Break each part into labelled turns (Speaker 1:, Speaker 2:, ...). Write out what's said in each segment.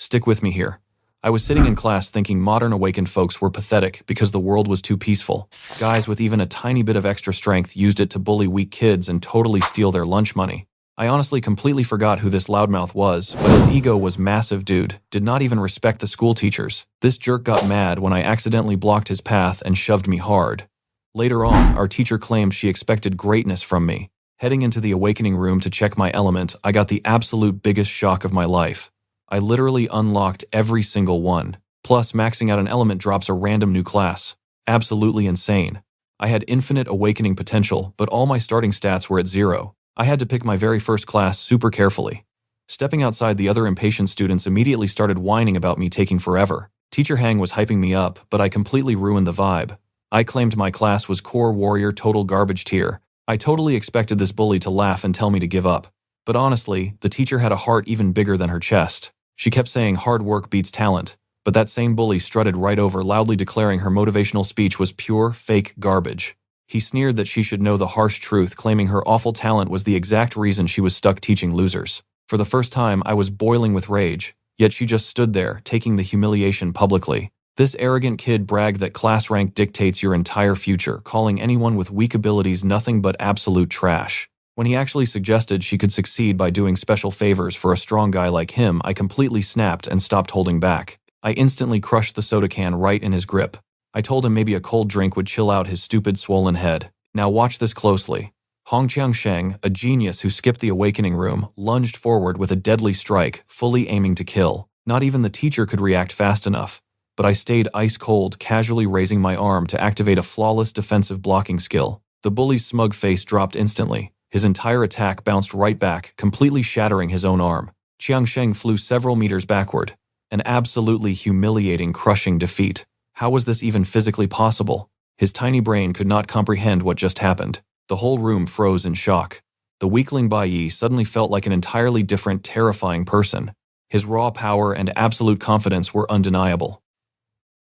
Speaker 1: Stick with me here. I was sitting in class thinking modern awakened folks were pathetic because the world was too peaceful. Guys with even a tiny bit of extra strength used it to bully weak kids and totally steal their lunch money. I honestly completely forgot who this loudmouth was, but his ego was massive, dude. Did not even respect the school teachers. This jerk got mad when I accidentally blocked his path and shoved me hard. Later on, our teacher claimed she expected greatness from me. Heading into the awakening room to check my element, I got the absolute biggest shock of my life. I literally unlocked every single one. Plus, maxing out an element drops a random new class. Absolutely insane. I had infinite awakening potential, but all my starting stats were at 0. I had to pick my very first class super carefully. Stepping outside, the other impatient students immediately started whining about me taking forever. Teacher Hang was hyping me up, but I completely ruined the vibe. I claimed my class was Core Warrior Total Garbage Tier. I totally expected this bully to laugh and tell me to give up. But honestly, the teacher had a heart even bigger than her chest. She kept saying hard work beats talent, but that same bully strutted right over, loudly declaring her motivational speech was pure, fake garbage. He sneered that she should know the harsh truth, claiming her awful talent was the exact reason she was stuck teaching losers. For the first time, I was boiling with rage, yet she just stood there, taking the humiliation publicly. This arrogant kid bragged that class rank dictates your entire future, calling anyone with weak abilities nothing but absolute trash. When he actually suggested she could succeed by doing special favors for a strong guy like him, I completely snapped and stopped holding back. I instantly crushed the soda can right in his grip. I told him maybe a cold drink would chill out his stupid swollen head. Now watch this closely. Hong Changsheng, a genius who skipped the awakening room, lunged forward with a deadly strike, fully aiming to kill. Not even the teacher could react fast enough. But I stayed ice cold, casually raising my arm to activate a flawless defensive blocking skill. The bully's smug face dropped instantly. His entire attack bounced right back, completely shattering his own arm. Changsheng flew several meters backward. An absolutely humiliating, crushing defeat. How was this even physically possible? His tiny brain could not comprehend what just happened. The whole room froze in shock. The weakling Bayi suddenly felt like an entirely different, terrifying person. His raw power and absolute confidence were undeniable.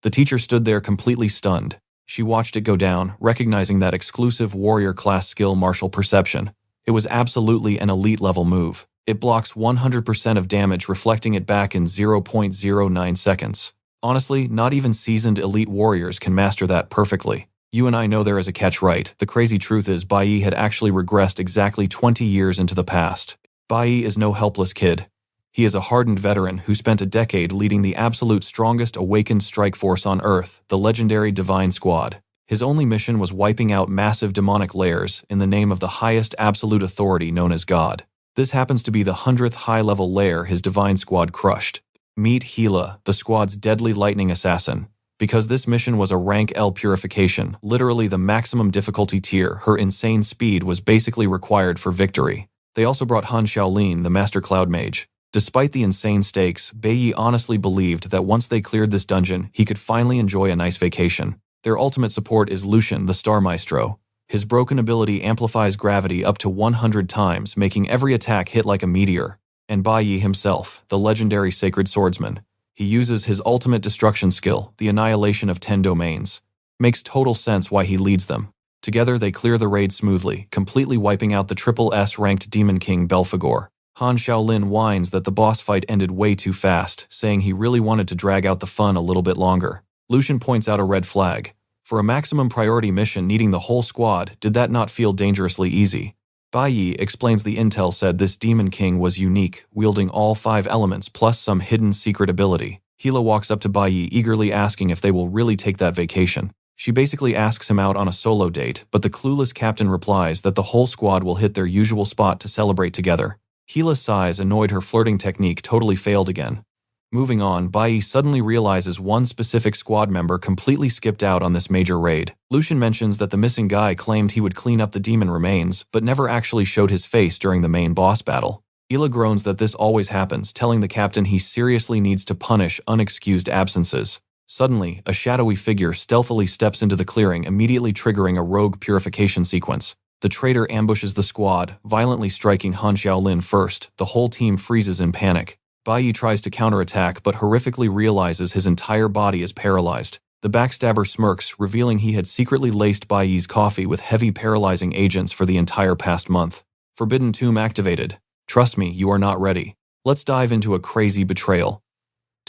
Speaker 1: The teacher stood there completely stunned. She watched it go down, recognizing that exclusive warrior class skill, martial perception. It was absolutely an elite level move. It blocks 100% of damage, reflecting it back in 0.09 seconds. Honestly, not even seasoned elite warriors can master that perfectly. You and I know there is a catch, right? The crazy truth is Bayi had actually regressed exactly 20 years into the past. Bayi is no helpless kid. He is a hardened veteran who spent a decade leading the absolute strongest awakened strike force on Earth, the legendary Divine Squad. His only mission was wiping out massive demonic layers in the name of the highest absolute authority known as God. This happens to be the 100th high-level layer his Divine Squad crushed. Meet Gila, the squad's deadly lightning assassin. Because this mission was a rank L purification, literally the maximum difficulty tier, her insane speed was basically required for victory. They also brought Han Shaolin, the Master Cloud Mage. Despite the insane stakes, Bayi honestly believed that once they cleared this dungeon, he could finally enjoy a nice vacation. Their ultimate support is Lucian, the Star Maestro. His broken ability amplifies gravity up to 100 times, making every attack hit like a meteor. And Bayi himself, the legendary Sacred Swordsman. He uses his ultimate destruction skill, the annihilation of 10 domains. Makes total sense why he leads them. Together they clear the raid smoothly, completely wiping out the triple S-ranked Demon King Belphegor. Han Shaolin whines that the boss fight ended way too fast, saying he really wanted to drag out the fun a little bit longer. Lucian points out a red flag. For a maximum priority mission needing the whole squad, did that not feel dangerously easy? Bayi explains the intel said this Demon King was unique, wielding all 5 elements plus some hidden secret ability. Gila walks up to Bayi eagerly asking if they will really take that vacation. She basically asks him out on a solo date, but the clueless captain replies that the whole squad will hit their usual spot to celebrate together. Gila sighs, annoyed her flirting technique totally failed again. Moving on, Bayi suddenly realizes one specific squad member completely skipped out on this major raid. Lucian mentions that the missing guy claimed he would clean up the demon remains, but never actually showed his face during the main boss battle. Gila groans that this always happens, telling the captain he seriously needs to punish unexcused absences. Suddenly, a shadowy figure stealthily steps into the clearing, immediately triggering a rogue purification sequence. The traitor ambushes the squad, violently striking Han Shaolin first. The whole team freezes in panic. Bayi tries to counterattack but horrifically realizes his entire body is paralyzed. The backstabber smirks, revealing he had secretly laced Bayi's coffee with heavy paralyzing agents for the entire past month. Forbidden Tomb activated. Trust me, you are not ready. Let's dive into a crazy betrayal.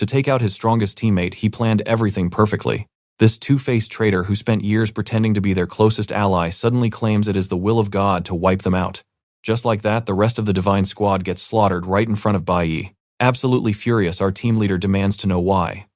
Speaker 1: To take out his strongest teammate, he planned everything perfectly. This two-faced traitor who spent years pretending to be their closest ally suddenly claims it is the will of God to wipe them out. Just like that, the rest of the divine squad gets slaughtered right in front of Bayi. Absolutely furious, our team leader demands to know why.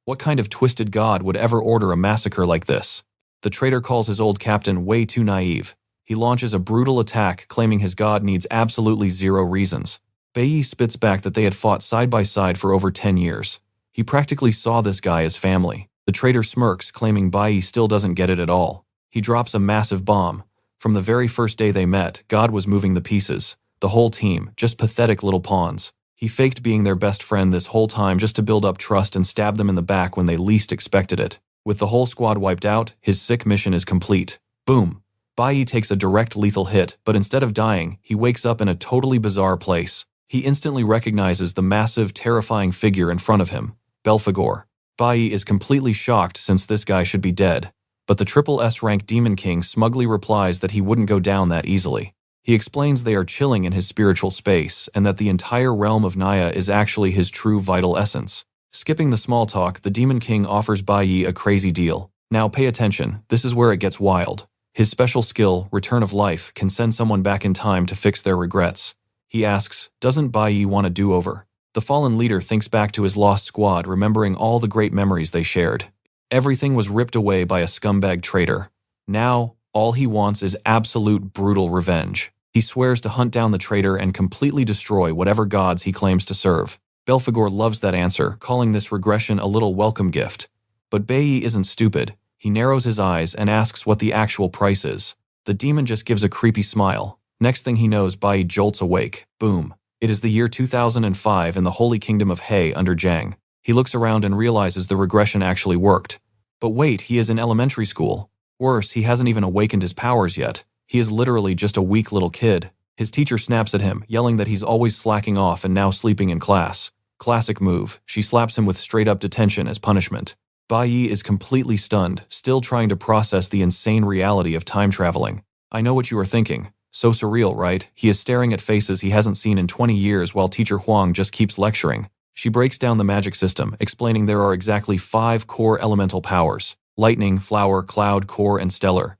Speaker 1: What kind of twisted god would ever order a massacre like this? The traitor calls his old captain way too naive. He launches a brutal attack, claiming his god needs absolutely zero reasons. Bayi spits back that they had fought side by side for over 10 years. He practically saw this guy as family. The traitor smirks, claiming Bayi still doesn't get it at all. He drops a massive bomb. From the very first day they met, God was moving the pieces. The whole team, just pathetic little pawns. He faked being their best friend this whole time just to build up trust and stab them in the back when they least expected it. With the whole squad wiped out, his sick mission is complete. Boom. Bayi takes a direct lethal hit, but instead of dying, he wakes up in a totally bizarre place. He instantly recognizes the massive, terrifying figure in front of him, Belphegor. Bayi is completely shocked since this guy should be dead, but the triple S-rank Demon King smugly replies that he wouldn't go down that easily. He explains they are chilling in his spiritual space and that the entire realm of Naya is actually his true vital essence. Skipping the small talk, the Demon King offers Bayi a crazy deal. Now pay attention, this is where it gets wild. His special skill, Return of Life, can send someone back in time to fix their regrets. He asks, doesn't Bayi want a do-over? The fallen leader thinks back to his lost squad, remembering all the great memories they shared. Everything was ripped away by a scumbag traitor. Now, all he wants is absolute brutal revenge. He swears to hunt down the traitor and completely destroy whatever gods he claims to serve. Belphegor loves that answer, calling this regression a little welcome gift. But Bayi isn't stupid. He narrows his eyes and asks what the actual price is. The demon just gives a creepy smile. Next thing he knows, Bayi jolts awake. Boom. It is the year 2005 in the Holy Kingdom of He under Zhang. He looks around and realizes the regression actually worked. But wait, he is in elementary school. Worse, he hasn't even awakened his powers yet. He is literally just a weak little kid. His teacher snaps at him, yelling that he's always slacking off and now sleeping in class. Classic move. She slaps him with straight-up detention as punishment. Bayi is completely stunned, still trying to process the insane reality of time traveling. I know what you are thinking. So surreal, right? He is staring at faces he hasn't seen in 20 years while teacher Huang just keeps lecturing. She breaks down the magic system, explaining there are exactly 5 core elemental powers: lightning, flower, cloud, core, and stellar.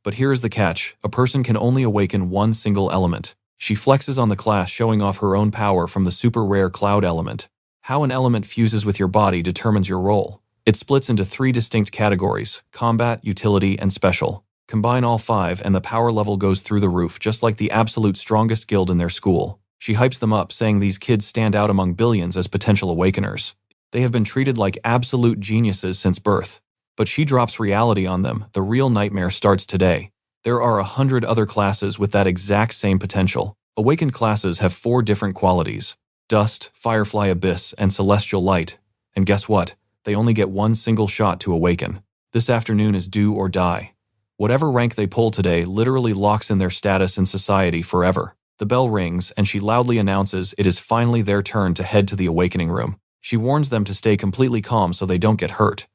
Speaker 1: But here is the catch: a person can only awaken one single element. She flexes on the class, showing off her own power from the super rare cloud element. How an element fuses with your body determines your role. It splits into 3 distinct categories: combat, utility, and special. Combine all 5 and the power level goes through the roof, just like the absolute strongest guild in their school. She hypes them up, saying these kids stand out among billions as potential awakeners. They have been treated like absolute geniuses since birth. But she drops reality on them. The real nightmare starts today. There are 100 other classes with that exact same potential. Awakened classes have 4 different qualities: Dust, Firefly Abyss, and Celestial Light. And guess what? They only get one single shot to awaken. This afternoon is do or die. Whatever rank they pull today literally locks in their status in society forever. The bell rings, and she loudly announces it is finally their turn to head to the awakening room. She warns them to stay completely calm so they don't get hurt.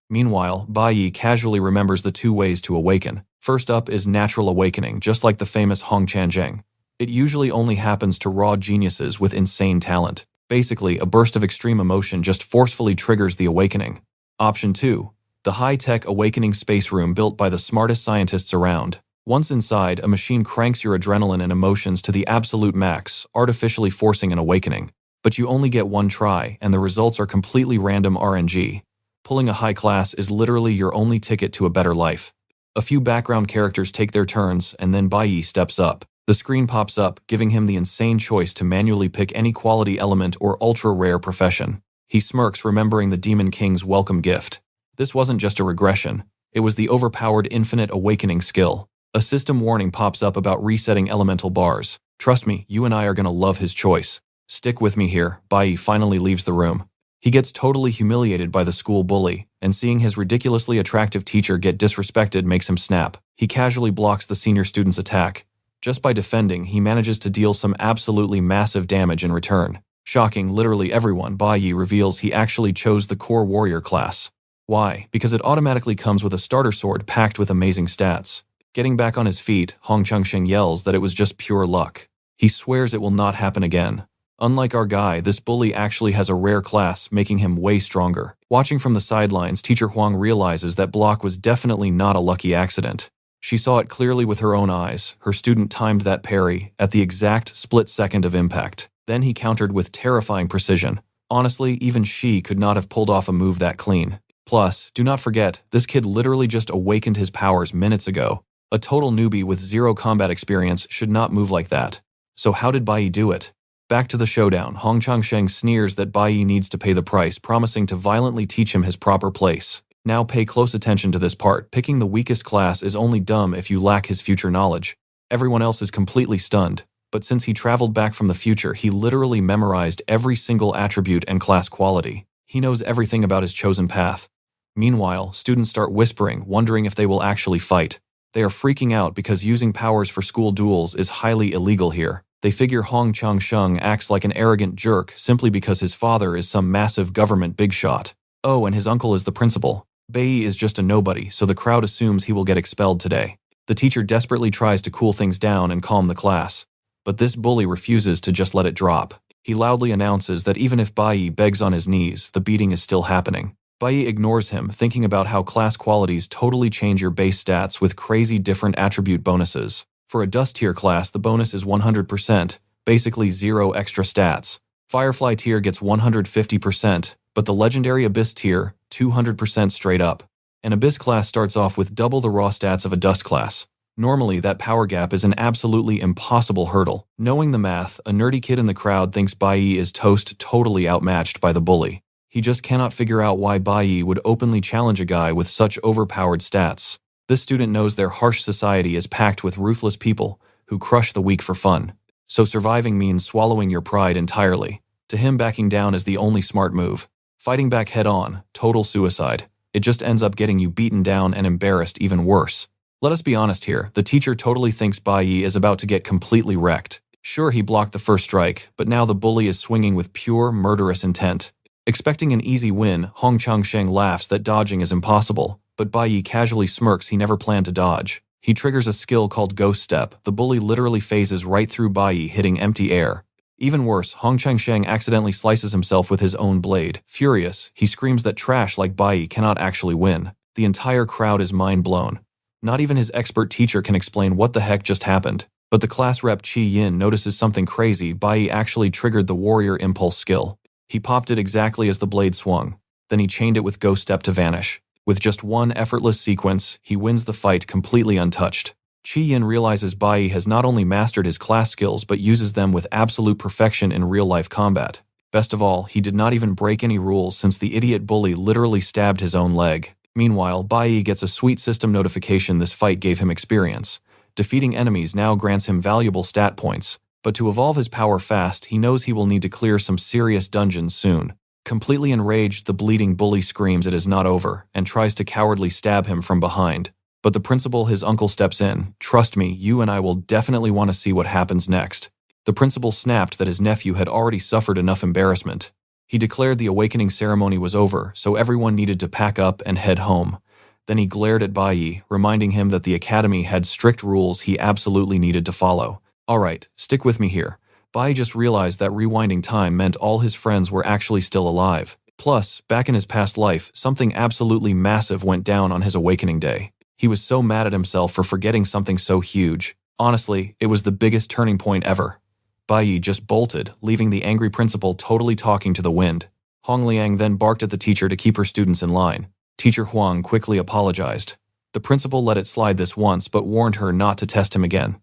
Speaker 1: Meanwhile, Bayi casually remembers the 2 ways to awaken. First up is natural awakening, just like the famous Hong Changsheng. It usually only happens to raw geniuses with insane talent. Basically, a burst of extreme emotion just forcefully triggers the awakening. Option 2. The high-tech awakening space room built by the smartest scientists around. Once inside, a machine cranks your adrenaline and emotions to the absolute max, artificially forcing an awakening. But you only get one try, and the results are completely random RNG. Pulling a high class is literally your only ticket to a better life. A few background characters take their turns, and then Bayi steps up. The screen pops up, giving him the insane choice to manually pick any quality element or ultra-rare profession. He smirks, remembering the Demon King's welcome gift. This wasn't just a regression. It was the overpowered infinite awakening skill. A system warning pops up about resetting elemental bars. Trust me, you and I are gonna love his choice. Stick with me here. Bayi finally leaves the room. He gets totally humiliated by the school bully, and seeing his ridiculously attractive teacher get disrespected makes him snap. He casually blocks the senior student's attack. Just by defending, he manages to deal some absolutely massive damage in return. Shocking literally everyone, Bayi reveals he actually chose the core warrior class. Why? Because it automatically comes with a starter sword packed with amazing stats. Getting back on his feet, Hong Changsheng yells that it was just pure luck. He swears it will not happen again. Unlike our guy, this bully actually has a rare class, making him way stronger. Watching from the sidelines, Teacher Huang realizes that block was definitely not a lucky accident. She saw it clearly with her own eyes. Her student timed that parry at the exact split second of impact. Then he countered with terrifying precision. Honestly, even she could not have pulled off a move that clean. Plus, do not forget, this kid literally just awakened his powers minutes ago. A total newbie with zero combat experience should not move like that. So how did Bayi do it? Back to the showdown, Hong Changsheng sneers that Bayi needs to pay the price, promising to violently teach him his proper place. Now pay close attention to this part. Picking the weakest class is only dumb if you lack his future knowledge. Everyone else is completely stunned, but since he traveled back from the future, he literally memorized every single attribute and class quality. He knows everything about his chosen path. Meanwhile, students start whispering, wondering if they will actually fight. They are freaking out because using powers for school duels is highly illegal here. They figure Hong Changsheng acts like an arrogant jerk simply because his father is some massive government big shot. Oh, and his uncle is the principal. Bayi is just a nobody, so the crowd assumes he will get expelled today. The teacher desperately tries to cool things down and calm the class. But this bully refuses to just let it drop. He loudly announces that even if Bayi begs on his knees, the beating is still happening. Bayi ignores him, thinking about how class qualities totally change your base stats with crazy different attribute bonuses. For a dust tier class, the bonus is 100%, basically zero extra stats. Firefly tier gets 150%, but the legendary Abyss tier, 200% straight up. An Abyss class starts off with double the raw stats of a Dust class. Normally, that power gap is an absolutely impossible hurdle. Knowing the math, a nerdy kid in the crowd thinks Bayi is totally outmatched by the bully. He just cannot figure out why Bayi would openly challenge a guy with such overpowered stats. This student knows their harsh society is packed with ruthless people who crush the weak for fun. So surviving means swallowing your pride entirely. To him, backing down is the only smart move. Fighting back head-on, total suicide. It just ends up getting you beaten down and embarrassed even worse. Let us be honest here, the teacher totally thinks Bayi is about to get completely wrecked. Sure, he blocked the first strike, but now the bully is swinging with pure, murderous intent. Expecting an easy win, Hong Changsheng laughs that dodging is impossible, but Bayi casually smirks he never planned to dodge. He triggers a skill called Ghost Step. The bully literally phases right through Bayi, hitting empty air. Even worse, Hong Changsheng accidentally slices himself with his own blade. Furious, he screams that trash like Bayi cannot actually win. The entire crowd is mind blown. Not even his expert teacher can explain what the heck just happened. But the class rep Chi Yin notices something crazy. Bayi actually triggered the warrior impulse skill. He popped it exactly as the blade swung. Then he chained it with Ghost Step to vanish. With just one effortless sequence, he wins the fight completely untouched. Chi Yin realizes Bayi has not only mastered his class skills but uses them with absolute perfection in real-life combat. Best of all, he did not even break any rules since the idiot bully literally stabbed his own leg. Meanwhile, Bayi gets a sweet system notification this fight gave him experience. Defeating enemies now grants him valuable stat points, but to evolve his power fast, he knows he will need to clear some serious dungeons soon. Completely enraged, the bleeding bully screams it is not over and tries to cowardly stab him from behind. But the principal, his uncle, steps in. Trust me, you and I will definitely want to see what happens next. The principal snapped that his nephew had already suffered enough embarrassment. He declared the awakening ceremony was over, so everyone needed to pack up and head home. Then he glared at Bayi, reminding him that the academy had strict rules he absolutely needed to follow. Alright, stick with me here. Bayi just realized that rewinding time meant all his friends were actually still alive. Plus, back in his past life, something absolutely massive went down on his awakening day. He was so mad at himself for forgetting something so huge. Honestly, it was the biggest turning point ever. Bayi just bolted, leaving the angry principal totally talking to the wind. Hong Liang then barked at the teacher to keep her students in line. Teacher Huang quickly apologized. The principal let it slide this once but warned her not to test him again.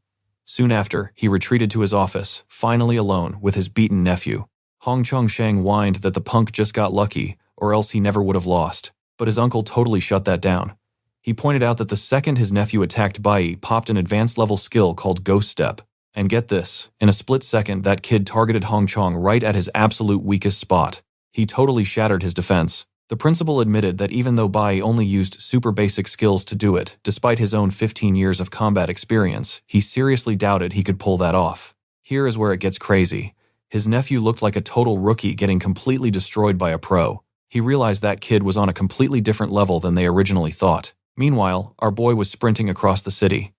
Speaker 1: Soon after, he retreated to his office, finally alone with his beaten nephew. Hong Changsheng whined that the punk just got lucky, or else he never would have lost. But his uncle totally shut that down. He pointed out that the second his nephew attacked Bayi, popped an advanced level skill called Ghost Step. And get this, in a split second that kid targeted Hong Chang right at his absolute weakest spot. He totally shattered his defense. The principal admitted that even though Bayi only used super basic skills to do it, despite his own 15 years of combat experience, he seriously doubted he could pull that off. Here is where it gets crazy. His nephew looked like a total rookie getting completely destroyed by a pro. He realized that kid was on a completely different level than they originally thought. Meanwhile, our boy was sprinting across the city.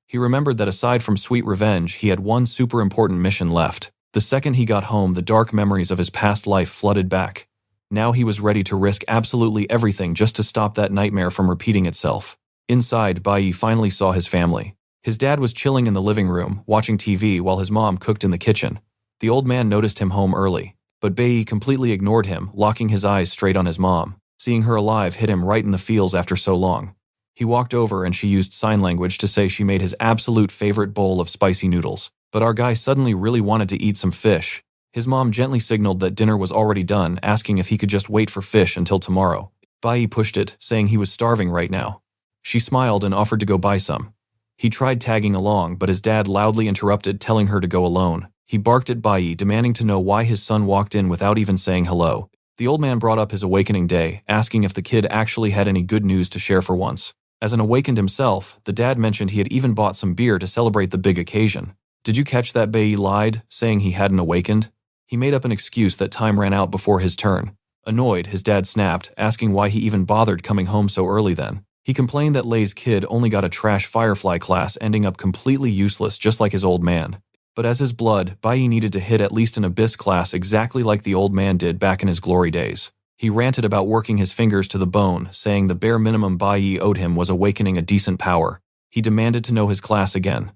Speaker 1: He remembered that aside from sweet revenge, he had one super important mission left. The second he got home, the dark memories of his past life flooded back. Now he was ready to risk absolutely everything just to stop that nightmare from repeating itself. Inside, Bayi finally saw his family. His dad was chilling in the living room, watching TV while his mom cooked in the kitchen. The old man noticed him home early, but Bayi completely ignored him, locking his eyes straight on his mom. Seeing her alive hit him right in the feels after so long. He walked over and she used sign language to say she made his absolute favorite bowl of spicy noodles. But our guy suddenly really wanted to eat some fish. His mom gently signaled that dinner was already done, asking if he could just wait for fish until tomorrow. Bayi pushed it, saying he was starving right now. She smiled and offered to go buy some. He tried tagging along, but his dad loudly interrupted, telling her to go alone. He barked at Bayi, demanding to know why his son walked in without even saying hello. The old man brought up his awakening day, asking if the kid actually had any good news to share for once. As an awakened himself, the dad mentioned he had even bought some beer to celebrate the big occasion. Did you catch that? Bayi lied, saying he hadn't awakened. He made up an excuse that time ran out before his turn. Annoyed, his dad snapped, asking why he even bothered coming home so early then. He complained that Lay's kid only got a trash Firefly class, ending up completely useless just like his old man. But as his blood, Bayi needed to hit at least an Abyss class exactly like the old man did back in his glory days. He ranted about working his fingers to the bone, saying the bare minimum Bayi owed him was awakening a decent power. He demanded to know his class again.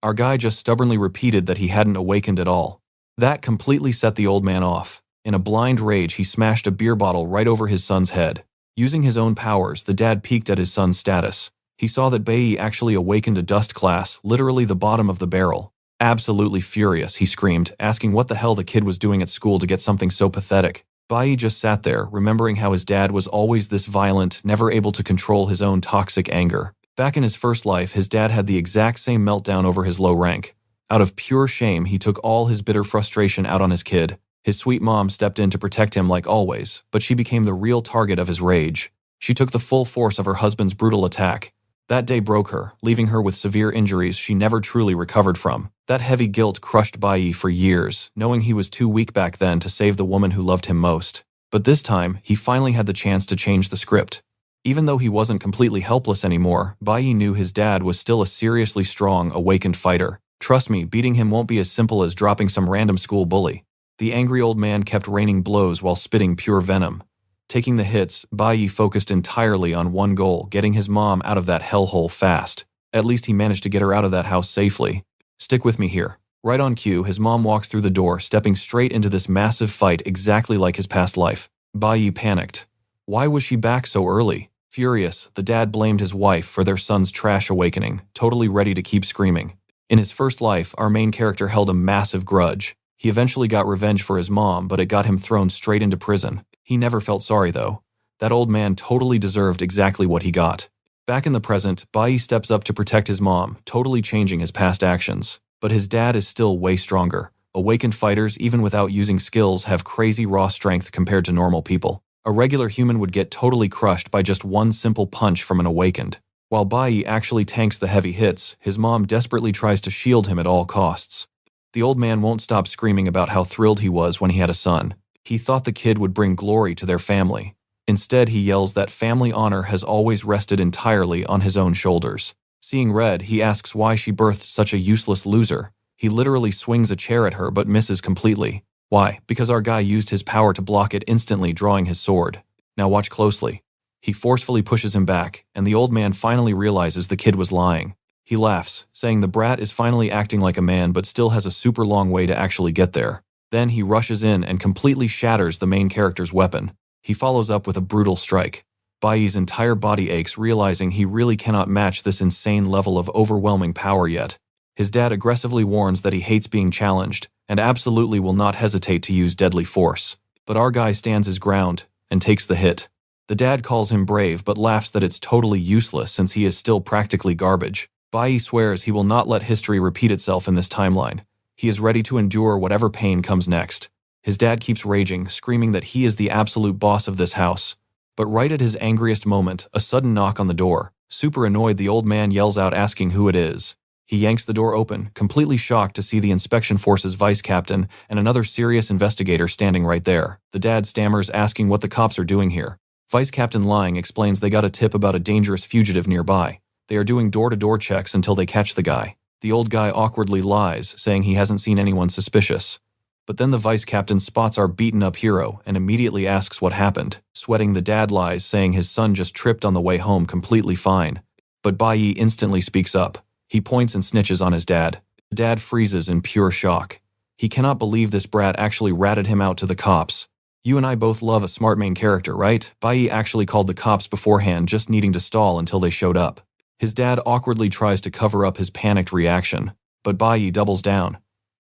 Speaker 1: Our guy just stubbornly repeated that he hadn't awakened at all. That completely set the old man off. In a blind rage, he smashed a beer bottle right over his son's head. Using his own powers, the dad peeked at his son's status. He saw that Bayi actually awakened a dust class, literally the bottom of the barrel. Absolutely furious, he screamed, asking what the hell the kid was doing at school to get something so pathetic. Bayi just sat there, remembering how his dad was always this violent, never able to control his own toxic anger. Back in his first life, his dad had the exact same meltdown over his low rank. Out of pure shame, he took all his bitter frustration out on his kid. His sweet mom stepped in to protect him like always, but she became the real target of his rage. She took the full force of her husband's brutal attack. That day broke her, leaving her with severe injuries she never truly recovered from. That heavy guilt crushed Bayi for years, knowing he was too weak back then to save the woman who loved him most. But this time, he finally had the chance to change the script. Even though he wasn't completely helpless anymore, Bayi knew his dad was still a seriously strong, awakened fighter. Trust me, beating him won't be as simple as dropping some random school bully. The angry old man kept raining blows while spitting pure venom. Taking the hits, Bayi focused entirely on one goal, getting his mom out of that hellhole fast. At least he managed to get her out of that house safely. Stick with me here. Right on cue, his mom walks through the door, stepping straight into this massive fight exactly like his past life. Bayi panicked. Why was she back so early? Furious, the dad blamed his wife for their son's trash awakening, totally ready to keep screaming. In his first life, our main character held a massive grudge. He eventually got revenge for his mom, but it got him thrown straight into prison. He never felt sorry, though. That old man totally deserved exactly what he got. Back in the present, Bayi steps up to protect his mom, totally changing his past actions. But his dad is still way stronger. Awakened fighters, even without using skills, have crazy raw strength compared to normal people. A regular human would get totally crushed by just one simple punch from an awakened. While Bayi actually tanks the heavy hits, his mom desperately tries to shield him at all costs. The old man won't stop screaming about how thrilled he was when he had a son. He thought the kid would bring glory to their family. Instead, he yells that family honor has always rested entirely on his own shoulders. Seeing red, he asks why she birthed such a useless loser. He literally swings a chair at her but misses completely. Why? Because our guy used his power to block it, instantly drawing his sword. Now watch closely. He forcefully pushes him back, and the old man finally realizes the kid was lying. He laughs, saying the brat is finally acting like a man but still has a super long way to actually get there. Then he rushes in and completely shatters the main character's weapon. He follows up with a brutal strike. Bayi's entire body aches, realizing he really cannot match this insane level of overwhelming power yet. His dad aggressively warns that he hates being challenged, and absolutely will not hesitate to use deadly force. But our guy stands his ground, and takes the hit. The dad calls him brave but laughs that it's totally useless since he is still practically garbage. Bayi swears he will not let history repeat itself in this timeline. He is ready to endure whatever pain comes next. His dad keeps raging, screaming that he is the absolute boss of this house. But right at his angriest moment, a sudden knock on the door. Super annoyed, the old man yells out asking who it is. He yanks the door open, completely shocked to see the inspection force's vice captain and another serious investigator standing right there. The dad stammers, asking what the cops are doing here. Vice Captain Lying explains they got a tip about a dangerous fugitive nearby. They are doing door-to-door checks until they catch the guy. The old guy awkwardly lies, saying he hasn't seen anyone suspicious. But then the vice captain spots our beaten-up hero and immediately asks what happened. Sweating, the dad lies, saying his son just tripped on the way home completely fine. But Bayi instantly speaks up. He points and snitches on his dad. The dad freezes in pure shock. He cannot believe this brat actually ratted him out to the cops. You and I both love a smart main character, right? Bayi actually called the cops beforehand, just needing to stall until they showed up. His dad awkwardly tries to cover up his panicked reaction, but Bayi doubles down.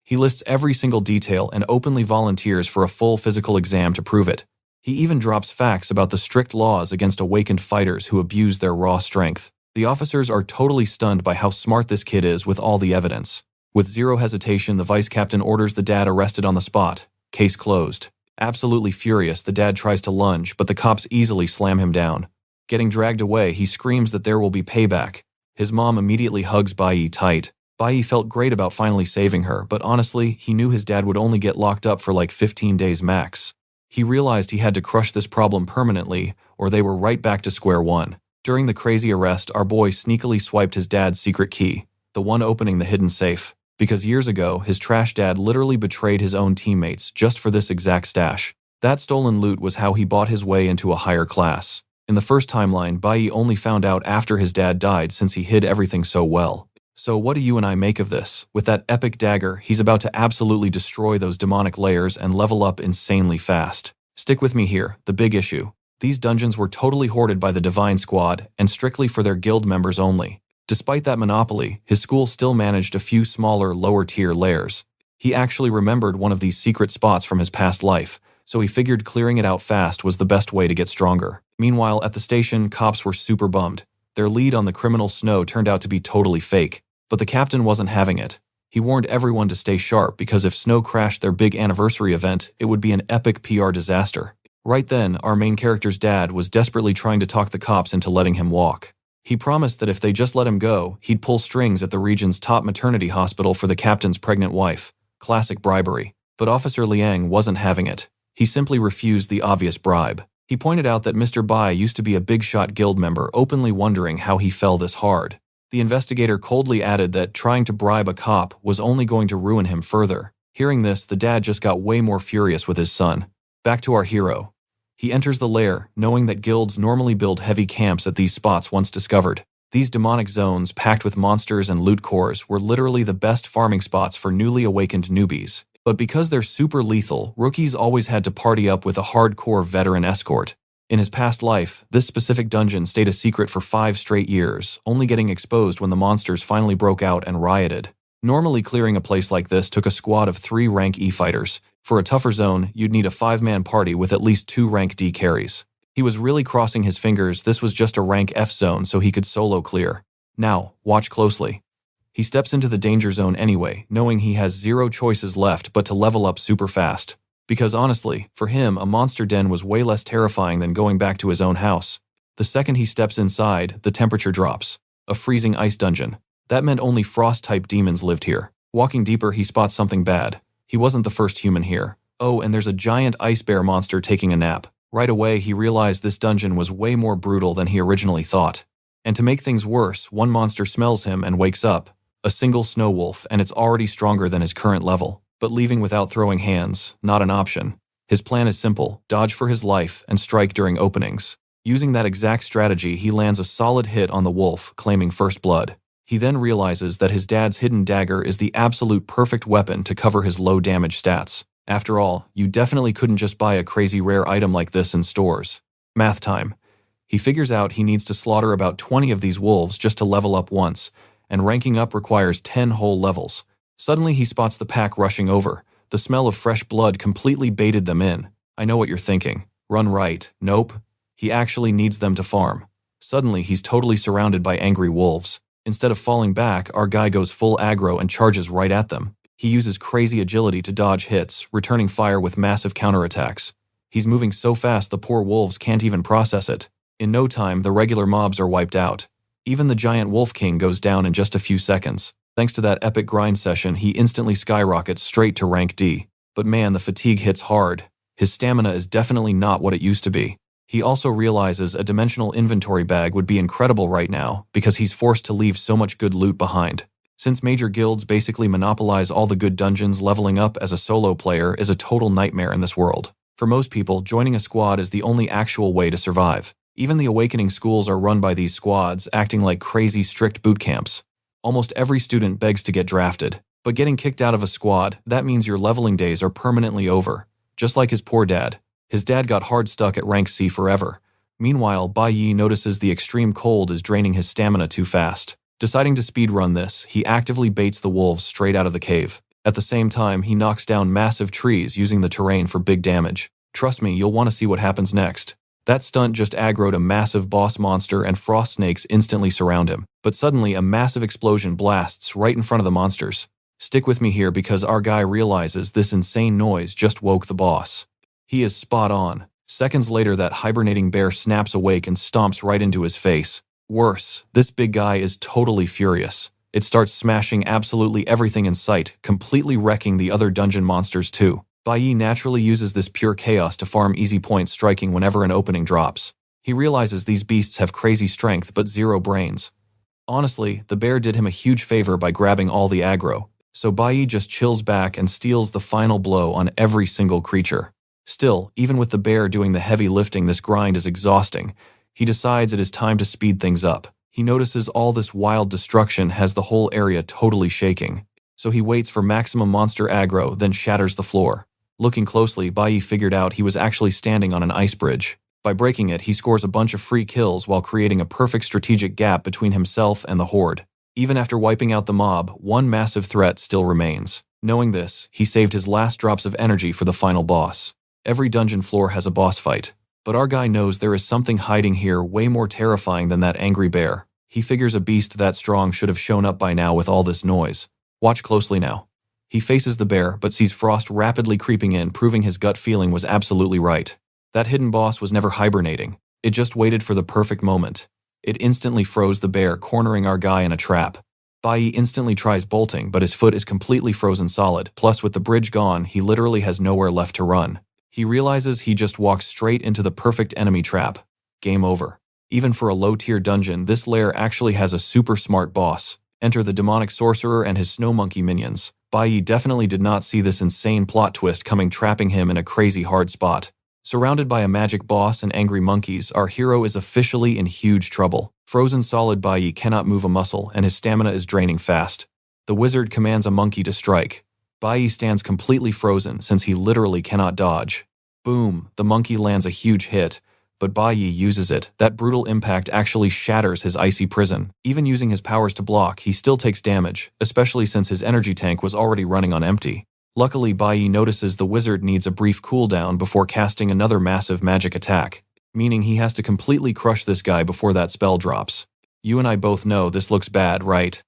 Speaker 1: He lists every single detail and openly volunteers for a full physical exam to prove it. He even drops facts about the strict laws against awakened fighters who abuse their raw strength. The officers are totally stunned by how smart this kid is with all the evidence. With zero hesitation, the vice captain orders the dad arrested on the spot. Case closed. Absolutely furious, the dad tries to lunge, but the cops easily slam him down. Getting dragged away, he screams that there will be payback. His mom immediately hugs Bayi tight. Bayi felt great about finally saving her, but honestly, he knew his dad would only get locked up for like 15 days max. He realized he had to crush this problem permanently, or they were right back to square one. During the crazy arrest, our boy sneakily swiped his dad's secret key, the one opening the hidden safe, because years ago, his trash dad literally betrayed his own teammates just for this exact stash. That stolen loot was how he bought his way into a higher class. In the first timeline, Bayi only found out after his dad died since he hid everything so well. So what do you and I make of this? With that epic dagger, he's about to absolutely destroy those demonic layers and level up insanely fast. Stick with me here, the big issue. These dungeons were totally hoarded by the Divine Squad and strictly for their guild members only. Despite that monopoly, his school still managed a few smaller, lower-tier layers. He actually remembered one of these secret spots from his past life, so he figured clearing it out fast was the best way to get stronger. Meanwhile, at the station, cops were super bummed. Their lead on the criminal Snow turned out to be totally fake, but the captain wasn't having it. He warned everyone to stay sharp because if Snow crashed their big anniversary event, it would be an epic PR disaster. Right then, our main character's dad was desperately trying to talk the cops into letting him walk. He promised that if they just let him go, he'd pull strings at the region's top maternity hospital for the captain's pregnant wife. Classic bribery. But Officer Liang wasn't having it. He simply refused the obvious bribe. He pointed out that Mr. Bai used to be a big-shot guild member, openly wondering how he fell this hard. The investigator coldly added that trying to bribe a cop was only going to ruin him further. Hearing this, the dad just got way more furious with his son. Back to our hero. He enters the lair, knowing that guilds normally build heavy camps at these spots once discovered. These demonic zones, packed with monsters and loot cores, were literally the best farming spots for newly awakened newbies. But because they're super lethal, rookies always had to party up with a hardcore veteran escort. In his past life, this specific dungeon stayed a secret for 5 straight years, only getting exposed when the monsters finally broke out and rioted. Normally clearing a place like this took a squad of 3 rank E fighters. For a tougher zone, you'd need a 5-man party with at least 2 rank D carries. He was really crossing his fingers this was just a rank F zone so he could solo clear. Now, watch closely. He steps into the danger zone anyway, knowing he has 0 choices left but to level up super fast. Because honestly, for him, a monster den was way less terrifying than going back to his own house. The second he steps inside, the temperature drops. A freezing ice dungeon. That meant only frost-type demons lived here. Walking deeper, he spots something bad. He wasn't the first human here. Oh, and there's a giant ice bear monster taking a nap. Right away, he realized this dungeon was way more brutal than he originally thought. And to make things worse, one monster smells him and wakes up. A single snow wolf, and it's already stronger than his current level. But leaving without throwing hands, not an option. His plan is simple: dodge for his life and strike during openings. Using that exact strategy, he lands a solid hit on the wolf, claiming first blood. He then realizes that his dad's hidden dagger is the absolute perfect weapon to cover his low damage stats. After all, you definitely couldn't just buy a crazy rare item like this in stores. Math time. He figures out he needs to slaughter about 20 of these wolves just to level up once, and ranking up requires 10 whole levels. Suddenly he spots the pack rushing over. The smell of fresh blood completely baited them in. I know what you're thinking. Run right. Nope. He actually needs them to farm. Suddenly he's totally surrounded by angry wolves. Instead of falling back, our guy goes full aggro and charges right at them. He uses crazy agility to dodge hits, returning fire with massive counterattacks. He's moving so fast the poor wolves can't even process it. In no time, the regular mobs are wiped out. Even the giant Wolf King goes down in just a few seconds. Thanks to that epic grind session, he instantly skyrockets straight to rank D. But man, the fatigue hits hard. His stamina is definitely not what it used to be. He also realizes a dimensional inventory bag would be incredible right now because he's forced to leave so much good loot behind. Since major guilds basically monopolize all the good dungeons, leveling up as a solo player is a total nightmare in this world. For most people, joining a squad is the only actual way to survive. Even the awakening schools are run by these squads, acting like crazy strict boot camps. Almost every student begs to get drafted, but getting kicked out of a squad, that means your leveling days are permanently over. Just like his poor dad. His dad got hard stuck at rank C forever. Meanwhile, Bayi notices the extreme cold is draining his stamina too fast. Deciding to speedrun this, he actively baits the wolves straight out of the cave. At the same time, he knocks down massive trees using the terrain for big damage. Trust me, you'll want to see what happens next. That stunt just aggroed a massive boss monster and frost snakes instantly surround him. But suddenly, a massive explosion blasts right in front of the monsters. Stick with me here because our guy realizes this insane noise just woke the boss. He is spot on. Seconds later, that hibernating bear snaps awake and stomps right into his face. Worse, this big guy is totally furious. It starts smashing absolutely everything in sight, completely wrecking the other dungeon monsters too. Bayi naturally uses this pure chaos to farm easy points, striking whenever an opening drops. He realizes these beasts have crazy strength but zero brains. Honestly, the bear did him a huge favor by grabbing all the aggro, so Bayi just chills back and steals the final blow on every single creature. Still, even with the bear doing the heavy lifting, this grind is exhausting. He decides it is time to speed things up. He notices all this wild destruction has the whole area totally shaking, so he waits for maximum monster aggro, then shatters the floor. Looking closely, Bayi figured out he was actually standing on an ice bridge. By breaking it, he scores a bunch of free kills while creating a perfect strategic gap between himself and the horde. Even after wiping out the mob, one massive threat still remains. Knowing this, he saved his last drops of energy for the final boss. Every dungeon floor has a boss fight, but our guy knows there is something hiding here way more terrifying than that angry bear. He figures a beast that strong should have shown up by now with all this noise. Watch closely now. He faces the bear, but sees frost rapidly creeping in, proving his gut feeling was absolutely right. That hidden boss was never hibernating. It just waited for the perfect moment. It instantly froze the bear, cornering our guy in a trap. Bayi instantly tries bolting, but his foot is completely frozen solid. Plus, with the bridge gone, he literally has nowhere left to run. He realizes he just walked straight into the perfect enemy trap. Game over. Even for a low-tier dungeon, this lair actually has a super smart boss. Enter the demonic sorcerer and his snow monkey minions. Bayi definitely did not see this insane plot twist coming, trapping him in a crazy hard spot. Surrounded by a magic boss and angry monkeys, our hero is officially in huge trouble. Frozen solid, Bayi cannot move a muscle and his stamina is draining fast. The wizard commands a monkey to strike. Bayi stands completely frozen since he literally cannot dodge. Boom, the monkey lands a huge hit, but Bayi uses it. That brutal impact actually shatters his icy prison. Even using his powers to block, he still takes damage, especially since his energy tank was already running on empty. Luckily, Bayi notices the wizard needs a brief cooldown before casting another massive magic attack, meaning he has to completely crush this guy before that spell drops. You and I both know this looks bad, right?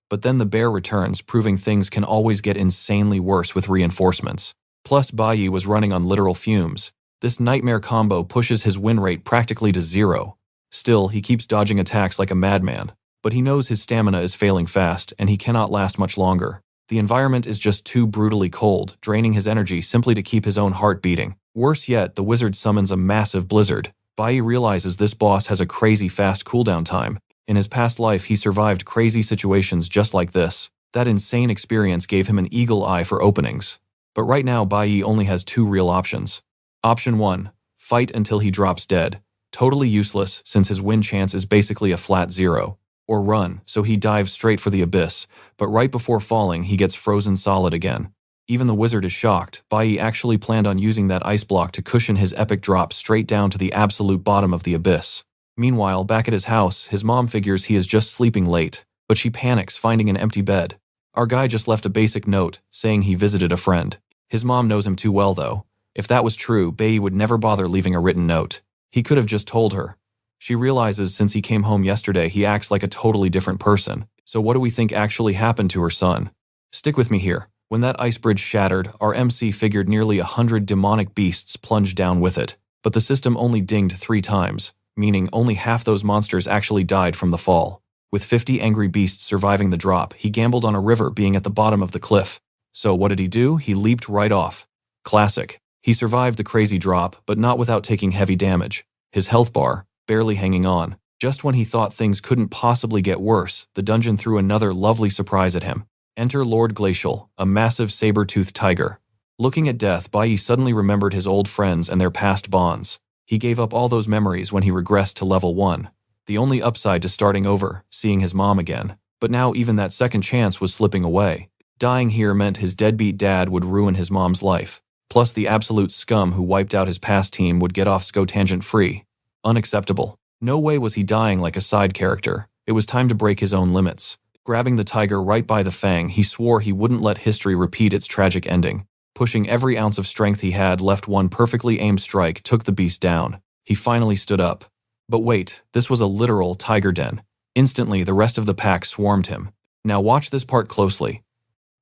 Speaker 1: But then the bear returns, proving things can always get insanely worse with reinforcements. Plus, Bayi was running on literal fumes. This nightmare combo pushes his win rate practically to zero. Still, he keeps dodging attacks like a madman, but he knows his stamina is failing fast and he cannot last much longer. The environment is just too brutally cold, draining his energy simply to keep his own heart beating. Worse yet, the wizard summons a massive blizzard. Bayi realizes this boss has a crazy fast cooldown time. In his past life, he survived crazy situations just like this. That insane experience gave him an eagle eye for openings. But right now, Bayi only has two real options. Option 1. Fight until he drops dead. Totally useless since his win chance is basically a flat 0. Or run, so he dives straight for the abyss, but right before falling he gets frozen solid again. Even the wizard is shocked. Bayi actually planned on using that ice block to cushion his epic drop straight down to the absolute bottom of the abyss. Meanwhile, back at his house, his mom figures he is just sleeping late, but she panics finding an empty bed. Our guy just left a basic note saying he visited a friend. His mom knows him too well though. If that was true, Bayi would never bother leaving a written note. He could have just told her. She realizes since he came home yesterday, he acts like a totally different person. So what do we think actually happened to her son? Stick with me here. When that ice bridge shattered, our MC figured nearly 100 demonic beasts plunged down with it. But the system only dinged 3 times, meaning only half those monsters actually died from the fall. With 50 angry beasts surviving the drop, he gambled on a river being at the bottom of the cliff. So what did he do? He leaped right off. Classic. He survived the crazy drop, but not without taking heavy damage. His health bar, barely hanging on. Just when he thought things couldn't possibly get worse, the dungeon threw another lovely surprise at him. Enter Lord Glacial, a massive saber-toothed tiger. Looking at death, Bayi suddenly remembered his old friends and their past bonds. He gave up all those memories when he regressed to level 1. The only upside to starting over, seeing his mom again. But now even that second chance was slipping away. Dying here meant his deadbeat dad would ruin his mom's life. Plus the absolute scum who wiped out his past team would get off scotangent free. Unacceptable. No way was he dying like a side character. It was time to break his own limits. Grabbing the tiger right by the fang, he swore he wouldn't let history repeat its tragic ending. Pushing every ounce of strength he had left, one perfectly aimed strike took the beast down. He finally stood up. But wait, this was a literal tiger den. Instantly, the rest of the pack swarmed him. Now watch this part closely.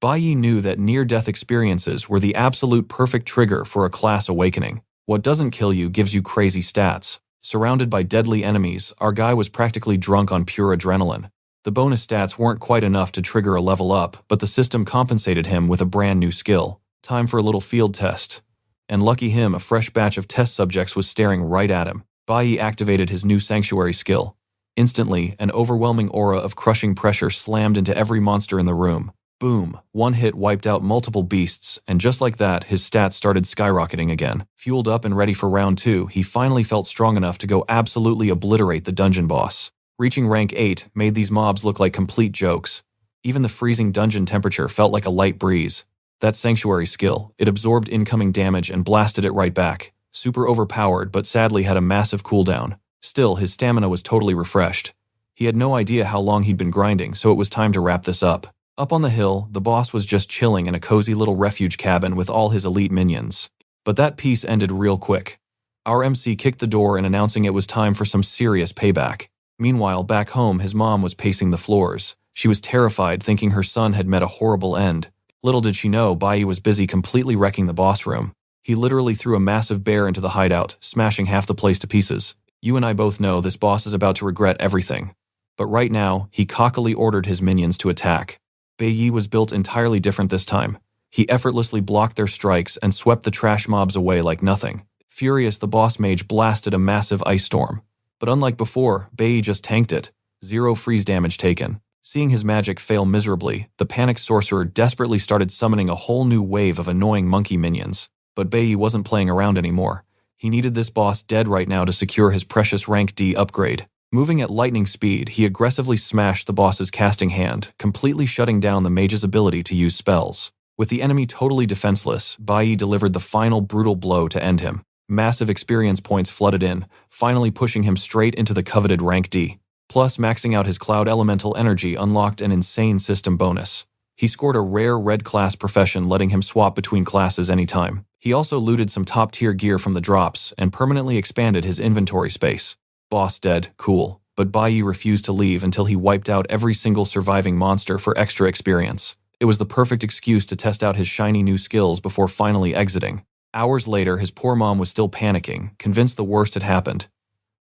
Speaker 1: Bayi knew that near-death experiences were the absolute perfect trigger for a class awakening. What doesn't kill you gives you crazy stats. Surrounded by deadly enemies, our guy was practically drunk on pure adrenaline. The bonus stats weren't quite enough to trigger a level up, but the system compensated him with a brand new skill. Time for a little field test. And lucky him, a fresh batch of test subjects was staring right at him. Bayi activated his new sanctuary skill. Instantly, an overwhelming aura of crushing pressure slammed into every monster in the room. Boom, one hit wiped out multiple beasts, and just like that, his stats started skyrocketing again. Fueled up and ready for round 2, he finally felt strong enough to go absolutely obliterate the dungeon boss. Reaching rank 8 made these mobs look like complete jokes. Even the freezing dungeon temperature felt like a light breeze. That sanctuary skill, it absorbed incoming damage and blasted it right back. Super overpowered, but sadly had a massive cooldown. Still, his stamina was totally refreshed. He had no idea how long he'd been grinding, so it was time to wrap this up. Up on the hill, the boss was just chilling in a cozy little refuge cabin with all his elite minions. But that piece ended real quick. Our MC kicked the door and announcing it was time for some serious payback. Meanwhile, back home, his mom was pacing the floors. She was terrified, thinking her son had met a horrible end. Little did she know, Bayi was busy completely wrecking the boss room. He literally threw a massive bear into the hideout, smashing half the place to pieces. You and I both know this boss is about to regret everything. But right now, he cockily ordered his minions to attack. Bayi was built entirely different this time. He effortlessly blocked their strikes and swept the trash mobs away like nothing. Furious, the boss mage blasted a massive ice storm. But unlike before, Bayi just tanked it. 0 freeze damage taken. Seeing his magic fail miserably, the panicked sorcerer desperately started summoning a whole new wave of annoying monkey minions. But Bayi wasn't playing around anymore. He needed this boss dead right now to secure his precious rank D upgrade. Moving at lightning speed, he aggressively smashed the boss's casting hand, completely shutting down the mage's ability to use spells. With the enemy totally defenseless, Bayi delivered the final brutal blow to end him. Massive experience points flooded in, finally pushing him straight into the coveted rank D. Plus, maxing out his cloud elemental energy unlocked an insane system bonus. He scored a rare red class profession, letting him swap between classes anytime. He also looted some top-tier gear from the drops and permanently expanded his inventory space. Boss dead, cool, but Bayi refused to leave until he wiped out every single surviving monster for extra experience. It was the perfect excuse to test out his shiny new skills before finally exiting. Hours later, his poor mom was still panicking, convinced the worst had happened.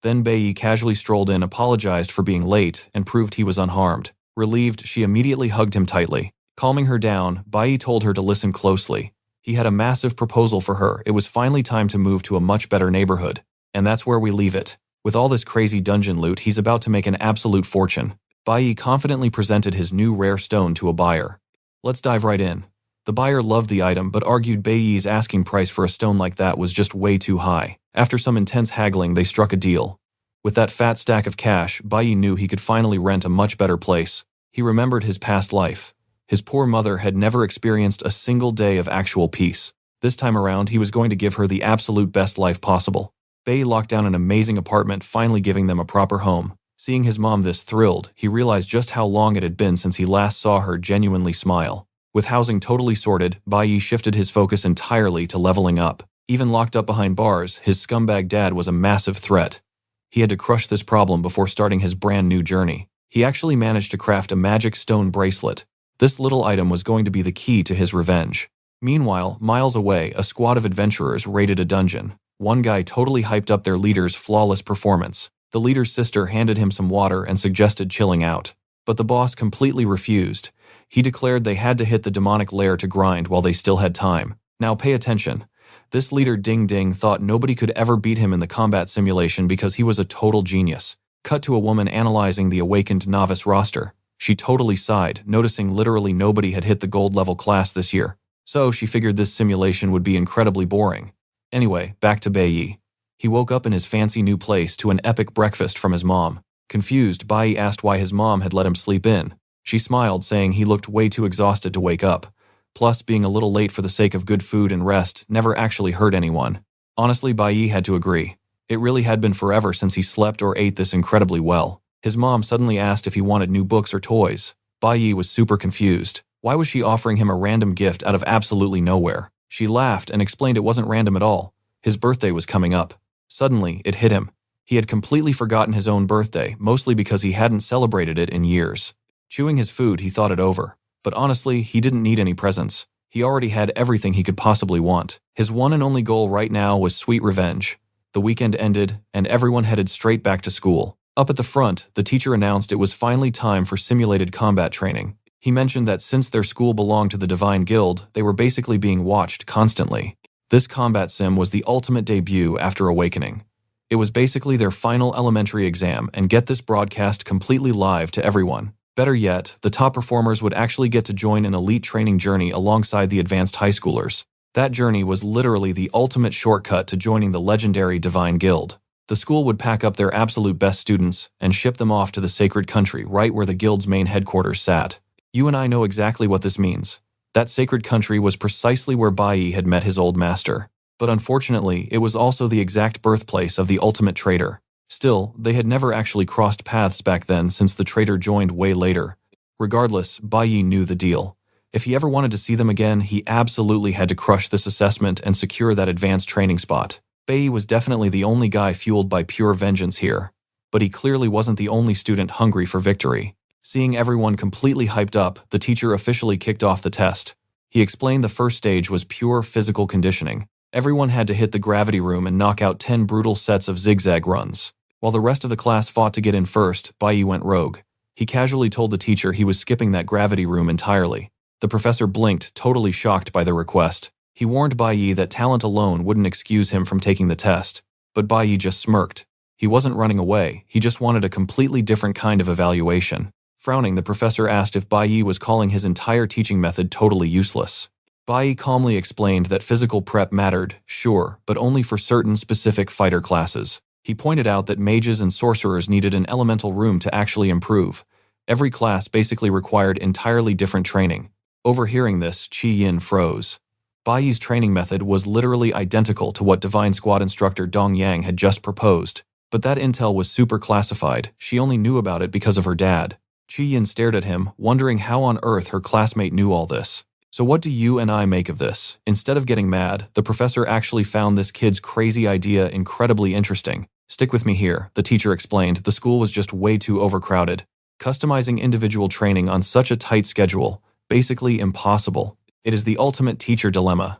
Speaker 1: Then Bayi casually strolled in, apologized for being late, and proved he was unharmed. Relieved, she immediately hugged him tightly. Calming her down, Bayi told her to listen closely. He had a massive proposal for her. It was finally time to move to a much better neighborhood. And that's where we leave it. With all this crazy dungeon loot, he's about to make an absolute fortune. Bayi confidently presented his new rare stone to a buyer. Let's dive right in. The buyer loved the item but argued Bayi's asking price for a stone like that was just way too high. After some intense haggling, they struck a deal. With that fat stack of cash, Bayi knew he could finally rent a much better place. He remembered his past life. His poor mother had never experienced a single day of actual peace. This time around, he was going to give her the absolute best life possible. Bayi locked down an amazing apartment, finally giving them a proper home. Seeing his mom this thrilled, he realized just how long it had been since he last saw her genuinely smile. With housing totally sorted, Bayi shifted his focus entirely to leveling up. Even locked up behind bars, his scumbag dad was a massive threat. He had to crush this problem before starting his brand new journey. He actually managed to craft a magic stone bracelet. This little item was going to be the key to his revenge. Meanwhile, miles away, a squad of adventurers raided a dungeon. One guy totally hyped up their leader's flawless performance. The leader's sister handed him some water and suggested chilling out. But the boss completely refused. He declared they had to hit the demonic lair to grind while they still had time. Now pay attention. This leader Ding Ding thought nobody could ever beat him in the combat simulation because he was a total genius. Cut to a woman analyzing the awakened novice roster. She totally sighed, noticing literally nobody had hit the gold-level class this year. So she figured this simulation would be incredibly boring. Anyway, back to Bayi. He woke up in his fancy new place to an epic breakfast from his mom. Confused, Bayi asked why his mom had let him sleep in. She smiled, saying he looked way too exhausted to wake up. Plus, being a little late for the sake of good food and rest never actually hurt anyone. Honestly, Bayi had to agree. It really had been forever since he slept or ate this incredibly well. His mom suddenly asked if he wanted new books or toys. Bayi was super confused. Why was she offering him a random gift out of absolutely nowhere? She laughed and explained it wasn't random at all. His birthday was coming up. Suddenly, it hit him. He had completely forgotten his own birthday, mostly because he hadn't celebrated it in years. Chewing his food, he thought it over. But honestly, he didn't need any presents. He already had everything he could possibly want. His one and only goal right now was sweet revenge. The weekend ended, and everyone headed straight back to school. Up at the front, the teacher announced it was finally time for simulated combat training. He mentioned that since their school belonged to the Divine Guild, they were basically being watched constantly. This combat sim was the ultimate debut after awakening. It was basically their final elementary exam, and get this broadcast completely live to everyone. Better yet, the top performers would actually get to join an elite training journey alongside the advanced high schoolers. That journey was literally the ultimate shortcut to joining the legendary Divine Guild. The school would pack up their absolute best students and ship them off to the Sacred Country right where the guild's main headquarters sat. You and I know exactly what this means. That Sacred Country was precisely where Bayi had met his old master. But unfortunately, it was also the exact birthplace of the ultimate traitor. Still, they had never actually crossed paths back then since the traitor joined way later. Regardless, Bayi knew the deal. If he ever wanted to see them again, he absolutely had to crush this assessment and secure that advanced training spot. Bayi was definitely the only guy fueled by pure vengeance here. But he clearly wasn't the only student hungry for victory. Seeing everyone completely hyped up, the teacher officially kicked off the test. He explained the first stage was pure physical conditioning. Everyone had to hit the gravity room and knock out 10 brutal sets of zigzag runs. While the rest of the class fought to get in first, Bayi went rogue. He casually told the teacher he was skipping that gravity room entirely. The professor blinked, totally shocked by the request. He warned Bayi that talent alone wouldn't excuse him from taking the test. But Bayi just smirked. He wasn't running away, he just wanted a completely different kind of evaluation. Frowning, the professor asked if Bayi was calling his entire teaching method totally useless. Bayi calmly explained that physical prep mattered, sure, but only for certain specific fighter classes. He pointed out that mages and sorcerers needed an elemental room to actually improve. Every class basically required entirely different training. Overhearing this, Chi Yin froze. Bayi's training method was literally identical to what Divine Squad instructor Dong Yang had just proposed. But that intel was super classified, she only knew about it because of her dad. Chi Yin stared at him, wondering how on earth her classmate knew all this. So what do you and I make of this? Instead of getting mad, the professor actually found this kid's crazy idea incredibly interesting. Stick with me here, the teacher explained. The school was just way too overcrowded. Customizing individual training on such a tight schedule, basically impossible. It is the ultimate teacher dilemma.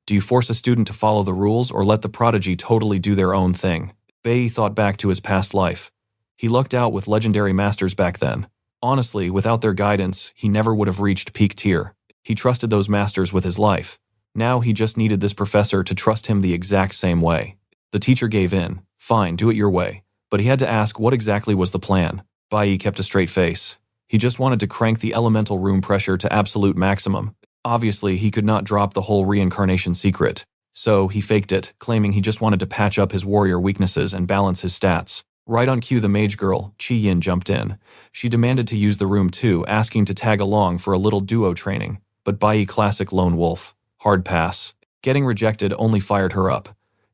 Speaker 1: Do you force a student to follow the rules or let the prodigy totally do their own thing? Bayi thought back to his past life. He lucked out with legendary masters back then. Honestly, without their guidance, he never would have reached peak tier. He trusted those masters with his life. Now he just needed this professor to trust him the exact same way. The teacher gave in. Fine, do it your way. But he had to ask what exactly was the plan. Bayi kept a straight face. He just wanted to crank the elemental room pressure to absolute maximum. Obviously, he could not drop the whole reincarnation secret. So he faked it, claiming he just wanted to patch up his warrior weaknesses and balance his stats. Right on cue, the mage girl, Chi Yin, jumped in. She demanded to use the room too, asking to tag along for a little duo training. But Bayi classic lone wolf. Hard pass. Getting rejected only fired her up.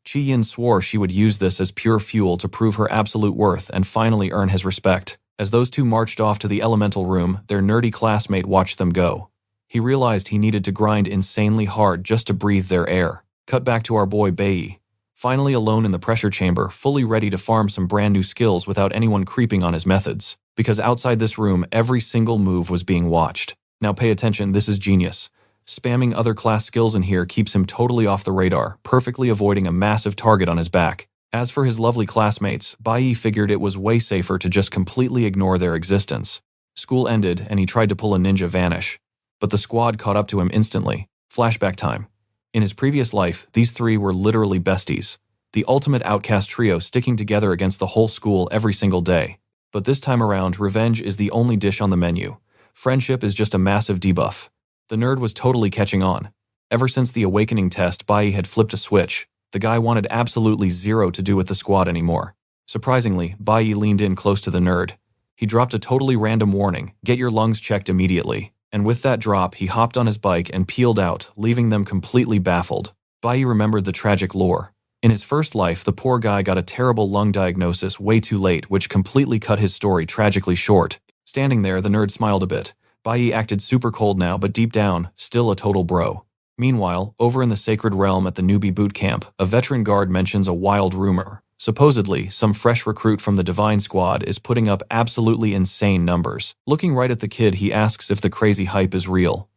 Speaker 1: Chi Yin swore she would use this as pure fuel to prove her absolute worth and finally earn his respect. As those two marched off to the elemental room, their nerdy classmate watched them go. He realized he needed to grind insanely hard just to breathe their air. Cut back to our boy Bayi. Finally alone in the pressure chamber, fully ready to farm some brand new skills without anyone creeping on his methods. Because outside this room, every single move was being watched. Now pay attention, this is genius. Spamming other class skills in here keeps him totally off the radar, perfectly avoiding a massive target on his back. As for his lovely classmates, Bayi figured it was way safer to just completely ignore their existence. School ended, and he tried to pull a ninja vanish. But the squad caught up to him instantly. Flashback time. In his previous life, these three were literally besties. The ultimate outcast trio sticking together against the whole school every single day. But this time around, revenge is the only dish on the menu. Friendship is just a massive debuff. The nerd was totally catching on. Ever since the awakening test, Bayi had flipped a switch. The guy wanted absolutely zero to do with the squad anymore. Surprisingly, Bayi leaned in close to the nerd. He dropped a totally random warning, "Get your lungs checked immediately." And with that drop, he hopped on his bike and peeled out, leaving them completely baffled. Bayi remembered the tragic lore. In his first life, the poor guy got a terrible lung diagnosis way too late, which completely cut his story tragically short. Standing there, the nerd smiled a bit. Bayi acted super cold now, but deep down, still a total bro. Meanwhile, over in the Sacred Realm at the newbie boot camp, a veteran guard mentions a wild rumor. Supposedly, some fresh recruit from the Divine Squad is putting up absolutely insane numbers. Looking right at the kid, he asks if the crazy hype is real.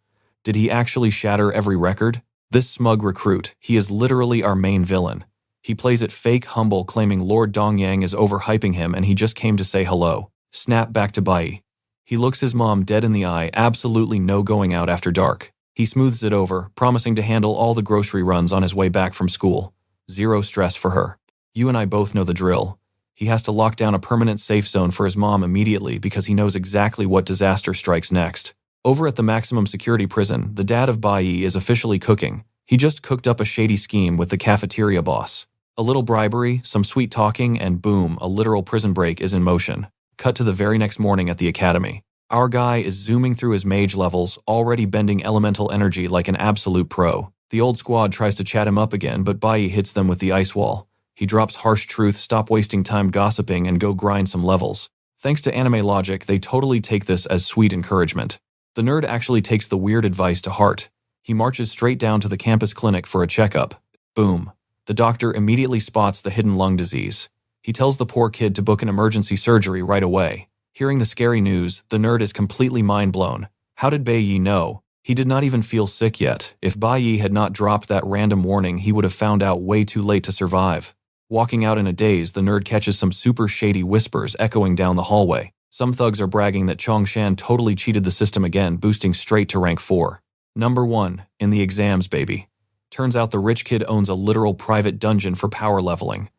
Speaker 1: Did he actually shatter every record? This smug recruit, he is literally our main villain. He plays it fake humble, claiming Lord Dongyang is overhyping him and he just came to say hello. Snap back to Bayi. He looks his mom dead in the eye, absolutely no going out after dark. He smooths it over, promising to handle all the grocery runs on his way back from school. Zero stress for her. You and I both know the drill. He has to lock down a permanent safe zone for his mom immediately because he knows exactly what disaster strikes next. Over at the maximum security prison, the dad of Bayi is officially cooking. He just cooked up a shady scheme with the cafeteria boss. A little bribery, some sweet talking, and boom, a literal prison break is in motion. Cut to the very next morning at the academy. Our guy is zooming through his mage levels, already bending elemental energy like an absolute pro. The old squad tries to chat him up again, but Bayi hits them with the ice wall. He drops harsh truth, stop wasting time gossiping, and go grind some levels. Thanks to anime logic, they totally take this as sweet encouragement. The nerd actually takes the weird advice to heart. He marches straight down to the campus clinic for a checkup. Boom. The doctor immediately spots the hidden lung disease. He tells the poor kid to book an emergency surgery right away. Hearing the scary news, the nerd is completely mind-blown. How did Bayi know? He did not even feel sick yet. If Bayi had not dropped that random warning, he would have found out way too late to survive. Walking out in a daze, the nerd catches some super shady whispers echoing down the hallway. Some thugs are bragging that Changshan totally cheated the system again, boosting straight to rank 4. Number 1, in the exams, baby. Turns out the rich kid owns a literal private dungeon for power leveling.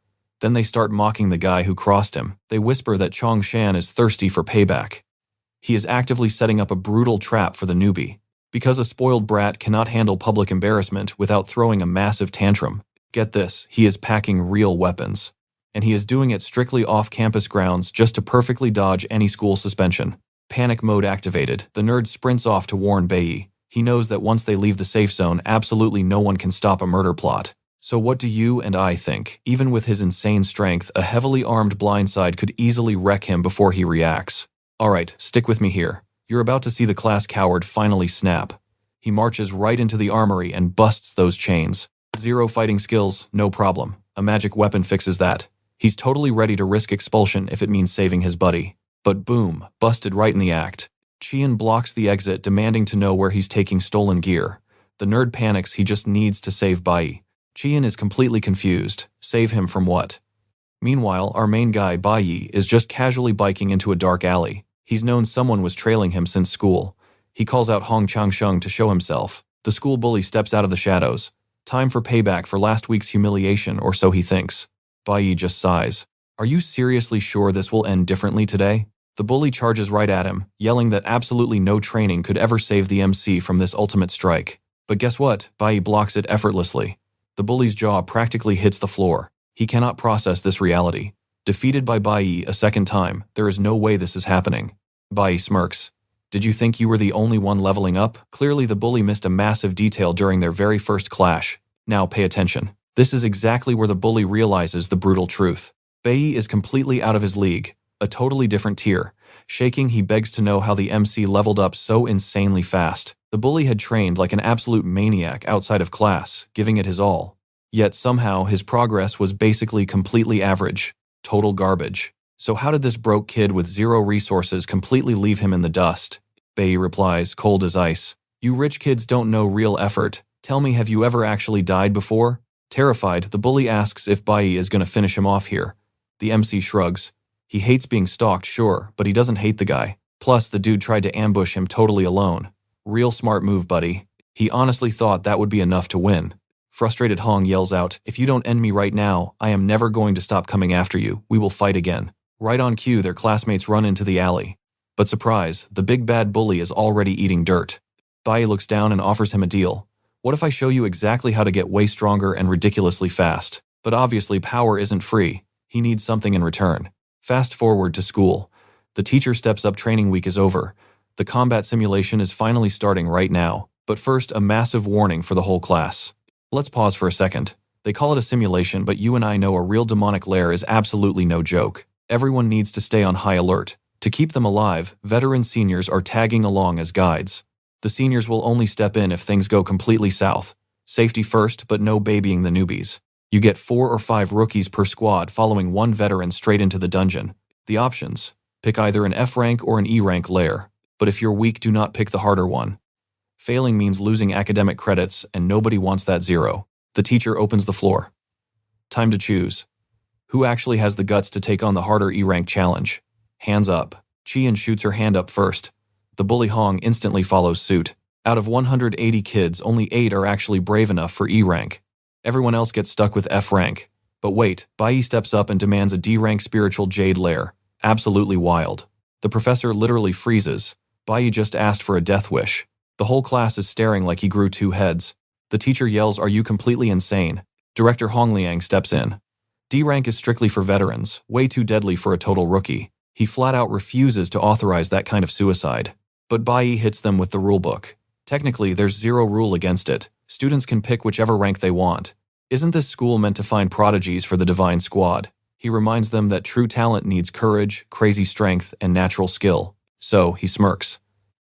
Speaker 1: Then they start mocking the guy who crossed him. They whisper that Changshan is thirsty for payback. He is actively setting up a brutal trap for the newbie. Because a spoiled brat cannot handle public embarrassment without throwing a massive tantrum. Get this, he is packing real weapons. And he is doing it strictly off-campus grounds just to perfectly dodge any school suspension. Panic mode activated, the nerd sprints off to warn Bayi. He knows that once they leave the safe zone, absolutely no one can stop a murder plot. So what do you and I think? Even with his insane strength, a heavily armed blindside could easily wreck him before he reacts. Alright, stick with me here. You're about to see the class coward finally snap. He marches right into the armory and busts those chains. Zero fighting skills, no problem. A magic weapon fixes that. He's totally ready to risk expulsion if it means saving his buddy. But boom, busted right in the act. Qian blocks the exit, demanding to know where he's taking stolen gear. The nerd panics, he just needs to save Bayi. Qian is completely confused. Save him from what? Meanwhile, our main guy, Bayi, is just casually biking into a dark alley. He's known someone was trailing him since school. He calls out Hong Changsheng to show himself. The school bully steps out of the shadows. Time for payback for last week's humiliation, or so he thinks. Bayi just sighs. Are you seriously sure this will end differently today? The bully charges right at him, yelling that absolutely no training could ever save the MC from this ultimate strike. But guess what? Bayi blocks it effortlessly. The bully's jaw practically hits the floor. He cannot process this reality. Defeated by Bayi a second time, there is no way this is happening. Bayi smirks. Did you think you were the only one leveling up? Clearly the bully missed a massive detail during their very first clash. Now pay attention. This is exactly where the bully realizes the brutal truth. Bayi is completely out of his league, a totally different tier. Shaking, he begs to know how the MC leveled up so insanely fast. The bully had trained like an absolute maniac outside of class, giving it his all. Yet somehow his progress was basically completely average. Total garbage. So how did this broke kid with zero resources completely leave him in the dust? Bayi replies, cold as ice. You rich kids don't know real effort. Tell me, have you ever actually died before? Terrified, the bully asks if Bayi is going to finish him off here. The MC shrugs. He hates being stalked, sure, but he doesn't hate the guy. Plus, the dude tried to ambush him totally alone. Real smart move, buddy. He honestly thought that would be enough to win. Frustrated Hong yells out, "If you don't end me right now, I am never going to stop coming after you. We will fight again." Right on cue, their classmates run into the alley. But surprise, the big bad bully is already eating dirt. Bayi looks down and offers him a deal. "What if I show you exactly how to get way stronger and ridiculously fast?" But obviously power isn't free. He needs something in return. Fast forward to school. The teacher steps up. Training week is over. The combat simulation is finally starting right now. But first, a massive warning for the whole class. Let's pause for a second. They call it a simulation, but you and I know a real demonic lair is absolutely no joke. Everyone needs to stay on high alert. To keep them alive, veteran seniors are tagging along as guides. The seniors will only step in if things go completely south. Safety first, but no babying the newbies. You get 4 or 5 rookies per squad, following one veteran straight into the dungeon. The options: pick either an F rank or an E rank lair. But if you're weak, do not pick the harder one. Failing means losing academic credits, and nobody wants that 0. The teacher opens the floor. Time to choose. Who actually has the guts to take on the harder E rank challenge? Hands up. Qian shoots her hand up first. The bully Hong instantly follows suit. Out of 180 kids, only 8 are actually brave enough for E rank. Everyone else gets stuck with F rank. But wait, Bayi steps up and demands a D rank spiritual jade lair. Absolutely wild. The professor literally freezes. Bayi just asked for a death wish. The whole class is staring like he grew 2 heads. The teacher yells, "Are you completely insane?" Director Hong Liang steps in. D rank is strictly for veterans, way too deadly for a total rookie. He flat out refuses to authorize that kind of suicide. But Bayi hits them with the rulebook. Technically, there's 0 rule against it. Students can pick whichever rank they want. Isn't this school meant to find prodigies for the divine squad? He reminds them that true talent needs courage, crazy strength, and natural skill. So, he smirks.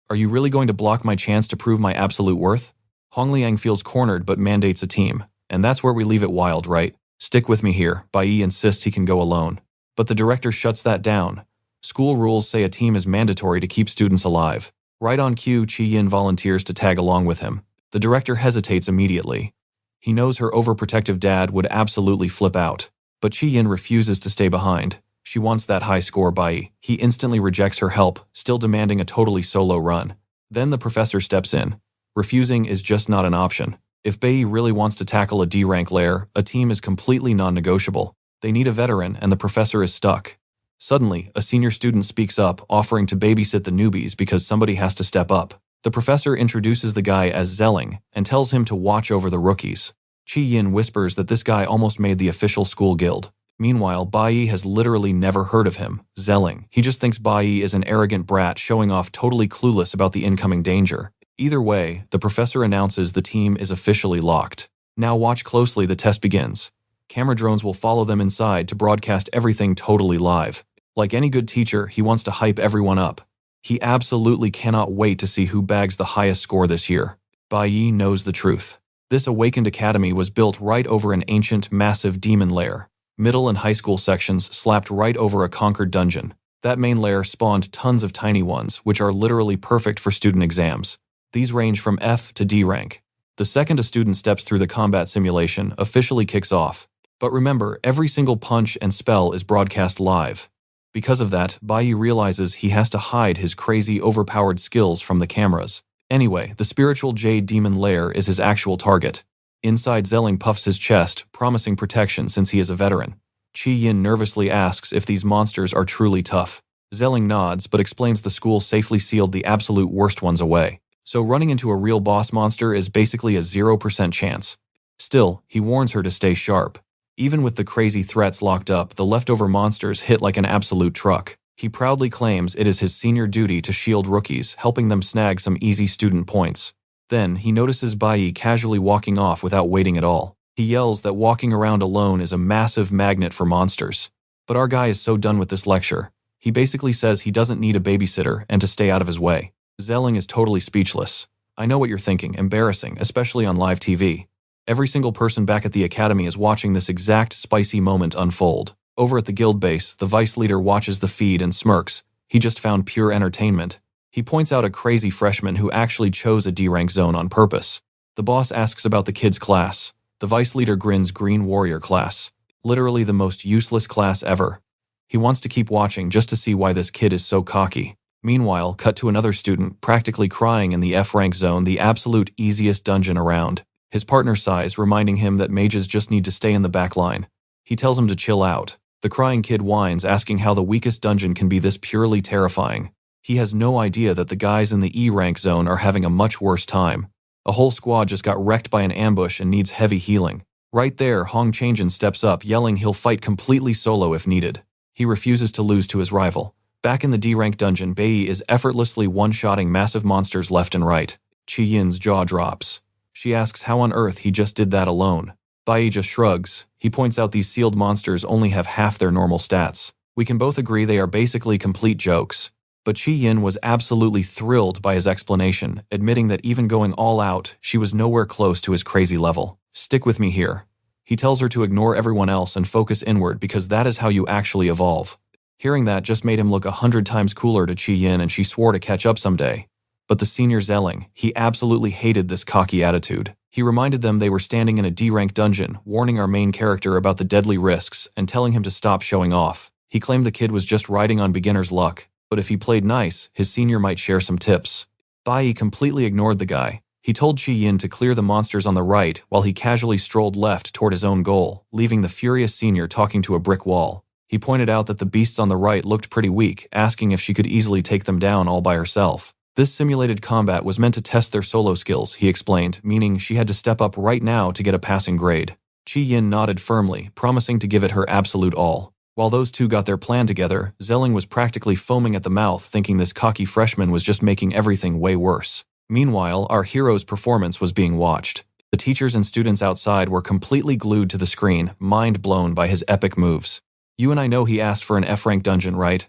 Speaker 1: "Are you really going to block my chance to prove my absolute worth?" Hong Liang feels cornered but mandates a team. And that's where we leave it wild, right? "Stick with me here." Bayi insists he can go alone. But the director shuts that down. School rules say a team is mandatory to keep students alive. Right on cue, Qian volunteers to tag along with him. The director hesitates immediately. He knows her overprotective dad would absolutely flip out. But Qian refuses to stay behind. She wants that high score. Bayi. He instantly rejects her help, still demanding a totally solo run. Then the professor steps in. Refusing is just not an option. If Bayi really wants to tackle a D rank lair, a team is completely non-negotiable. They need a veteran, and the professor is stuck. Suddenly, a senior student speaks up, offering to babysit the newbies because somebody has to step up. The professor introduces the guy as Zelling and tells him to watch over the rookies. Qian whispers that this guy almost made the official school guild. Meanwhile, Bayi has literally never heard of him, Zelling. He just thinks Bayi is an arrogant brat showing off, totally clueless about the incoming danger. Either way, the professor announces the team is officially locked. Now watch closely, the test begins. Camera drones will follow them inside to broadcast everything totally live. Like any good teacher, he wants to hype everyone up. He absolutely cannot wait to see who bags the highest score this year. Bayi knows the truth. This awakened academy was built right over an ancient, massive demon lair. Middle and high school sections slapped right over a conquered dungeon. That main lair spawned tons of tiny ones, which are literally perfect for student exams. These range from F to D rank. The second a student steps through the combat simulation, officially kicks off. But remember, every single punch and spell is broadcast live. Because of that, Bayi realizes he has to hide his crazy, overpowered skills from the cameras. Anyway, the spiritual jade demon lair is his actual target. Inside, Zelling puffs his chest, promising protection since he is a veteran. Qian nervously asks if these monsters are truly tough. Zelling nods but explains the school safely sealed the absolute worst ones away. So running into a real boss monster is basically a 0% chance. Still, he warns her to stay sharp. Even with the crazy threats locked up, the leftover monsters hit like an absolute truck. He proudly claims it is his senior duty to shield rookies, helping them snag some easy student points. Then, he notices Bayi casually walking off without waiting at all. He yells that walking around alone is a massive magnet for monsters. But our guy is so done with this lecture. He basically says he doesn't need a babysitter and to stay out of his way. Zelling is totally speechless. I know what you're thinking, embarrassing, especially on live TV. Every single person back at the academy is watching this exact spicy moment unfold. Over at the guild base, the vice leader watches the feed and smirks. He just found pure entertainment. He points out a crazy freshman who actually chose a D-rank zone on purpose. The boss asks about the kid's class. The vice leader grins. Green warrior class. Literally the most useless class ever. He wants to keep watching just to see why this kid is so cocky. Meanwhile, cut to another student practically crying in the F-rank zone, the absolute easiest dungeon around. His partner sighs, reminding him that mages just need to stay in the back line. He tells him to chill out. The crying kid whines, asking how the weakest dungeon can be this purely terrifying. He has no idea that the guys in the E-rank zone are having a much worse time. A whole squad just got wrecked by an ambush and needs heavy healing. Right there, Hong Changsheng steps up, yelling he'll fight completely solo if needed. He refuses to lose to his rival. Back in the D-rank dungeon, Bayi is effortlessly one-shotting massive monsters left and right. Qi Yin's jaw drops. She asks how on earth he just did that alone. Bayi just shrugs. He points out these sealed monsters only have half their normal stats. We can both agree they are basically complete jokes. But Qi Yin was absolutely thrilled by his explanation, admitting that even going all out, she was nowhere close to his crazy level. Stick with me here. He tells her to ignore everyone else and focus inward because that is how you actually evolve. Hearing that just made him look 100 times cooler to Qi Yin, and she swore to catch up someday. But the senior Zelling, he absolutely hated this cocky attitude. He reminded them they were standing in a D-rank dungeon, warning our main character about the deadly risks and telling him to stop showing off. He claimed the kid was just riding on beginner's luck, but if he played nice, his senior might share some tips. Bayi completely ignored the guy. He told Qi Yin to clear the monsters on the right while he casually strolled left toward his own goal, leaving the furious senior talking to a brick wall. He pointed out that the beasts on the right looked pretty weak, asking if she could easily take them down all by herself. This simulated combat was meant to test their solo skills, he explained, meaning she had to step up right now to get a passing grade. Qi Yin nodded firmly, promising to give it her absolute all. While those two got their plan together, Zelling was practically foaming at the mouth, thinking this cocky freshman was just making everything way worse. Meanwhile, our hero's performance was being watched. The teachers and students outside were completely glued to the screen, mind blown by his epic moves. You and I know he asked for an F-rank dungeon, right?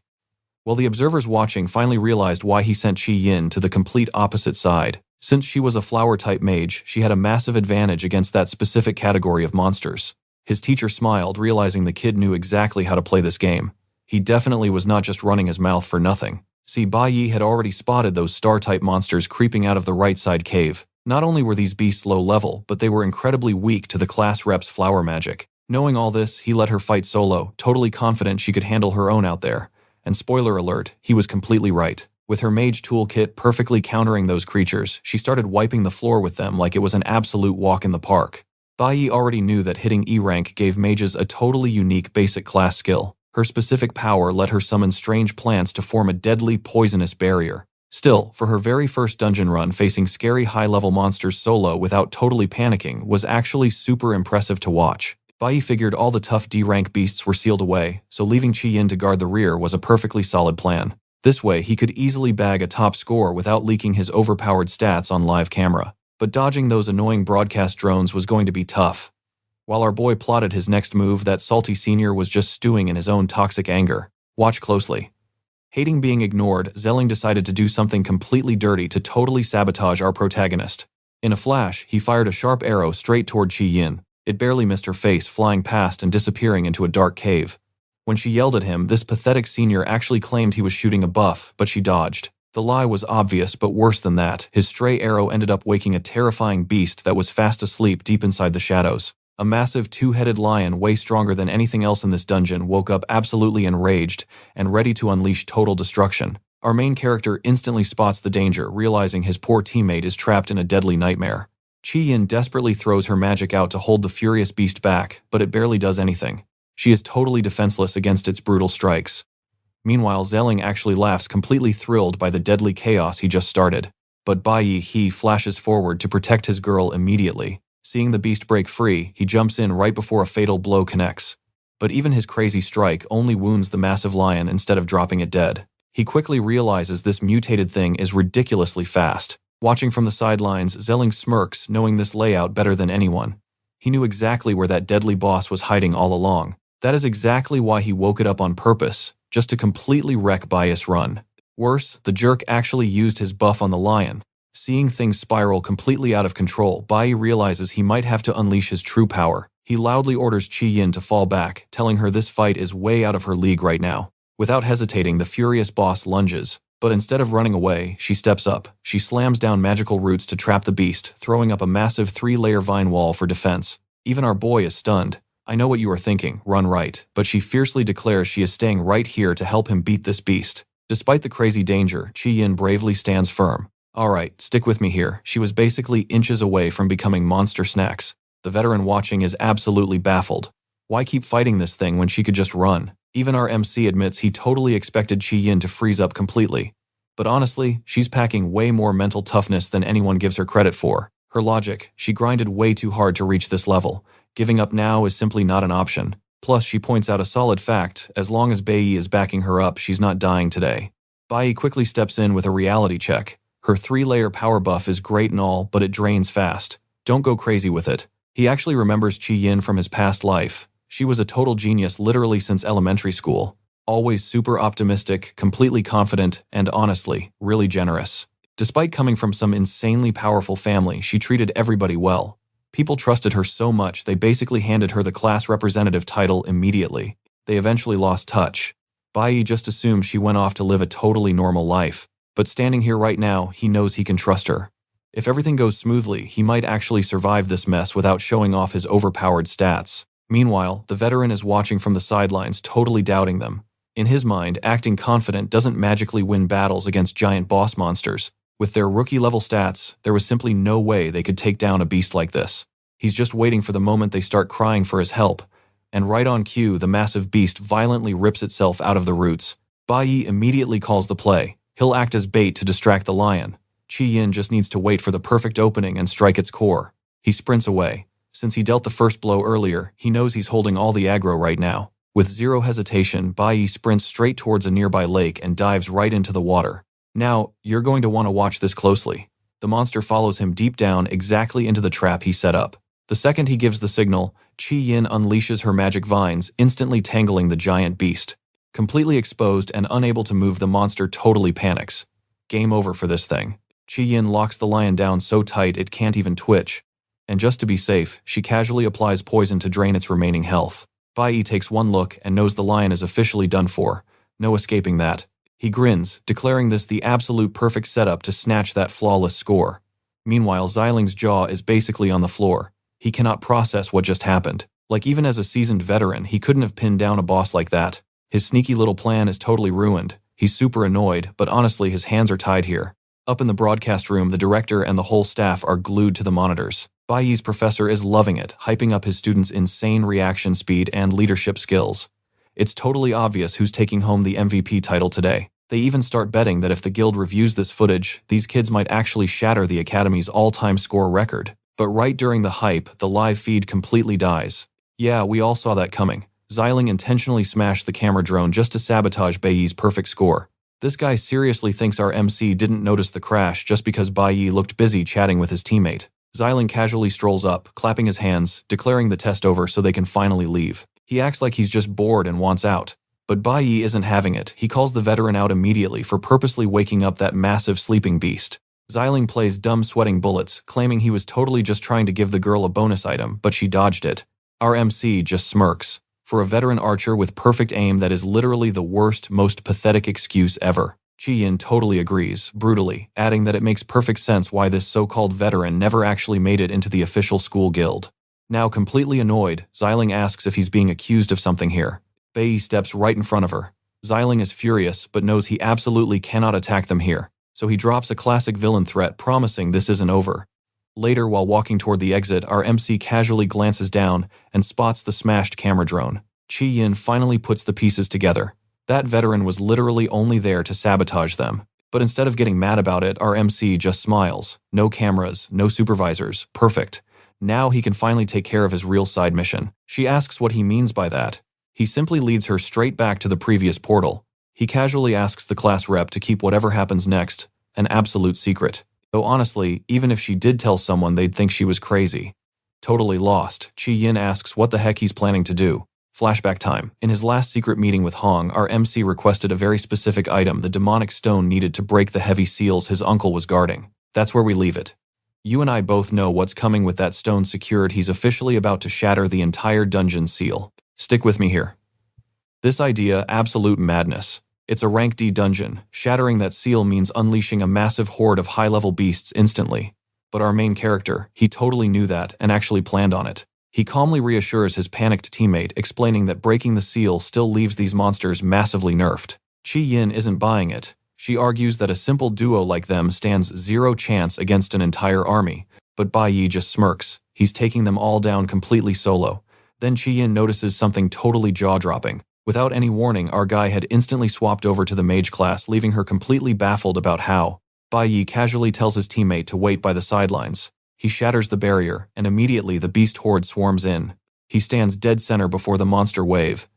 Speaker 1: Well, the observers watching finally realized why he sent Qi Yin to the complete opposite side. Since she was a flower-type mage, she had a massive advantage against that specific category of monsters. His teacher smiled, realizing the kid knew exactly how to play this game. He definitely was not just running his mouth for nothing. See, Bayi had already spotted those star-type monsters creeping out of the right-side cave. Not only were these beasts low-level, but they were incredibly weak to the class rep's flower magic. Knowing all this, he let her fight solo, totally confident she could handle her own out there. And spoiler alert, he was completely right. With her mage toolkit perfectly countering those creatures, she started wiping the floor with them like it was an absolute walk in the park. Bayi already knew that hitting E-rank gave mages a totally unique basic class skill. Her specific power let her summon strange plants to form a deadly, poisonous barrier. Still, for her very first dungeon run, facing scary high-level monsters solo without totally panicking was actually super impressive to watch. Bayi figured all the tough D-rank beasts were sealed away, so leaving Qi Yin to guard the rear was a perfectly solid plan. This way, he could easily bag a top score without leaking his overpowered stats on live camera. But dodging those annoying broadcast drones was going to be tough. While our boy plotted his next move, that salty senior was just stewing in his own toxic anger. Watch closely. Hating being ignored, Zelling decided to do something completely dirty to totally sabotage our protagonist. In a flash, he fired a sharp arrow straight toward Qi Yin. It barely missed her face, flying past and disappearing into a dark cave. When she yelled at him, this pathetic senior actually claimed he was shooting a buff, but she dodged. The lie was obvious, but worse than that, his stray arrow ended up waking a terrifying beast that was fast asleep deep inside the shadows. A massive two-headed lion, way stronger than anything else in this dungeon, woke up absolutely enraged and ready to unleash total destruction. Our main character instantly spots the danger, realizing his poor teammate is trapped in a deadly nightmare. Qi Yin desperately throws her magic out to hold the furious beast back, but it barely does anything. She is totally defenseless against its brutal strikes. Meanwhile, Zelling actually laughs, completely thrilled by the deadly chaos he just started. But Bayi, he flashes forward to protect his girl immediately. Seeing the beast break free, he jumps in right before a fatal blow connects. But even his crazy strike only wounds the massive lion instead of dropping it dead. He quickly realizes this mutated thing is ridiculously fast. Watching from the sidelines, Zelling smirks, knowing this layout better than anyone. He knew exactly where that deadly boss was hiding all along. That is exactly why he woke it up on purpose, just to completely wreck Bayi's run. Worse, the jerk actually used his buff on the lion. Seeing things spiral completely out of control, Bayi realizes he might have to unleash his true power. He loudly orders Qi Yin to fall back, telling her this fight is way out of her league right now. Without hesitating, the furious boss lunges. But instead of running away, she steps up. She slams down magical roots to trap the beast, throwing up a massive 3-layer vine wall for defense. Even our boy is stunned. I know what you are thinking, run right, but she fiercely declares she is staying right here to help him beat this beast. Despite the crazy danger, Qi Yin bravely stands firm. Alright, stick with me here. She was basically inches away from becoming monster snacks. The veteran watching is absolutely baffled. Why keep fighting this thing when she could just run? Even our MC admits he totally expected Chi Yin to freeze up completely. But honestly, she's packing way more mental toughness than anyone gives her credit for. Her logic, she grinded way too hard to reach this level. Giving up now is simply not an option. Plus, she points out a solid fact: as long as Bayi is backing her up, she's not dying today. Bayi quickly steps in with a reality check. Her 3-layer power buff is great and all, but it drains fast. Don't go crazy with it. He actually remembers Chi Yin from his past life. She was a total genius literally since elementary school. Always super optimistic, completely confident, and honestly, really generous. Despite coming from some insanely powerful family, she treated everybody well. People trusted her so much they basically handed her the class representative title immediately. They eventually lost touch. Bayi just assumed she went off to live a totally normal life. But standing here right now, he knows he can trust her. If everything goes smoothly, he might actually survive this mess without showing off his overpowered stats. Meanwhile, the veteran is watching from the sidelines, totally doubting them. In his mind, acting confident doesn't magically win battles against giant boss monsters. With their rookie-level stats, there was simply no way they could take down a beast like this. He's just waiting for the moment they start crying for his help. And right on cue, the massive beast violently rips itself out of the roots. Bayi immediately calls the play. He'll act as bait to distract the lion. Chi Yin just needs to wait for the perfect opening and strike its core. He sprints away. Since he dealt the first blow earlier, he knows he's holding all the aggro right now. With zero hesitation, Bayi sprints straight towards a nearby lake and dives right into the water. Now, you're going to want to watch this closely. The monster follows him deep down exactly into the trap he set up. The second he gives the signal, Chi Yin unleashes her magic vines, instantly tangling the giant beast. Completely exposed and unable to move, the monster totally panics. Game over for this thing. Chi Yin locks the lion down so tight it can't even twitch. And just to be safe, she casually applies poison to drain its remaining health. Bayi takes one look and knows the lion is officially done for. No escaping that. He grins, declaring this the absolute perfect setup to snatch that flawless score. Meanwhile, Xilin's jaw is basically on the floor. He cannot process what just happened. Like, even as a seasoned veteran, he couldn't have pinned down a boss like that. His sneaky little plan is totally ruined. He's super annoyed, but honestly his hands are tied here. Up in the broadcast room, the director and the whole staff are glued to the monitors. Bayi's professor is loving it, hyping up his students' insane reaction speed and leadership skills. It's totally obvious who's taking home the MVP title today. They even start betting that if the guild reviews this footage, these kids might actually shatter the Academy's all-time score record. But right during the hype, the live feed completely dies. Yeah, we all saw that coming. Xiling intentionally smashed the camera drone just to sabotage Bayi's perfect score. This guy seriously thinks our MC didn't notice the crash just because Bayi looked busy chatting with his teammate. Xiling casually strolls up, clapping his hands, declaring the test over so they can finally leave. He acts like he's just bored and wants out. But Bayi isn't having it. He calls the veteran out immediately for purposely waking up that massive sleeping beast. Xiling plays dumb sweating bullets, claiming he was totally just trying to give the girl a bonus item, but she dodged it. Our MC just smirks. For a veteran archer with perfect aim, that is literally the worst, most pathetic excuse ever. Chi Yin totally agrees, brutally, adding that it makes perfect sense why this so-called veteran never actually made it into the official school guild. Now completely annoyed, Xiling asks if he's being accused of something here. Bayi steps right in front of her. Xiling is furious, but knows he absolutely cannot attack them here. So he drops a classic villain threat, promising this isn't over. Later, while walking toward the exit, our MC casually glances down and spots the smashed camera drone. Chi Yin finally puts the pieces together. That veteran was literally only there to sabotage them. But instead of getting mad about it, our MC just smiles. No cameras, no supervisors, perfect. Now he can finally take care of his real side mission. She asks what he means by that. He simply leads her straight back to the previous portal. He casually asks the class rep to keep whatever happens next an absolute secret. Though honestly, even if she did tell someone, they'd think she was crazy. Totally lost, Chi Yin asks what the heck he's planning to do. Flashback time. In his last secret meeting with Hong, our MC requested a very specific item, the demonic stone needed to break the heavy seals his uncle was guarding. That's where we leave it. You and I both know what's coming with that stone secured. He's officially about to shatter the entire dungeon seal. Stick with me here. This idea, absolute madness. It's a rank D dungeon. Shattering that seal means unleashing a massive horde of high-level beasts instantly. But our main character, he totally knew that and actually planned on it. He calmly reassures his panicked teammate, explaining that breaking the seal still leaves these monsters massively nerfed. Chi Yin isn't buying it. She argues that a simple duo like them stands zero chance against an entire army, but Bai Yi just smirks. He's taking them all down completely solo. Then Qi Yin notices something totally jaw-dropping. Without any warning, our guy had instantly swapped over to the mage class, leaving her completely baffled about how. Bai Yi casually tells his teammate to wait by the sidelines. He shatters the barrier, and immediately the beast horde swarms in. He stands dead center before the monster wave.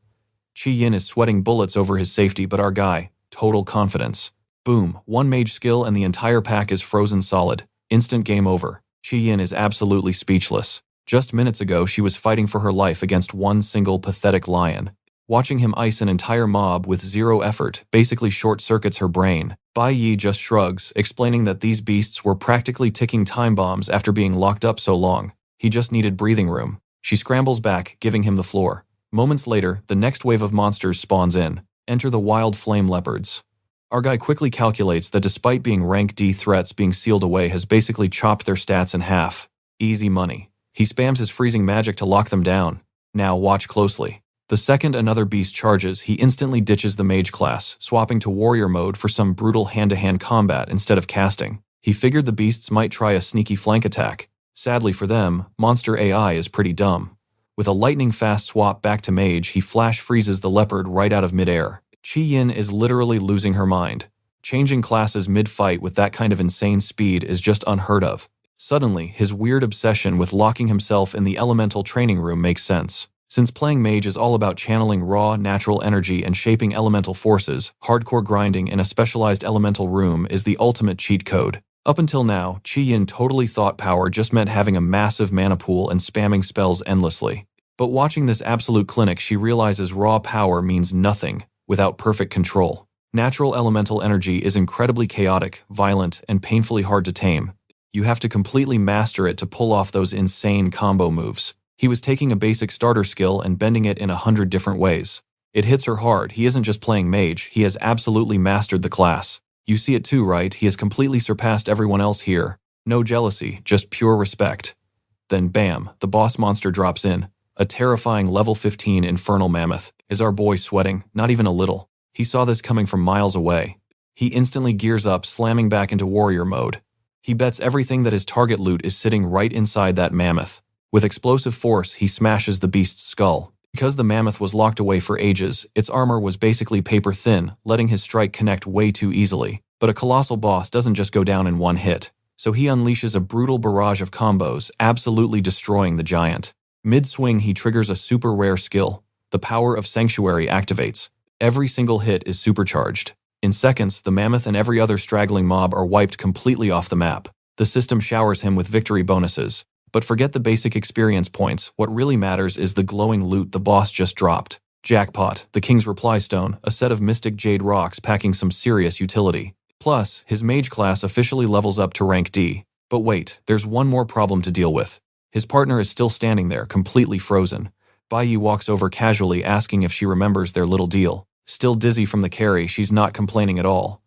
Speaker 1: Qi Yin is sweating bullets over his safety, but our guy, total confidence. Boom, one mage skill and the entire pack is frozen solid. Instant game over. Qi Yin is absolutely speechless. Just minutes ago, she was fighting for her life against one single pathetic lion. Watching him ice an entire mob with zero effort basically short-circuits her brain. Bai Yi just shrugs, explaining that these beasts were practically ticking time bombs after being locked up so long. He just needed breathing room. She scrambles back, giving him the floor. Moments later, the next wave of monsters spawns in. Enter the wild flame leopards. Our guy quickly calculates that despite being rank D, threats being sealed away has basically chopped their stats in half. Easy money. He spams his freezing magic to lock them down. Now watch closely. The second another beast charges, he instantly ditches the mage class, swapping to warrior mode for some brutal hand-to-hand combat instead of casting. He figured the beasts might try a sneaky flank attack. Sadly for them, monster AI is pretty dumb. With a lightning-fast swap back to mage, he flash freezes the leopard right out of midair. Qi Yin is literally losing her mind. Changing classes mid-fight with that kind of insane speed is just unheard of. Suddenly, his weird obsession with locking himself in the elemental training room makes sense. Since playing mage is all about channeling raw, natural energy and shaping elemental forces, hardcore grinding in a specialized elemental room is the ultimate cheat code. Up until now, Qi Yin totally thought power just meant having a massive mana pool and spamming spells endlessly. But watching this absolute clinic, she realizes raw power means nothing without perfect control. Natural elemental energy is incredibly chaotic, violent, and painfully hard to tame. You have to completely master it to pull off those insane combo moves. He was taking a basic starter skill and bending it in 100 different ways. It hits her hard. He isn't just playing mage, he has absolutely mastered the class. You see it too, right? He has completely surpassed everyone else here. No jealousy, just pure respect. Then bam, the boss monster drops in. A terrifying level 15 infernal mammoth. Is our boy sweating? Not even a little. He saw this coming from miles away. He instantly gears up, slamming back into warrior mode. He bets everything that his target loot is sitting right inside that mammoth. With explosive force, he smashes the beast's skull. Because the mammoth was locked away for ages, its armor was basically paper thin, letting his strike connect way too easily. But a colossal boss doesn't just go down in one hit. So he unleashes a brutal barrage of combos, absolutely destroying the giant. Mid-swing, he triggers a super rare skill. The power of Sanctuary activates. Every single hit is supercharged. In seconds, the mammoth and every other straggling mob are wiped completely off the map. The system showers him with victory bonuses. But forget the basic experience points, what really matters is the glowing loot the boss just dropped. Jackpot, the king's reply stone, a set of mystic jade rocks packing some serious utility. Plus, his mage class officially levels up to rank D. But wait, there's one more problem to deal with. His partner is still standing there, completely frozen. Bai Yi walks over casually, asking if she remembers their little deal. Still dizzy from the carry, she's not complaining at all.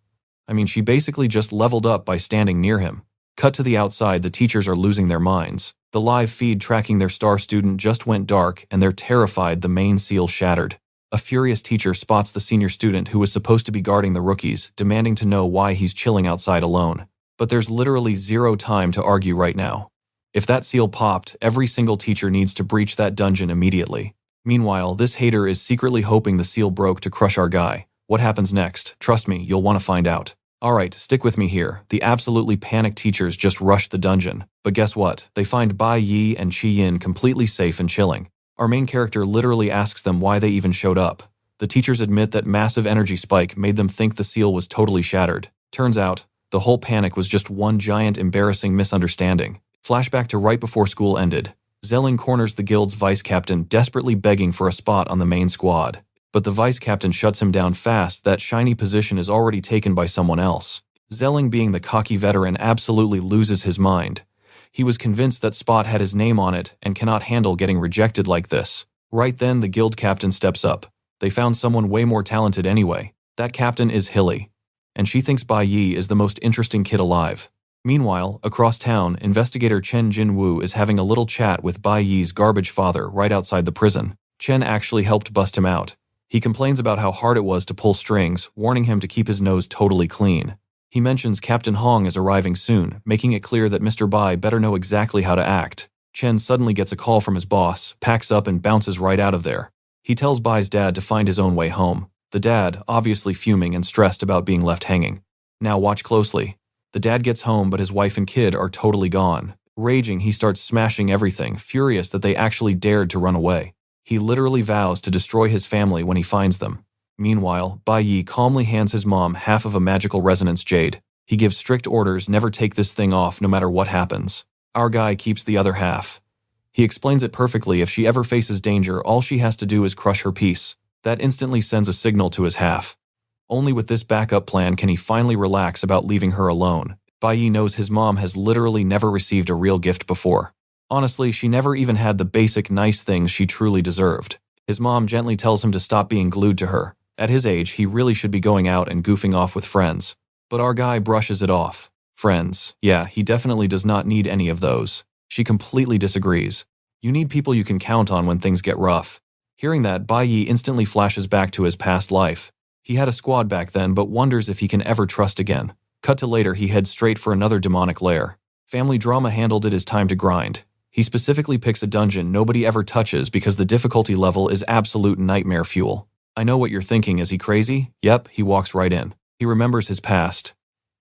Speaker 1: She basically just leveled up by standing near him. Cut to the outside, the teachers are losing their minds. The live feed tracking their star student just went dark, and they're terrified the main seal shattered. A furious teacher spots the senior student who was supposed to be guarding the rookies, demanding to know why he's chilling outside alone. But there's literally zero time to argue right now. If that seal popped, every single teacher needs to breach that dungeon immediately. Meanwhile, this hater is secretly hoping the seal broke to crush our guy. What happens next? Trust me, you'll want to find out. Alright, stick with me here. The absolutely panicked teachers just rushed the dungeon. But guess what? They find Bai Yi and Qi Yin completely safe and chilling. Our main character literally asks them why they even showed up. The teachers admit that massive energy spike made them think the seal was totally shattered. Turns out, the whole panic was just one giant embarrassing misunderstanding. Flashback to right before school ended. Zelling corners the guild's vice captain, desperately begging for a spot on the main squad. But the vice captain shuts him down fast. That shiny position is already taken by someone else. Zelling, being the cocky veteran, absolutely loses his mind. He was convinced that spot had his name on it and cannot handle getting rejected like this. Right then, the guild captain steps up. They found someone way more talented anyway. That captain is Hilly. And she thinks Bai Yi is the most interesting kid alive. Meanwhile, across town, investigator Chen Jinwu is having a little chat with Bai Yi's garbage father right outside the prison. Chen actually helped bust him out. He complains about how hard it was to pull strings, warning him to keep his nose totally clean. He mentions Captain Hong is arriving soon, making it clear that Mr. Bai better know exactly how to act. Chen suddenly gets a call from his boss, packs up and bounces right out of there. He tells Bai's dad to find his own way home. The dad, obviously fuming and stressed about being left hanging. Now watch closely. The dad gets home, but his wife and kid are totally gone. Raging, he starts smashing everything, furious that they actually dared to run away. He literally vows to destroy his family when he finds them. Meanwhile, Bayi calmly hands his mom half of a magical resonance jade. He gives strict orders never take this thing off no matter what happens. Our guy keeps the other half. He explains it perfectly: if she ever faces danger, all she has to do is crush her piece. That instantly sends a signal to his half. Only with this backup plan can he finally relax about leaving her alone. Bayi knows his mom has literally never received a real gift before. Honestly, she never even had the basic nice things she truly deserved. His mom gently tells him to stop being glued to her. At his age, he really should be going out and goofing off with friends. But our guy brushes it off. Friends, yeah, he definitely does not need any of those. She completely disagrees. You need people you can count on when things get rough. Hearing that, Bayi instantly flashes back to his past life. He had a squad back then, but wonders if he can ever trust again. Cut to later, he heads straight for another demonic lair. Family drama handled it as time to grind. He specifically picks a dungeon nobody ever touches because the difficulty level is absolute nightmare fuel. I know what you're thinking, is he crazy? Yep, he walks right in. He remembers his past.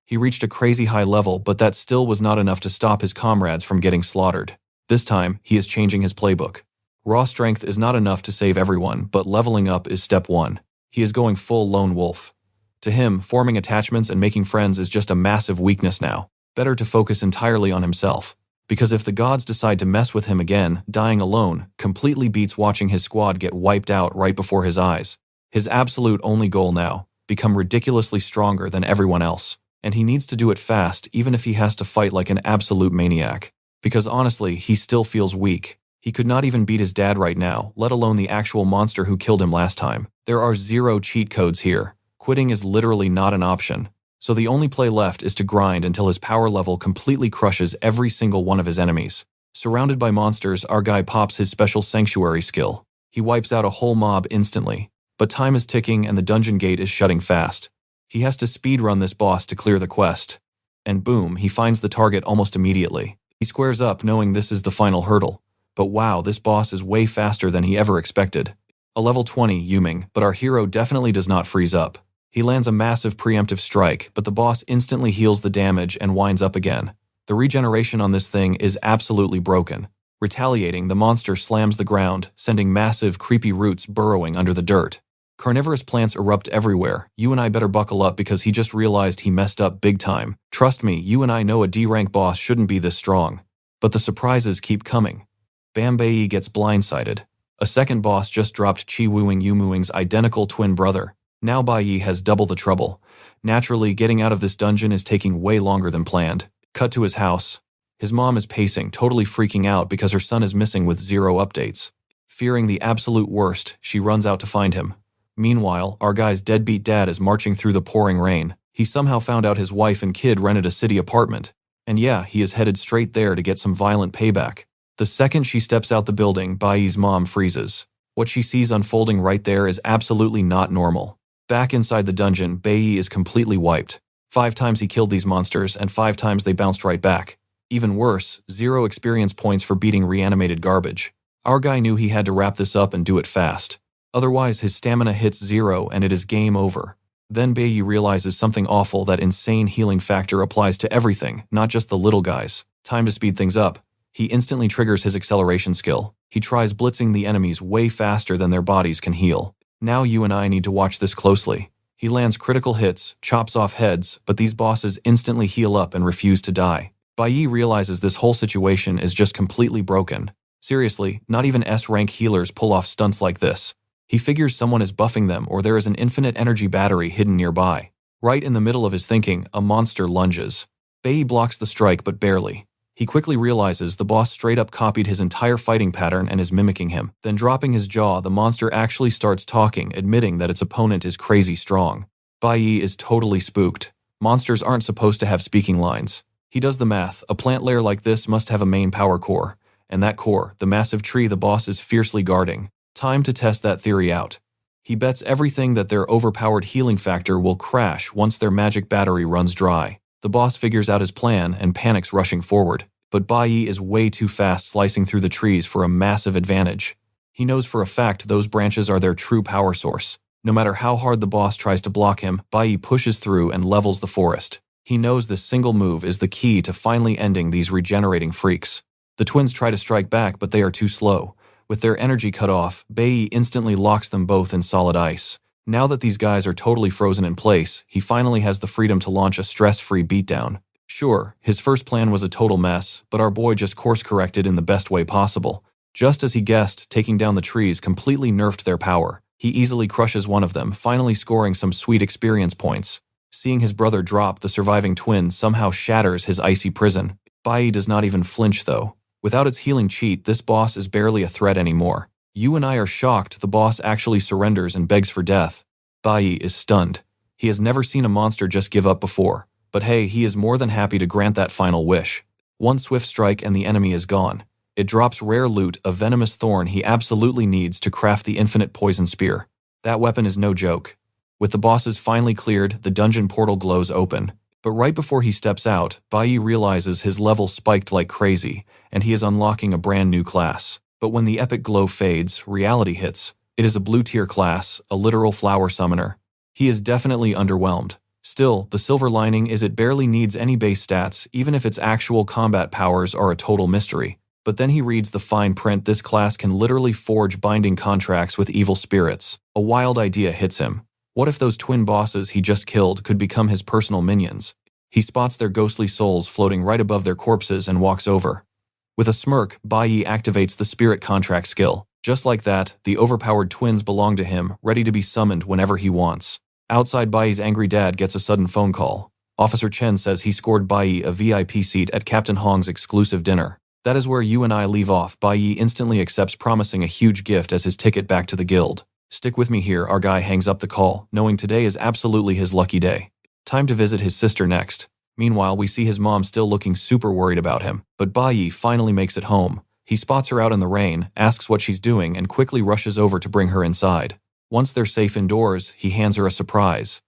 Speaker 1: He reached a crazy high level, but that still was not enough to stop his comrades from getting slaughtered. This time, he is changing his playbook. Raw strength is not enough to save everyone, but leveling up is step one. He is going full lone wolf. To him, forming attachments and making friends is just a massive weakness now. Better to focus entirely on himself. Because if the gods decide to mess with him again, dying alone completely beats watching his squad get wiped out right before his eyes. His absolute only goal now: become ridiculously stronger than everyone else. And he needs to do it fast, even if he has to fight like an absolute maniac. Because honestly, he still feels weak. He could not even beat his dad right now, let alone the actual monster who killed him last time. There are zero cheat codes here. Quitting is literally not an option. So the only play left is to grind until his power level completely crushes every single one of his enemies. Surrounded by monsters, our guy pops his special sanctuary skill. He wipes out a whole mob instantly. But time is ticking and the dungeon gate is shutting fast. He has to speedrun this boss to clear the quest. And boom, he finds the target almost immediately. He squares up knowing this is the final hurdle. But wow, this boss is way faster than he ever expected. A level 20 Yuming, but our hero definitely does not freeze up. He lands a massive preemptive strike, but the boss instantly heals the damage and winds up again. The regeneration on this thing is absolutely broken. Retaliating, the monster slams the ground, sending massive, creepy roots burrowing under the dirt. Carnivorous plants erupt everywhere. You and I better buckle up because he just realized he messed up big time. Trust me, you and I know a D-rank boss shouldn't be this strong. But the surprises keep coming. Bayi gets blindsided. A second boss just dropped Chi Wuing Yumuing's identical twin brother. Now Bayi has double the trouble. Naturally, getting out of this dungeon is taking way longer than planned. Cut to his house. His mom is pacing, totally freaking out because her son is missing with zero updates. Fearing the absolute worst, she runs out to find him. Meanwhile, our guy's deadbeat dad is marching through the pouring rain. He somehow found out his wife and kid rented a city apartment. And yeah, he is headed straight there to get some violent payback. The second she steps out the building, Bayi's mom freezes. What she sees unfolding right there is absolutely not normal. Back inside the dungeon, Bayi is completely wiped. 5 times he killed these monsters, and 5 times they bounced right back. Even worse, 0 experience points for beating reanimated garbage. Our guy knew he had to wrap this up and do it fast. Otherwise, his stamina hits 0 and it is game over. Then Bayi realizes something awful: that insane healing factor applies to everything, not just the little guys. Time to speed things up. He instantly triggers his acceleration skill. He tries blitzing the enemies way faster than their bodies can heal. Now you and I need to watch this closely. He lands critical hits, chops off heads, but these bosses instantly heal up and refuse to die. Bayi realizes this whole situation is just completely broken. Seriously, not even S-rank healers pull off stunts like this. He figures someone is buffing them, or there is an infinite energy battery hidden nearby. Right in the middle of his thinking, a monster lunges. Bayi blocks the strike, but barely. He quickly realizes the boss straight up copied his entire fighting pattern and is mimicking him. Then dropping his jaw, the monster actually starts talking, admitting that its opponent is crazy strong. Bayi is totally spooked. Monsters aren't supposed to have speaking lines. He does the math. A plant lair like this must have a main power core. And that core, the massive tree the boss is fiercely guarding. Time to test that theory out. He bets everything that their overpowered healing factor will crash once their magic battery runs dry. The boss figures out his plan and panics, rushing forward. But Bayi is way too fast, slicing through the trees for a massive advantage. He knows for a fact those branches are their true power source. No matter how hard the boss tries to block him, Bayi pushes through and levels the forest. He knows this single move is the key to finally ending these regenerating freaks. The twins try to strike back, but they are too slow. With their energy cut off, Bayi instantly locks them both in solid ice. Now that these guys are totally frozen in place, he finally has the freedom to launch a stress-free beatdown. Sure, his first plan was a total mess, but our boy just course-corrected in the best way possible. Just as he guessed, taking down the trees completely nerfed their power. He easily crushes one of them, finally scoring some sweet experience points. Seeing his brother drop, the surviving twin somehow shatters his icy prison. Bayi does not even flinch though. Without its healing cheat, this boss is barely a threat anymore. You and I are shocked the boss actually surrenders and begs for death. Bayi is stunned. He has never seen a monster just give up before. But hey, he is more than happy to grant that final wish. One swift strike and the enemy is gone. It drops rare loot, a venomous thorn he absolutely needs to craft the infinite poison spear. That weapon is no joke. With the bosses finally cleared, the dungeon portal glows open. But right before he steps out, Bayi realizes his level spiked like crazy, and he is unlocking a brand new class. But when the epic glow fades, reality hits. It is a blue-tier class, a literal flower summoner. He is definitely underwhelmed. Still, the silver lining is it barely needs any base stats, even if its actual combat powers are a total mystery. But then he reads the fine print: this class can literally forge binding contracts with evil spirits. A wild idea hits him. What if those twin bosses he just killed could become his personal minions? He spots their ghostly souls floating right above their corpses and walks over. With a smirk, Bayi activates the spirit contract skill. Just like that, the overpowered twins belong to him, ready to be summoned whenever he wants. Outside, Bayi's angry dad gets a sudden phone call. Officer Chen says he scored Bayi a VIP seat at Captain Hong's exclusive dinner. That is where you and I leave off. Bayi instantly accepts, promising a huge gift as his ticket back to the guild. Stick with me here. Our guy hangs up the call, knowing today is absolutely his lucky day. Time to visit his sister next. Meanwhile, we see his mom still looking super worried about him, but Bayi finally makes it home. He spots her out in the rain, asks what she's doing, and quickly rushes over to bring her inside. Once they're safe indoors, he hands her a surprise.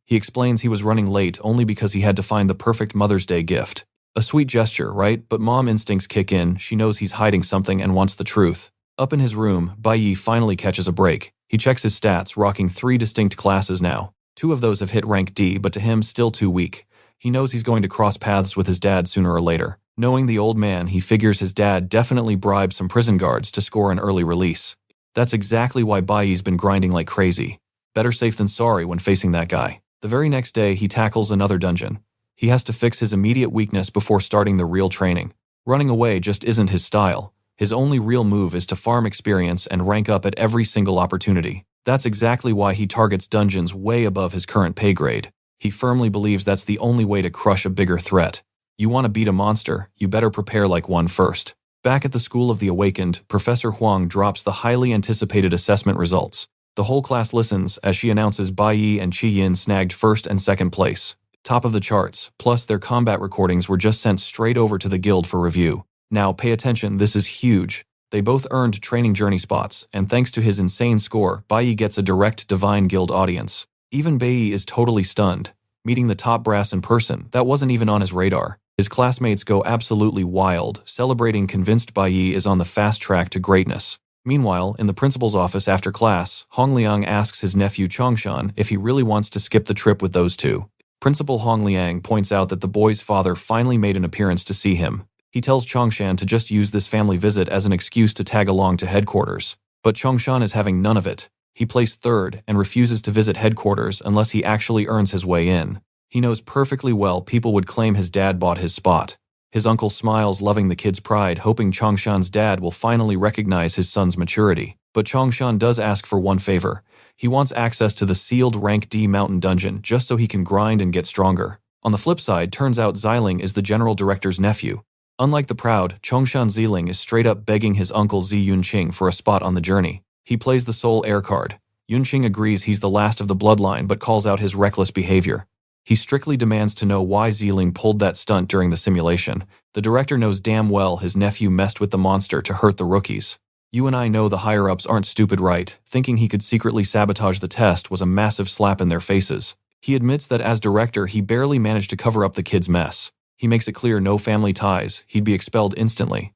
Speaker 1: He explains he was running late only because he had to find the perfect Mother's Day gift. A sweet gesture, right? But mom instincts kick in. She knows he's hiding something and wants the truth. Up in his room, Bayi finally catches a break. He checks his stats, rocking 3 distinct classes now. 2 of those have hit rank D, but to him, still too weak. He knows he's going to cross paths with his dad sooner or later. Knowing the old man, he figures his dad definitely bribed some prison guards to score an early release. That's exactly why Bayi's been grinding like crazy. Better safe than sorry when facing that guy. The very next day, he tackles another dungeon. He has to fix his immediate weakness before starting the real training. Running away just isn't his style. His only real move is to farm experience and rank up at every single opportunity. That's exactly why he targets dungeons way above his current pay grade. He firmly believes that's the only way to crush a bigger threat. You want to beat a monster, you better prepare like one first. Back at the School of the Awakened, Professor Huang drops the highly anticipated assessment results. The whole class listens as she announces Bayi and Qi Yin snagged first and second place. Top of the charts, plus their combat recordings were just sent straight over to the guild for review. Now pay attention, this is huge. They both earned training journey spots, and thanks to his insane score, Bayi gets a direct Divine Guild audience. Even Bayi is totally stunned. Meeting the top brass in person, that wasn't even on his radar. His classmates go absolutely wild, celebrating, convinced Bayi is on the fast track to greatness. Meanwhile, in the principal's office after class, Hong Liang asks his nephew Changshan if he really wants to skip the trip with those two. Principal Hong Liang points out that the boy's father finally made an appearance to see him. He tells Changshan to just use this family visit as an excuse to tag along to headquarters. But Changshan is having none of it. He placed third and refuses to visit headquarters unless he actually earns his way in. He knows perfectly well people would claim his dad bought his spot. His uncle smiles, loving the kid's pride, hoping Changshan's dad will finally recognize his son's maturity. But Changshan does ask for one favor. He wants access to the sealed rank D mountain dungeon just so he can grind and get stronger. On the flip side, turns out Xiling is the general director's nephew. Unlike the proud, Chongshan Xiling is straight up begging his uncle Zi Yunqing for a spot on the journey. He plays the soul heir card. Yunqing agrees he's the last of the bloodline but calls out his reckless behavior. He strictly demands to know why Xiling pulled that stunt during the simulation. The director knows damn well his nephew messed with the monster to hurt the rookies. You and I know the higher-ups aren't stupid, right? Thinking he could secretly sabotage the test was a massive slap in their faces. He admits that as director he barely managed to cover up the kid's mess. He makes it clear no family ties, he'd be expelled instantly.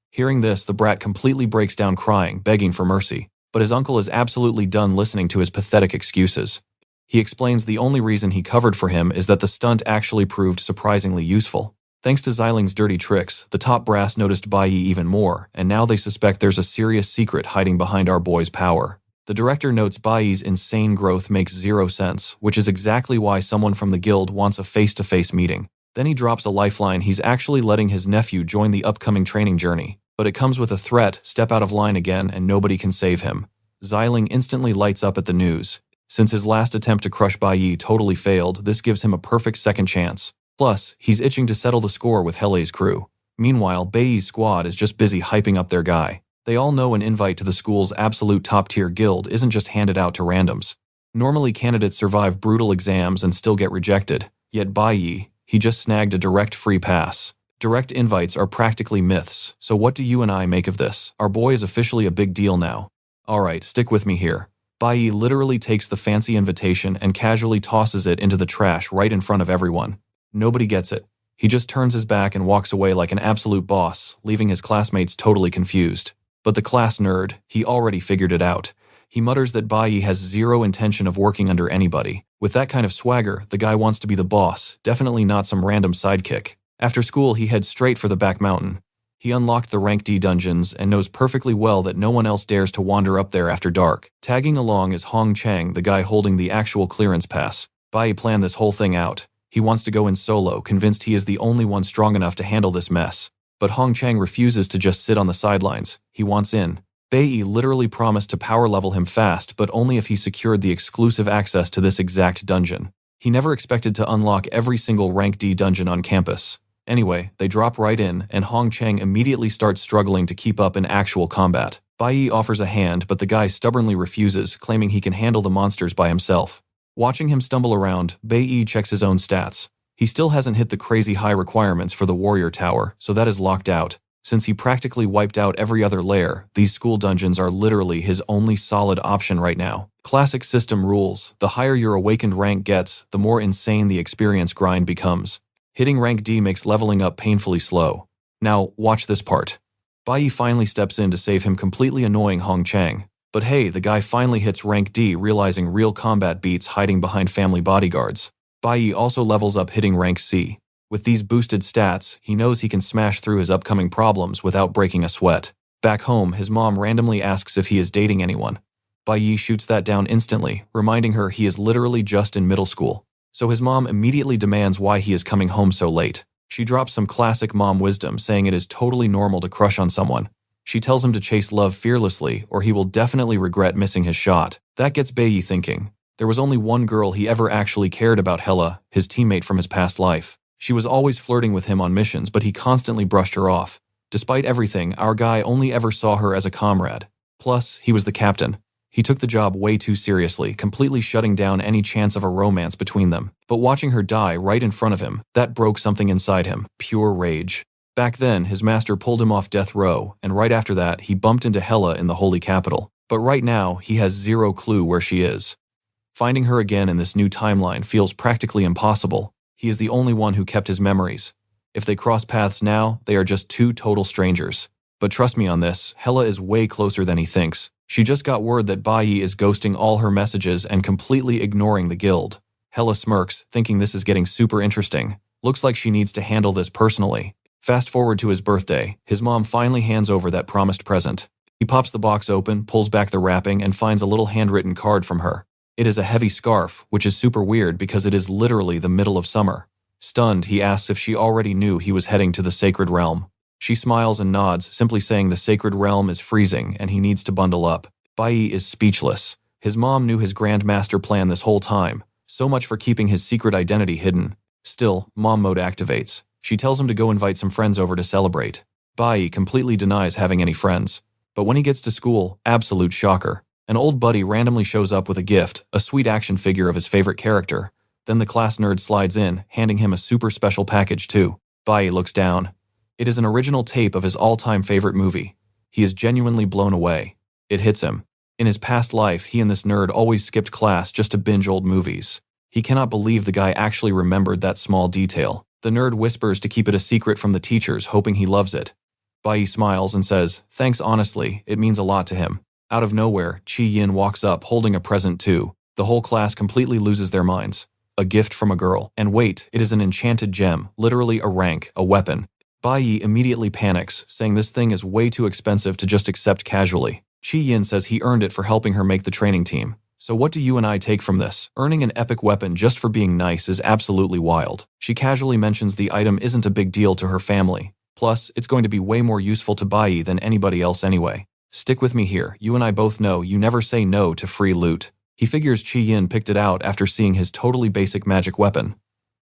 Speaker 1: Hearing this, the brat completely breaks down crying, begging for mercy. But his uncle is absolutely done listening to his pathetic excuses. He explains the only reason he covered for him is that the stunt actually proved surprisingly useful. Thanks to Xilin's dirty tricks, the top brass noticed Bayi even more, and now they suspect there's a serious secret hiding behind our boy's power. The director notes Bayi's insane growth makes zero sense, which is exactly why someone from the guild wants a face-to-face meeting. Then he drops a lifeline. He's actually letting his nephew join the upcoming training journey. But it comes with a threat: step out of line again and nobody can save him. Xiling instantly lights up at the news. Since his last attempt to crush Bayi totally failed, this gives him a perfect second chance. Plus, he's itching to settle the score with Hele's crew. Meanwhile, Bayi's squad is just busy hyping up their guy. They all know an invite to the school's absolute top-tier guild isn't just handed out to randoms. Normally, candidates survive brutal exams and still get rejected. Yet Bayi, he just snagged a direct free pass. Direct invites are practically myths, so what do you and I make of this? Our boy is officially a big deal now. Alright, stick with me here. Bayi literally takes the fancy invitation and casually tosses it into the trash right in front of everyone. Nobody gets it. He just turns his back and walks away like an absolute boss, leaving his classmates totally confused. But the class nerd, he already figured it out. He mutters that Bayi has zero intention of working under anybody. With that kind of swagger, the guy wants to be the boss, definitely not some random sidekick. After school, he heads straight for the back mountain. He unlocked the Rank D dungeons and knows perfectly well that no one else dares to wander up there after dark. Tagging along is Hong Chang, the guy holding the actual clearance pass. Bayi planned this whole thing out. He wants to go in solo, convinced he is the only one strong enough to handle this mess. But Hong Chang refuses to just sit on the sidelines. He wants in. Bayi literally promised to power level him fast, but only if he secured the exclusive access to this exact dungeon. He never expected to unlock every single Rank D dungeon on campus. Anyway, they drop right in, and Hong Chang immediately starts struggling to keep up in actual combat. Bayi offers a hand, but the guy stubbornly refuses, claiming he can handle the monsters by himself. Watching him stumble around, Bayi checks his own stats. He still hasn't hit the crazy high requirements for the warrior tower, so that is locked out. Since he practically wiped out every other lair, these school dungeons are literally his only solid option right now. Classic system rules: the higher your awakened rank gets, the more insane the experience grind becomes. Hitting rank D makes leveling up painfully slow. Now, watch this part. Bayi finally steps in to save him, completely annoying Hong Chang. But hey, the guy finally hits rank D, realizing real combat beats hiding behind family bodyguards. Bayi also levels up, hitting rank C. With these boosted stats, he knows he can smash through his upcoming problems without breaking a sweat. Back home, his mom randomly asks if he is dating anyone. Bayi shoots that down instantly, reminding her he is literally just in middle school. So his mom immediately demands why he is coming home so late. She drops some classic mom wisdom, saying it is totally normal to crush on someone. She tells him to chase love fearlessly, or he will definitely regret missing his shot. That gets Bayi thinking. There was only one girl he ever actually cared about: Hela, his teammate from his past life. She was always flirting with him on missions, but he constantly brushed her off. Despite everything, our guy only ever saw her as a comrade. Plus, he was the captain. He took the job way too seriously, completely shutting down any chance of a romance between them. But watching her die right in front of him, that broke something inside him. Pure rage. Back then, his master pulled him off death row, and right after that, he bumped into Hela in the holy capital. But right now, he has zero clue where she is. Finding her again in this new timeline feels practically impossible. He is the only one who kept his memories. If they cross paths now, they are just two total strangers. But trust me on this, Hela is way closer than he thinks. She just got word that Bayi is ghosting all her messages and completely ignoring the guild. Hela smirks, thinking this is getting super interesting. Looks like she needs to handle this personally. Fast forward to his birthday, his mom finally hands over that promised present. He pops the box open, pulls back the wrapping, and finds a little handwritten card from her. It is a heavy scarf, which is super weird because it is literally the middle of summer. Stunned, he asks if she already knew he was heading to the Sacred Realm. She smiles and nods, simply saying the Sacred Realm is freezing and he needs to bundle up. Bayi is speechless. His mom knew his grand master plan this whole time. So much for keeping his secret identity hidden. Still, mom mode activates. She tells him to go invite some friends over to celebrate. Bayi completely denies having any friends. But when he gets to school, absolute shocker. An old buddy randomly shows up with a gift, a sweet action figure of his favorite character. Then the class nerd slides in, handing him a super special package too. Bayi looks down. It is an original tape of his all-time favorite movie. He is genuinely blown away. It hits him. In his past life, he and this nerd always skipped class just to binge old movies. He cannot believe the guy actually remembered that small detail. The nerd whispers to keep it a secret from the teachers, hoping he loves it. Bayi smiles and says, "Thanks honestly, it means a lot to him." Out of nowhere, Chi Yin walks up holding a present too. The whole class completely loses their minds. A gift from a girl. And wait, it is an enchanted gem, literally a rank, a weapon. Bayi immediately panics, saying this thing is way too expensive to just accept casually. Chi Yin says he earned it for helping her make the training team. So what do you and I take from this? Earning an epic weapon just for being nice is absolutely wild. She casually mentions the item isn't a big deal to her family. Plus, it's going to be way more useful to Bayi than anybody else anyway. Stick with me here, you and I both know you never say no to free loot. He figures Chi Yin picked it out after seeing his totally basic magic weapon.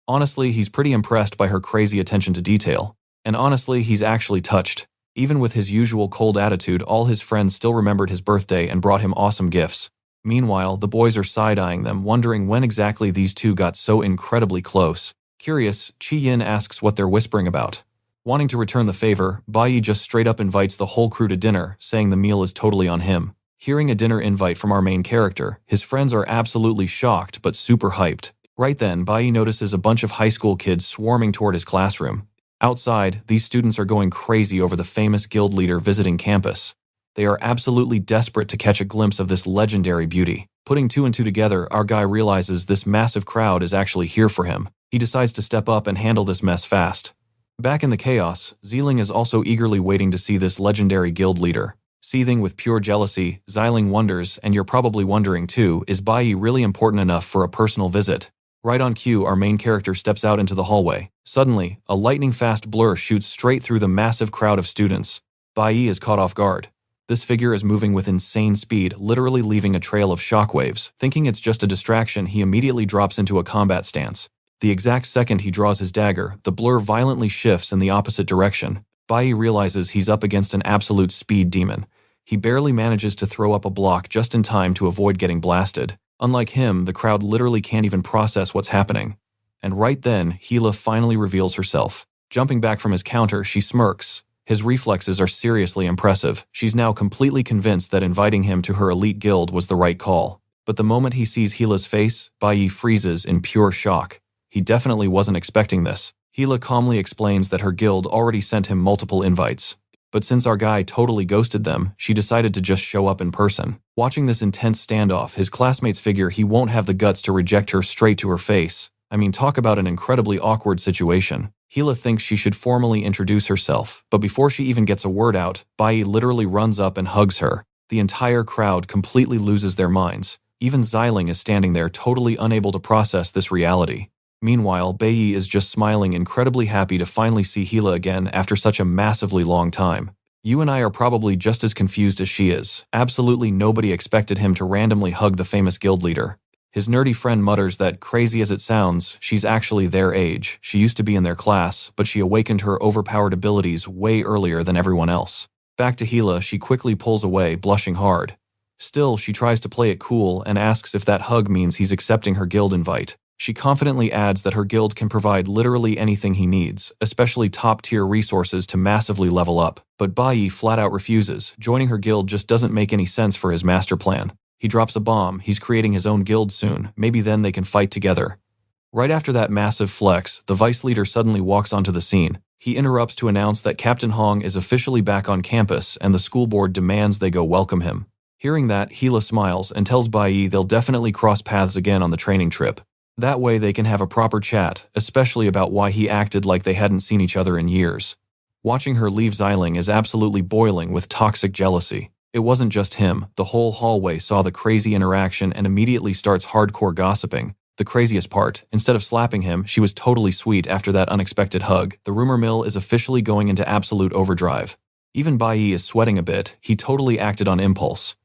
Speaker 1: Honestly, he's pretty impressed by her crazy attention to detail. And honestly, he's actually touched. Even with his usual cold attitude, all his friends still remembered his birthday and brought him awesome gifts. Meanwhile, the boys are side-eyeing them, wondering when exactly these two got so incredibly close. Curious, Chi Yin asks what they're whispering about. Wanting to return the favor, Bayi just straight up invites the whole crew to dinner, saying the meal is totally on him. Hearing a dinner invite from our main character, his friends are absolutely shocked but super hyped. Right then, Bayi notices a bunch of high school kids swarming toward his classroom. Outside, these students are going crazy over the famous guild leader visiting campus. They are absolutely desperate to catch a glimpse of this legendary beauty. Putting two and two together, our guy realizes this massive crowd is actually here for him. He decides to step up and handle this mess fast. Back in the chaos, Xiling is also eagerly waiting to see this legendary guild leader. Seething with pure jealousy, Xiling wonders, and you're probably wondering too, is Bayi really important enough for a personal visit? Right on cue, our main character steps out into the hallway. Suddenly, a lightning-fast blur shoots straight through the massive crowd of students. Bayi is caught off guard. This figure is moving with insane speed, literally leaving a trail of shockwaves. Thinking it's just a distraction, he immediately drops into a combat stance. The exact second he draws his dagger, the blur violently shifts in the opposite direction. Bayi realizes he's up against an absolute speed demon. He barely manages to throw up a block just in time to avoid getting blasted. Unlike him, the crowd literally can't even process what's happening. And right then, Hila finally reveals herself. Jumping back from his counter, she smirks. His reflexes are seriously impressive. She's now completely convinced that inviting him to her elite guild was the right call. But the moment he sees Hila's face, Bayi freezes in pure shock. He definitely wasn't expecting this. Hila calmly explains that her guild already sent him multiple invites. But since our guy totally ghosted them, she decided to just show up in person. Watching this intense standoff, his classmates figure he won't have the guts to reject her straight to her face. I mean, talk about an incredibly awkward situation. Hila thinks she should formally introduce herself, but before she even gets a word out, Bayi literally runs up and hugs her. The entire crowd completely loses their minds. Even Xiling is standing there totally unable to process this reality. Meanwhile, Bayi is just smiling, incredibly happy to finally see Hila again after such a massively long time. You and I are probably just as confused as she is. Absolutely nobody expected him to randomly hug the famous guild leader. His nerdy friend mutters that, crazy as it sounds, she's actually their age. She used to be in their class, but she awakened her overpowered abilities way earlier than everyone else. Back to Hila, she quickly pulls away, blushing hard. Still, she tries to play it cool and asks if that hug means he's accepting her guild invite. She confidently adds that her guild can provide literally anything he needs, especially top-tier resources to massively level up. But Bayi flat-out refuses. Joining her guild just doesn't make any sense for his master plan. He drops a bomb. He's creating his own guild soon. Maybe then they can fight together. Right after that massive flex, the vice leader suddenly walks onto the scene. He interrupts to announce that Captain Hong is officially back on campus and the school board demands they go welcome him. Hearing that, Hila smiles and tells Bayi they'll definitely cross paths again on the training trip. That way they can have a proper chat, especially about why he acted like they hadn't seen each other in years. Watching her leave Xiling is absolutely boiling with toxic jealousy. It wasn't just him. The whole hallway saw the crazy interaction and immediately starts hardcore gossiping. The craziest part, instead of slapping him, she was totally sweet after that unexpected hug. The rumor mill is officially going into absolute overdrive. Even Bayi is sweating a bit. He totally acted on impulse.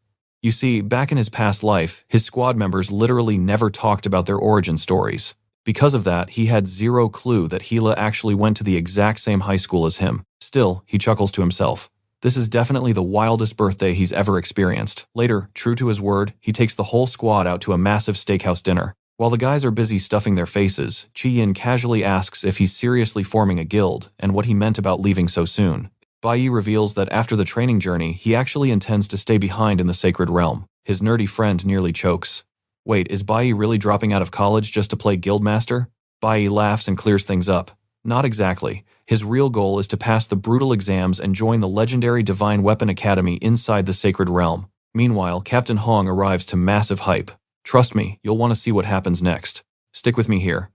Speaker 1: You see, back in his past life, his squad members literally never talked about their origin stories. Because of that, he had zero clue that Hila actually went to the exact same high school as him. Still, he chuckles to himself. This is definitely the wildest birthday he's ever experienced. Later, true to his word, he takes the whole squad out to a massive steakhouse dinner. While the guys are busy stuffing their faces, Chi Yin casually asks if he's seriously forming a guild and what he meant about leaving so soon. Bayi reveals that after the training journey, he actually intends to stay behind in the sacred realm. His nerdy friend nearly chokes. Wait, is Bayi really dropping out of college just to play guildmaster? Bayi laughs and clears things up. Not exactly. His real goal is to pass the brutal exams and join the legendary Divine Weapon Academy inside the sacred realm. Meanwhile, Captain Hong arrives to massive hype. Trust me, you'll want to see what happens next. Stick with me here.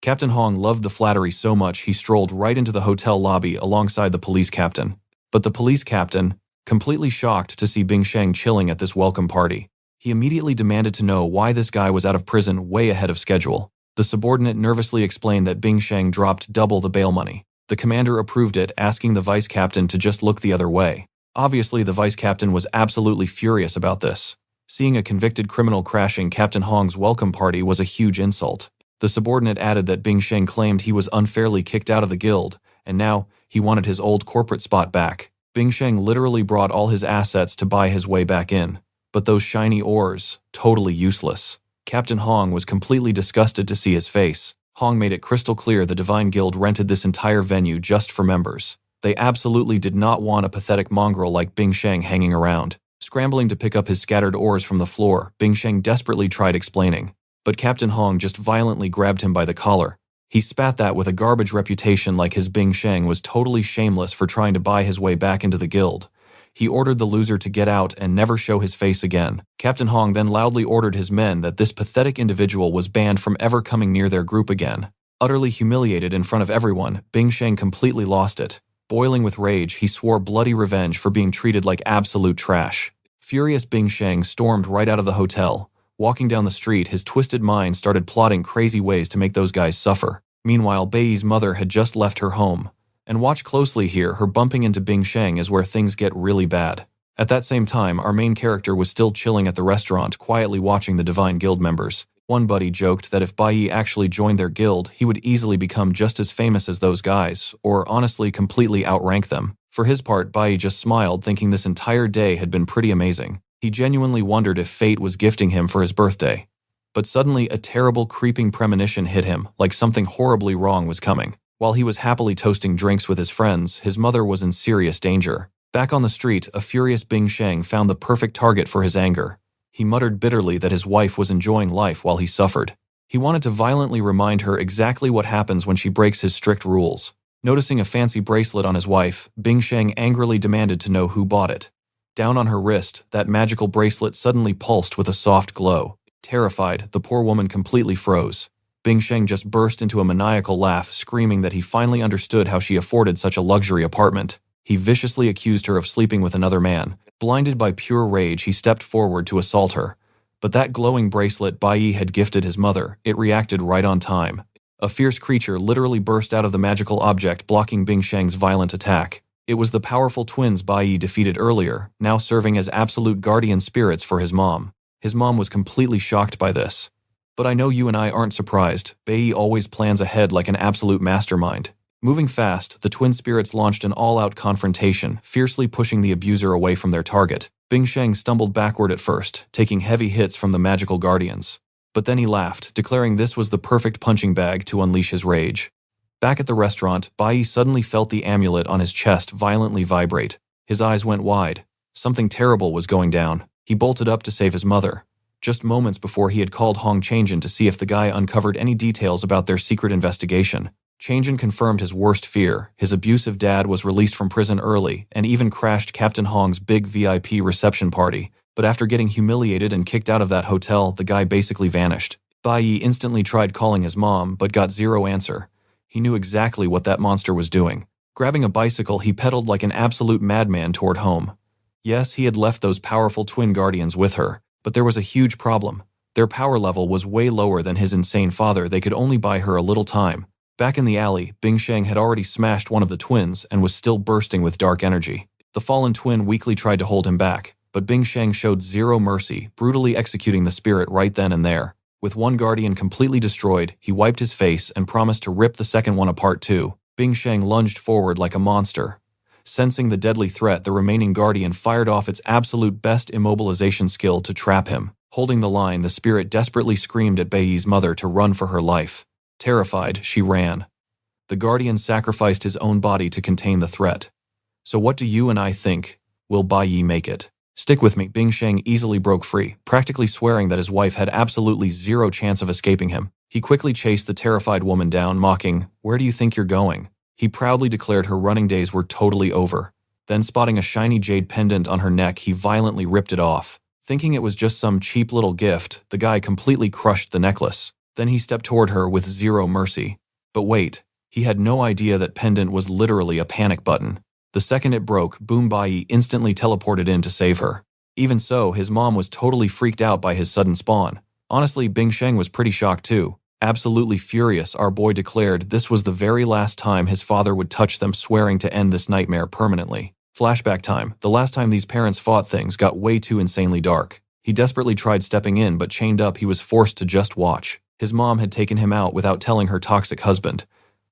Speaker 1: Captain Hong loved the flattery so much he strolled right into the hotel lobby alongside the police captain. But the police captain, completely shocked to see Bingsheng chilling at this welcome party. He immediately demanded to know why this guy was out of prison way ahead of schedule. The subordinate nervously explained that Bingsheng dropped double the bail money. The commander approved it, asking the vice captain to just look the other way. Obviously, the vice captain was absolutely furious about this. Seeing a convicted criminal crashing Captain Hong's welcome party was a huge insult. The subordinate added that Bingsheng claimed he was unfairly kicked out of the guild, and now he wanted his old corporate spot back. Bingsheng literally brought all his assets to buy his way back in. But those shiny ores, totally useless. Captain Hong was completely disgusted to see his face. Hong made it crystal clear the Divine Guild rented this entire venue just for members. They absolutely did not want a pathetic mongrel like Bingsheng hanging around. Scrambling to pick up his scattered ores from the floor, Bingsheng desperately tried explaining. But Captain Hong just violently grabbed him by the collar. He spat that with a garbage reputation like his Bingsheng was totally shameless for trying to buy his way back into the guild. He ordered the loser to get out and never show his face again. Captain Hong then loudly ordered his men that this pathetic individual was banned from ever coming near their group again. Utterly humiliated in front of everyone, Bingsheng completely lost it. Boiling with rage, he swore bloody revenge for being treated like absolute trash. Furious Bingsheng stormed right out of the hotel. Walking down the street, his twisted mind started plotting crazy ways to make those guys suffer. Meanwhile, Bayi's mother had just left her home. And watch closely here, her bumping into Bingsheng is where things get really bad. At that same time, our main character was still chilling at the restaurant, quietly watching the Divine Guild members. One buddy joked that if Bayi actually joined their guild, he would easily become just as famous as those guys, or honestly completely outrank them. For his part, Bayi just smiled, thinking this entire day had been pretty amazing. He genuinely wondered if fate was gifting him for his birthday. But suddenly, a terrible creeping premonition hit him, like something horribly wrong was coming. While he was happily toasting drinks with his friends, his mother was in serious danger. Back on the street, a furious Bingsheng found the perfect target for his anger. He muttered bitterly that his wife was enjoying life while he suffered. He wanted to violently remind her exactly what happens when she breaks his strict rules. Noticing a fancy bracelet on his wife, Bingsheng angrily demanded to know who bought it. Down on her wrist, that magical bracelet suddenly pulsed with a soft glow. Terrified, the poor woman completely froze. Bingsheng just burst into a maniacal laugh, screaming that he finally understood how she afforded such a luxury apartment. He viciously accused her of sleeping with another man. Blinded by pure rage, he stepped forward to assault her. But that glowing bracelet Bayi had gifted his mother, it reacted right on time. A fierce creature literally burst out of the magical object, blocking Bingsheng's violent attack. It was the powerful twins Bayi defeated earlier, now serving as absolute guardian spirits for his mom. His mom was completely shocked by this. But I know you and I aren't surprised. Bayi always plans ahead like an absolute mastermind. Moving fast, the twin spirits launched an all-out confrontation, fiercely pushing the abuser away from their target. Bingsheng stumbled backward at first, taking heavy hits from the magical guardians. But then he laughed, declaring this was the perfect punching bag to unleash his rage. Back at the restaurant, Bayi suddenly felt the amulet on his chest violently vibrate. His eyes went wide. Something terrible was going down. He bolted up to save his mother. Just moments before he had called Hong Changsheng to see if the guy uncovered any details about their secret investigation. Changsheng confirmed his worst fear. His abusive dad was released from prison early and even crashed Captain Hong's big VIP reception party. But after getting humiliated and kicked out of that hotel, the guy basically vanished. Bayi instantly tried calling his mom, but got zero answer. He knew exactly what that monster was doing. Grabbing a bicycle, he pedaled like an absolute madman toward home. Yes, he had left those powerful twin guardians with her. But there was a huge problem. Their power level was way lower than his insane father. They could only buy her a little time. Back in the alley, Bingsheng had already smashed one of the twins and was still bursting with dark energy. The fallen twin weakly tried to hold him back, but Bingsheng showed zero mercy, brutally executing the spirit right then and there. With one guardian completely destroyed, he wiped his face and promised to rip the second one apart too. Bingsheng lunged forward like a monster. Sensing the deadly threat, the remaining guardian fired off its absolute best immobilization skill to trap him. Holding the line, the spirit desperately screamed at Bayi's mother to run for her life. Terrified, she ran. The guardian sacrificed his own body to contain the threat. So what do you and I think? Will Bayi make it? Stick with me. Bingsheng easily broke free, practically swearing that his wife had absolutely zero chance of escaping him. He quickly chased the terrified woman down, mocking, "Where do you think you're going?" He proudly declared her running days were totally over. Then, spotting a shiny jade pendant on her neck, he violently ripped it off. Thinking it was just some cheap little gift, the guy completely crushed the necklace. Then he stepped toward her with zero mercy. But wait, he had no idea that pendant was literally a panic button. The second it broke, Boom Bayi instantly teleported in to save her. Even so, his mom was totally freaked out by his sudden spawn. Honestly, Bingsheng was pretty shocked too. Absolutely furious, our boy declared this was the very last time his father would touch them, swearing to end this nightmare permanently. Flashback time. The last time these parents fought, things got way too insanely dark. He desperately tried stepping in, but chained up, he was forced to just watch. His mom had taken him out without telling her toxic husband.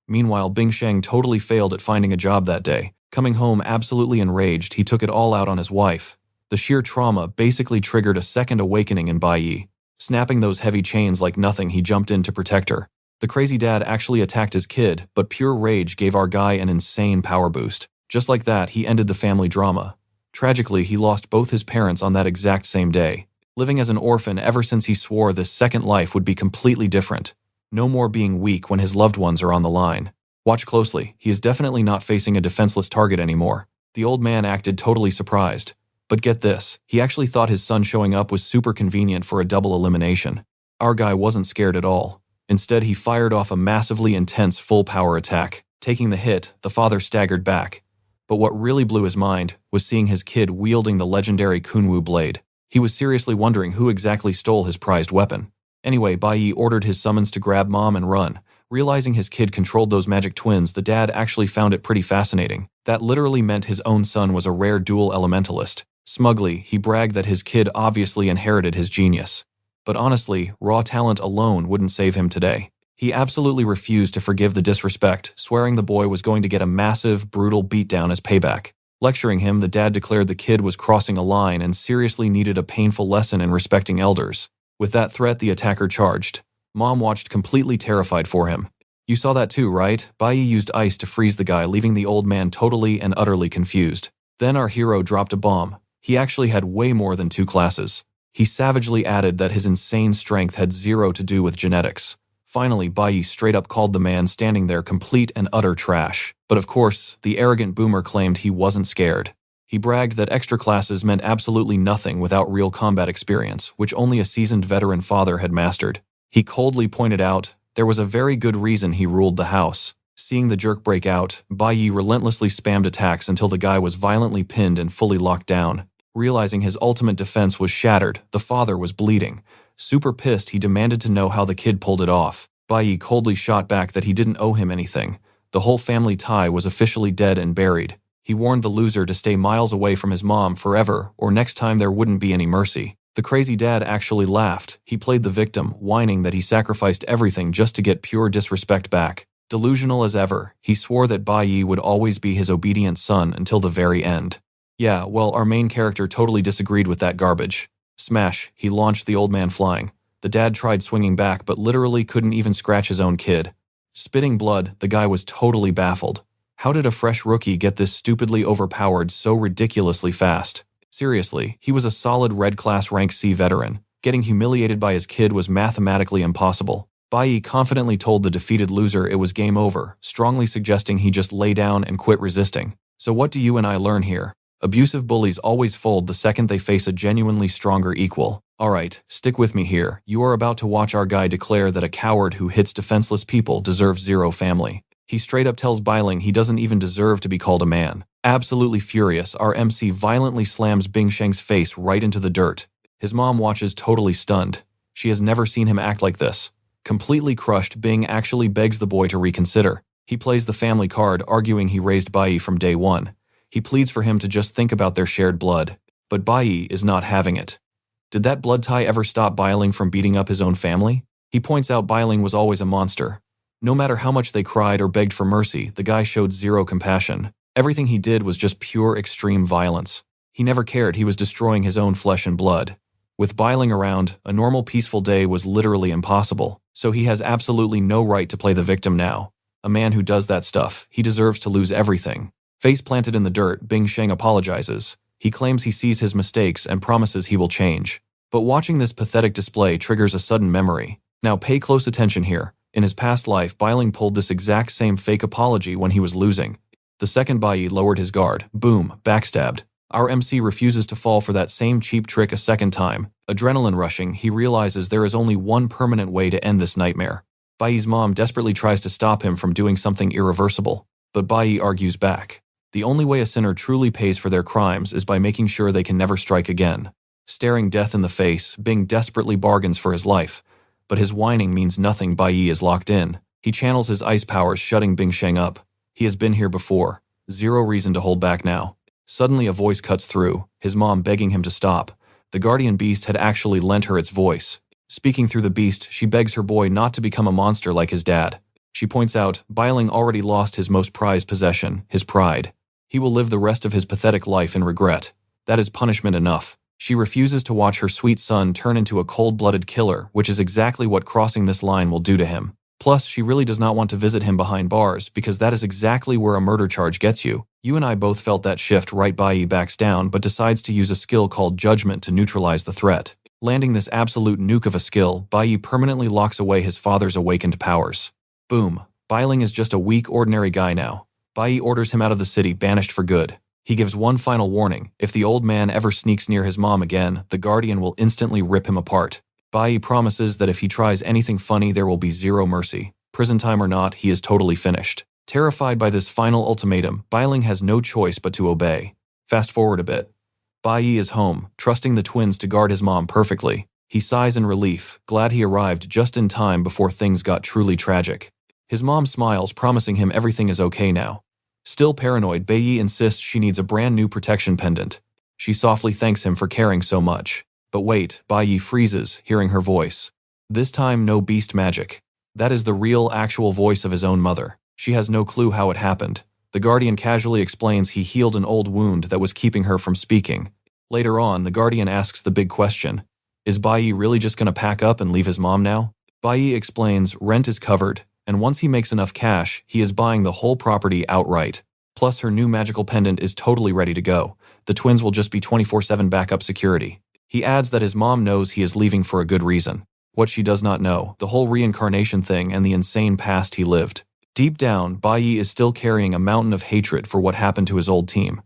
Speaker 1: Meanwhile, Bingsheng totally failed at finding a job that day. Coming home absolutely enraged, he took it all out on his wife. The sheer trauma basically triggered a second awakening in Bayi. Snapping those heavy chains like nothing, he jumped in to protect her. The crazy dad actually attacked his kid, but pure rage gave our guy an insane power boost. Just like that, he ended the family drama. Tragically, he lost both his parents on that exact same day. Living as an orphan ever since he swore this second life would be completely different. No more being weak when his loved ones are on the line. Watch closely, he is definitely not facing a defenseless target anymore. The old man acted totally surprised. But get this, he actually thought his son showing up was super convenient for a double elimination. Our guy wasn't scared at all. Instead, he fired off a massively intense full-power attack. Taking the hit, the father staggered back. But what really blew his mind was seeing his kid wielding the legendary Kunwu blade. He was seriously wondering who exactly stole his prized weapon. Anyway, Bayi ordered his summons to grab mom and run. Realizing his kid controlled those magic twins, the dad actually found it pretty fascinating. That literally meant his own son was a rare dual elementalist. Smugly, he bragged that his kid obviously inherited his genius. But honestly, raw talent alone wouldn't save him today. He absolutely refused to forgive the disrespect, swearing the boy was going to get a massive, brutal beatdown as payback. Lecturing him, the dad declared the kid was crossing a line and seriously needed a painful lesson in respecting elders. With that threat, the attacker charged. Mom watched completely terrified for him. You saw that too, right? Bayi used ice to freeze the guy, leaving the old man totally and utterly confused. Then our hero dropped a bomb. He actually had way more than 2 classes. He savagely added that his insane strength had zero to do with genetics. Finally, Bayi straight up called the man standing there complete and utter trash. But of course, the arrogant boomer claimed he wasn't scared. He bragged that extra classes meant absolutely nothing without real combat experience, which only a seasoned veteran father had mastered. He coldly pointed out there was a very good reason he ruled the house. Seeing the jerk break out, Bayi relentlessly spammed attacks until the guy was violently pinned and fully locked down. Realizing his ultimate defense was shattered, the father was bleeding. Super pissed, he demanded to know how the kid pulled it off. Bayi coldly shot back that he didn't owe him anything. The whole family tie was officially dead and buried. He warned the loser to stay miles away from his mom forever, or next time there wouldn't be any mercy. The crazy dad actually laughed. He played the victim, whining that he sacrificed everything just to get pure disrespect back. Delusional as ever, he swore that Bayi would always be his obedient son until the very end. Yeah, well, our main character totally disagreed with that garbage. Smash, he launched the old man flying. The dad tried swinging back but literally couldn't even scratch his own kid. Spitting blood, the guy was totally baffled. How did a fresh rookie get this stupidly overpowered so ridiculously fast? Seriously, he was a solid red class rank C veteran. Getting humiliated by his kid was mathematically impossible. Bayi confidently told the defeated loser it was game over, strongly suggesting he just lay down and quit resisting. So what do you and I learn here? Abusive bullies always fold the second they face a genuinely stronger equal. Alright, stick with me here. You are about to watch our guy declare that a coward who hits defenseless people deserves zero family. He straight up tells Bailing he doesn't even deserve to be called a man. Absolutely furious, our MC violently slams Bingsheng's face right into the dirt. His mom watches totally stunned. She has never seen him act like this. Completely crushed, Bing actually begs the boy to reconsider. He plays the family card, arguing he raised Bayi from day one. He pleads for him to just think about their shared blood. But Bayi is not having it. Did that blood tie ever stop Bailing from beating up his own family? He points out Bailing was always a monster. No matter how much they cried or begged for mercy, the guy showed zero compassion. Everything he did was just pure extreme violence. He never cared he was destroying his own flesh and blood. With Bailing around, a normal peaceful day was literally impossible, so he has absolutely no right to play the victim now. A man who does that stuff, he deserves to lose everything. Face planted in the dirt, Bing Sheng apologizes. He claims he sees his mistakes and promises he will change. But watching this pathetic display triggers a sudden memory. Now pay close attention here. In his past life, Bailing pulled this exact same fake apology when he was losing. The second Bayi lowered his guard. Boom, backstabbed. Our MC refuses to fall for that same cheap trick a second time. Adrenaline rushing, he realizes there is only one permanent way to end this nightmare. Baiyi's mom desperately tries to stop him from doing something irreversible, but Bayi argues back. The only way a sinner truly pays for their crimes is by making sure they can never strike again. Staring death in the face, Bing desperately bargains for his life, but his whining means nothing. Bayi is locked in. He channels his ice powers, shutting Bing Sheng up. He has been here before. Zero reason to hold back now. Suddenly a voice cuts through, his mom begging him to stop. The guardian beast had actually lent her its voice. Speaking through the beast, she begs her boy not to become a monster like his dad. She points out, Bailing already lost his most prized possession, his pride. He will live the rest of his pathetic life in regret. That is punishment enough. She refuses to watch her sweet son turn into a cold-blooded killer, which is exactly what crossing this line will do to him. Plus, she really does not want to visit him behind bars because that is exactly where a murder charge gets you. You and I both felt that shift right. Bayi backs down but decides to use a skill called Judgment to neutralize the threat. Landing this absolute nuke of a skill, Bayi permanently locks away his father's awakened powers. Boom. Bailing is just a weak, ordinary guy now. Bayi orders him out of the city, banished for good. He gives one final warning. If the old man ever sneaks near his mom again, the guardian will instantly rip him apart. Bayi promises that if he tries anything funny, there will be zero mercy. Prison time or not, he is totally finished. Terrified by this final ultimatum, Bailing has no choice but to obey. Fast forward a bit. Bayi is home, trusting the twins to guard his mom perfectly. He sighs in relief, glad he arrived just in time before things got truly tragic. His mom smiles, promising him everything is okay now. Still paranoid, Bayi insists she needs a brand new protection pendant. She softly thanks him for caring so much. But wait, Bayi freezes, hearing her voice. This time no beast magic. That is the real, actual voice of his own mother. She has no clue how it happened. The guardian casually explains he healed an old wound that was keeping her from speaking. Later on, the guardian asks the big question. Is Bayi really just gonna pack up and leave his mom now? Bayi explains rent is covered, and once he makes enough cash, he is buying the whole property outright. Plus her new magical pendant is totally ready to go. The twins will just be 24/7 backup security. He adds that his mom knows he is leaving for a good reason. What she does not know, the whole reincarnation thing and the insane past he lived. Deep down, Bayi is still carrying a mountain of hatred for what happened to his old team.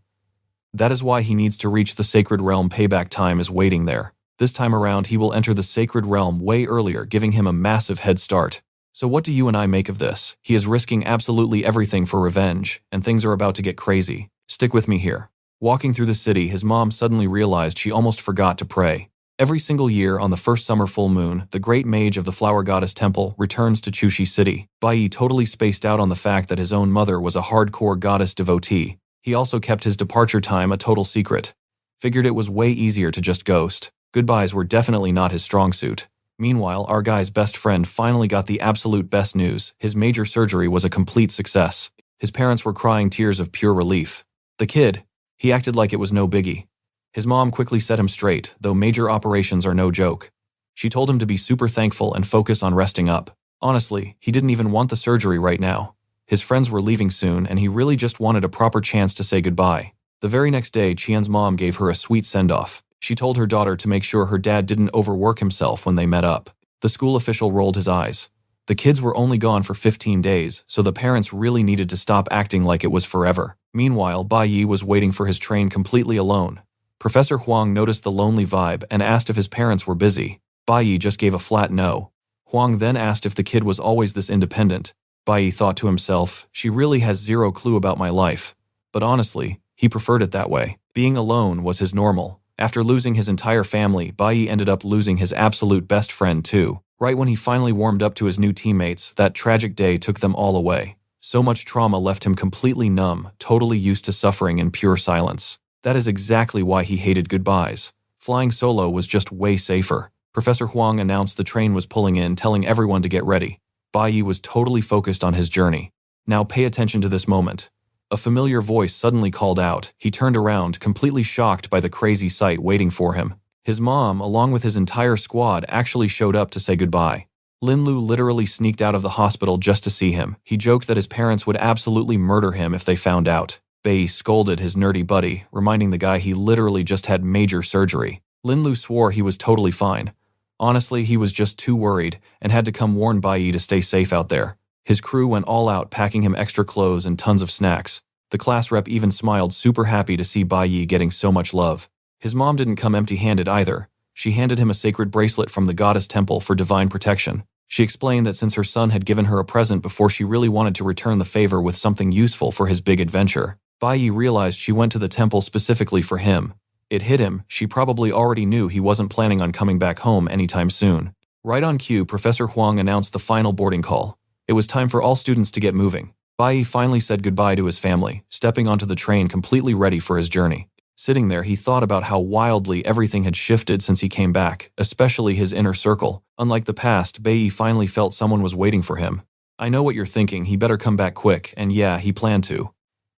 Speaker 1: That is why he needs to reach the Sacred Realm. Payback time is waiting there. This time around, he will enter the Sacred Realm way earlier, giving him a massive head start. So what do you and I make of this? He is risking absolutely everything for revenge, and things are about to get crazy. Stick with me here. Walking through the city, his mom suddenly realized she almost forgot to pray. Every single year on the first summer full moon, the great mage of the flower goddess temple returns to Chushi City. Bayi totally spaced out on the fact that his own mother was a hardcore goddess devotee. He also kept his departure time a total secret. Figured it was way easier to just ghost. Goodbyes were definitely not his strong suit. Meanwhile, our guy's best friend finally got the absolute best news. His major surgery was a complete success. His parents were crying tears of pure relief. The kid, he acted like it was no biggie. His mom quickly set him straight, though major operations are no joke. She told him to be super thankful and focus on resting up. Honestly, he didn't even want the surgery right now. His friends were leaving soon, and he really just wanted a proper chance to say goodbye. The very next day, Qian's mom gave her a sweet send-off. She told her daughter to make sure her dad didn't overwork himself when they met up. The school official rolled his eyes. The kids were only gone for 15 days, so the parents really needed to stop acting like it was forever. Meanwhile, Bayi was waiting for his train completely alone. Professor Huang noticed the lonely vibe and asked if his parents were busy. Bayi just gave a flat no. Huang then asked if the kid was always this independent. Bayi thought to himself, she really has zero clue about my life. But honestly, he preferred it that way. Being alone was his normal. After losing his entire family, Bayi ended up losing his absolute best friend too. Right when he finally warmed up to his new teammates, that tragic day took them all away. So much trauma left him completely numb, totally used to suffering in pure silence. That is exactly why he hated goodbyes. Flying solo was just way safer. Professor Huang announced the train was pulling in, telling everyone to get ready. Bayi was totally focused on his journey. Now pay attention to this moment. A familiar voice suddenly called out. He turned around, completely shocked by the crazy sight waiting for him. His mom, along with his entire squad, actually showed up to say goodbye. Linlu literally sneaked out of the hospital just to see him. He joked that his parents would absolutely murder him if they found out. Bayi scolded his nerdy buddy, reminding the guy he literally just had major surgery. Linlu swore he was totally fine. Honestly, he was just too worried and had to come warn Bayi to stay safe out there. His crew went all out, packing him extra clothes and tons of snacks. The class rep even smiled, super happy to see Bayi getting so much love. His mom didn't come empty-handed either. She handed him a sacred bracelet from the goddess temple for divine protection. She explained that since her son had given her a present before, she really wanted to return the favor with something useful for his big adventure. Bayi realized she went to the temple specifically for him. It hit him, she probably already knew he wasn't planning on coming back home anytime soon. Right on cue, Professor Huang announced the final boarding call. It was time for all students to get moving. Bayi finally said goodbye to his family, stepping onto the train completely ready for his journey. Sitting there, he thought about how wildly everything had shifted since he came back, especially his inner circle. Unlike the past, Bayi finally felt someone was waiting for him. I know what you're thinking, he better come back quick, and yeah, he planned to.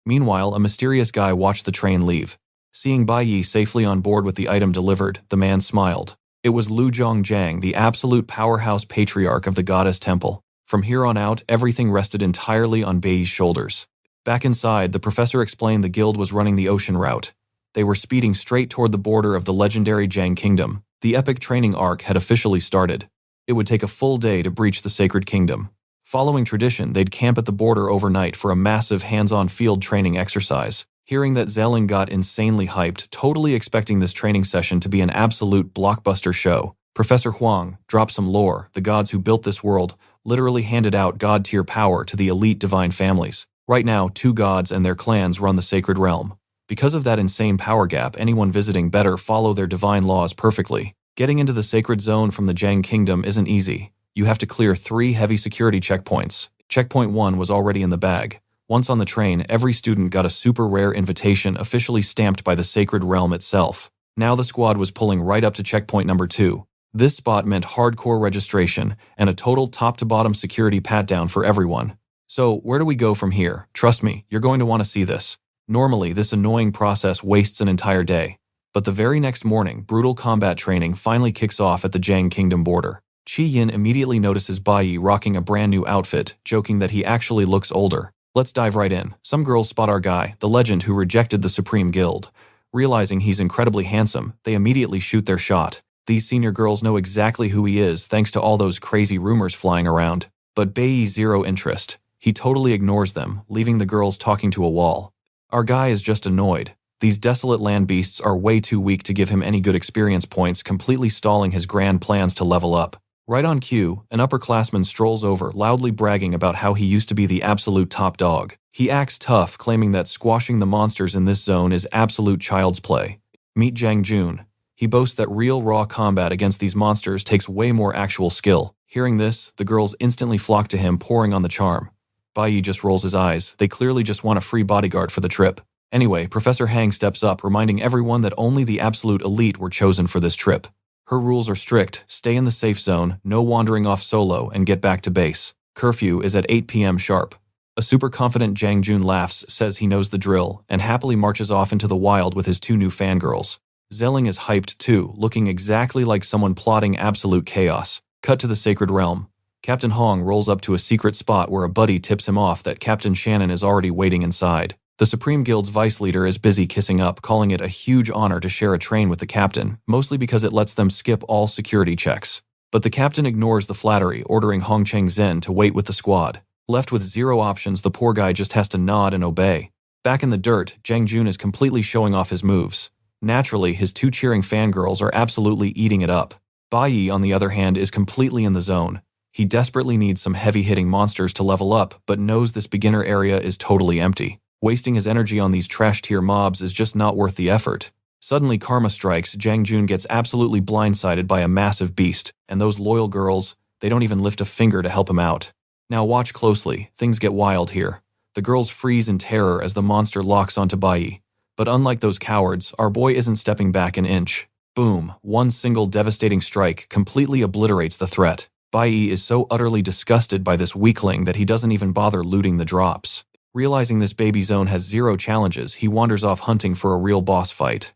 Speaker 1: Meanwhile, a mysterious guy watched the train leave. Seeing Bayi safely on board with the item delivered, the man smiled. It was Lu Zhongjiang, the absolute powerhouse patriarch of the goddess temple. From here on out, everything rested entirely on Bayi's shoulders. Back inside, the professor explained the guild was running the ocean route. They were speeding straight toward the border of the legendary Jiang Kingdom. The epic training arc had officially started. It would take a full day to breach the Sacred Kingdom. Following tradition, they'd camp at the border overnight for a massive hands-on field training exercise. Hearing that, Zelling got insanely hyped, totally expecting this training session to be an absolute blockbuster show. Professor Huang dropped some lore. The gods who built this world literally handed out god-tier power to the elite divine families. Right now, 2 gods and their clans run the sacred realm. Because of that insane power gap, anyone visiting better follow their divine laws perfectly. Getting into the sacred zone from the Jiang Kingdom isn't easy. You have to clear 3 heavy security checkpoints. Checkpoint 1 was already in the bag. Once on the train, every student got a super rare invitation officially stamped by the sacred realm itself. Now the squad was pulling right up to checkpoint number 2. This spot meant hardcore registration and a total top-to-bottom security pat-down for everyone. So, where do we go from here? Trust me, you're going to want to see this. Normally, this annoying process wastes an entire day. But the very next morning, brutal combat training finally kicks off at the Jiang Kingdom border. Qi Yin immediately notices Bayi rocking a brand new outfit, joking that he actually looks older. Let's dive right in. Some girls spot our guy, the legend who rejected the Supreme Guild. Realizing he's incredibly handsome, they immediately shoot their shot. These senior girls know exactly who he is thanks to all those crazy rumors flying around. But Bayi zero interest. He totally ignores them, leaving the girls talking to a wall. Our guy is just annoyed. These desolate land beasts are way too weak to give him any good experience points, completely stalling his grand plans to level up. Right on cue, an upperclassman strolls over, loudly bragging about how he used to be the absolute top dog. He acts tough, claiming that squashing the monsters in this zone is absolute child's play. Meet Zhang Jun. He boasts that real raw combat against these monsters takes way more actual skill. Hearing this, the girls instantly flock to him, pouring on the charm. Bayi just rolls his eyes. They clearly just want a free bodyguard for the trip. Anyway, Professor Hang steps up, reminding everyone that only the absolute elite were chosen for this trip. Her rules are strict: stay in the safe zone, no wandering off solo, and get back to base. Curfew is at 8 p.m. sharp. A super confident Zhang Jun laughs, says he knows the drill, and happily marches off into the wild with his 2 new fangirls. Zelling is hyped too, looking exactly like someone plotting absolute chaos. Cut to the sacred realm. Captain Hong rolls up to a secret spot where a buddy tips him off that Captain Shannon is already waiting inside. The Supreme Guild's vice leader is busy kissing up, calling it a huge honor to share a train with the captain, mostly because it lets them skip all security checks. But the captain ignores the flattery, ordering Hong Changsheng to wait with the squad. Left with 0 options, the poor guy just has to nod and obey. Back in the dirt, Zhang Jun is completely showing off his moves. Naturally, his 2 cheering fangirls are absolutely eating it up. Bayi, on the other hand, is completely in the zone. He desperately needs some heavy-hitting monsters to level up, but knows this beginner area is totally empty. Wasting his energy on these trash-tier mobs is just not worth the effort. Suddenly karma strikes, Zhang Jun gets absolutely blindsided by a massive beast, and those loyal girls, they don't even lift a finger to help him out. Now watch closely, things get wild here. The girls freeze in terror as the monster locks onto Bayi. But unlike those cowards, our boy isn't stepping back an inch. Boom, one single devastating strike completely obliterates the threat. Bayi is so utterly disgusted by this weakling that he doesn't even bother looting the drops. Realizing this baby zone has 0 challenges, he wanders off hunting for a real boss fight.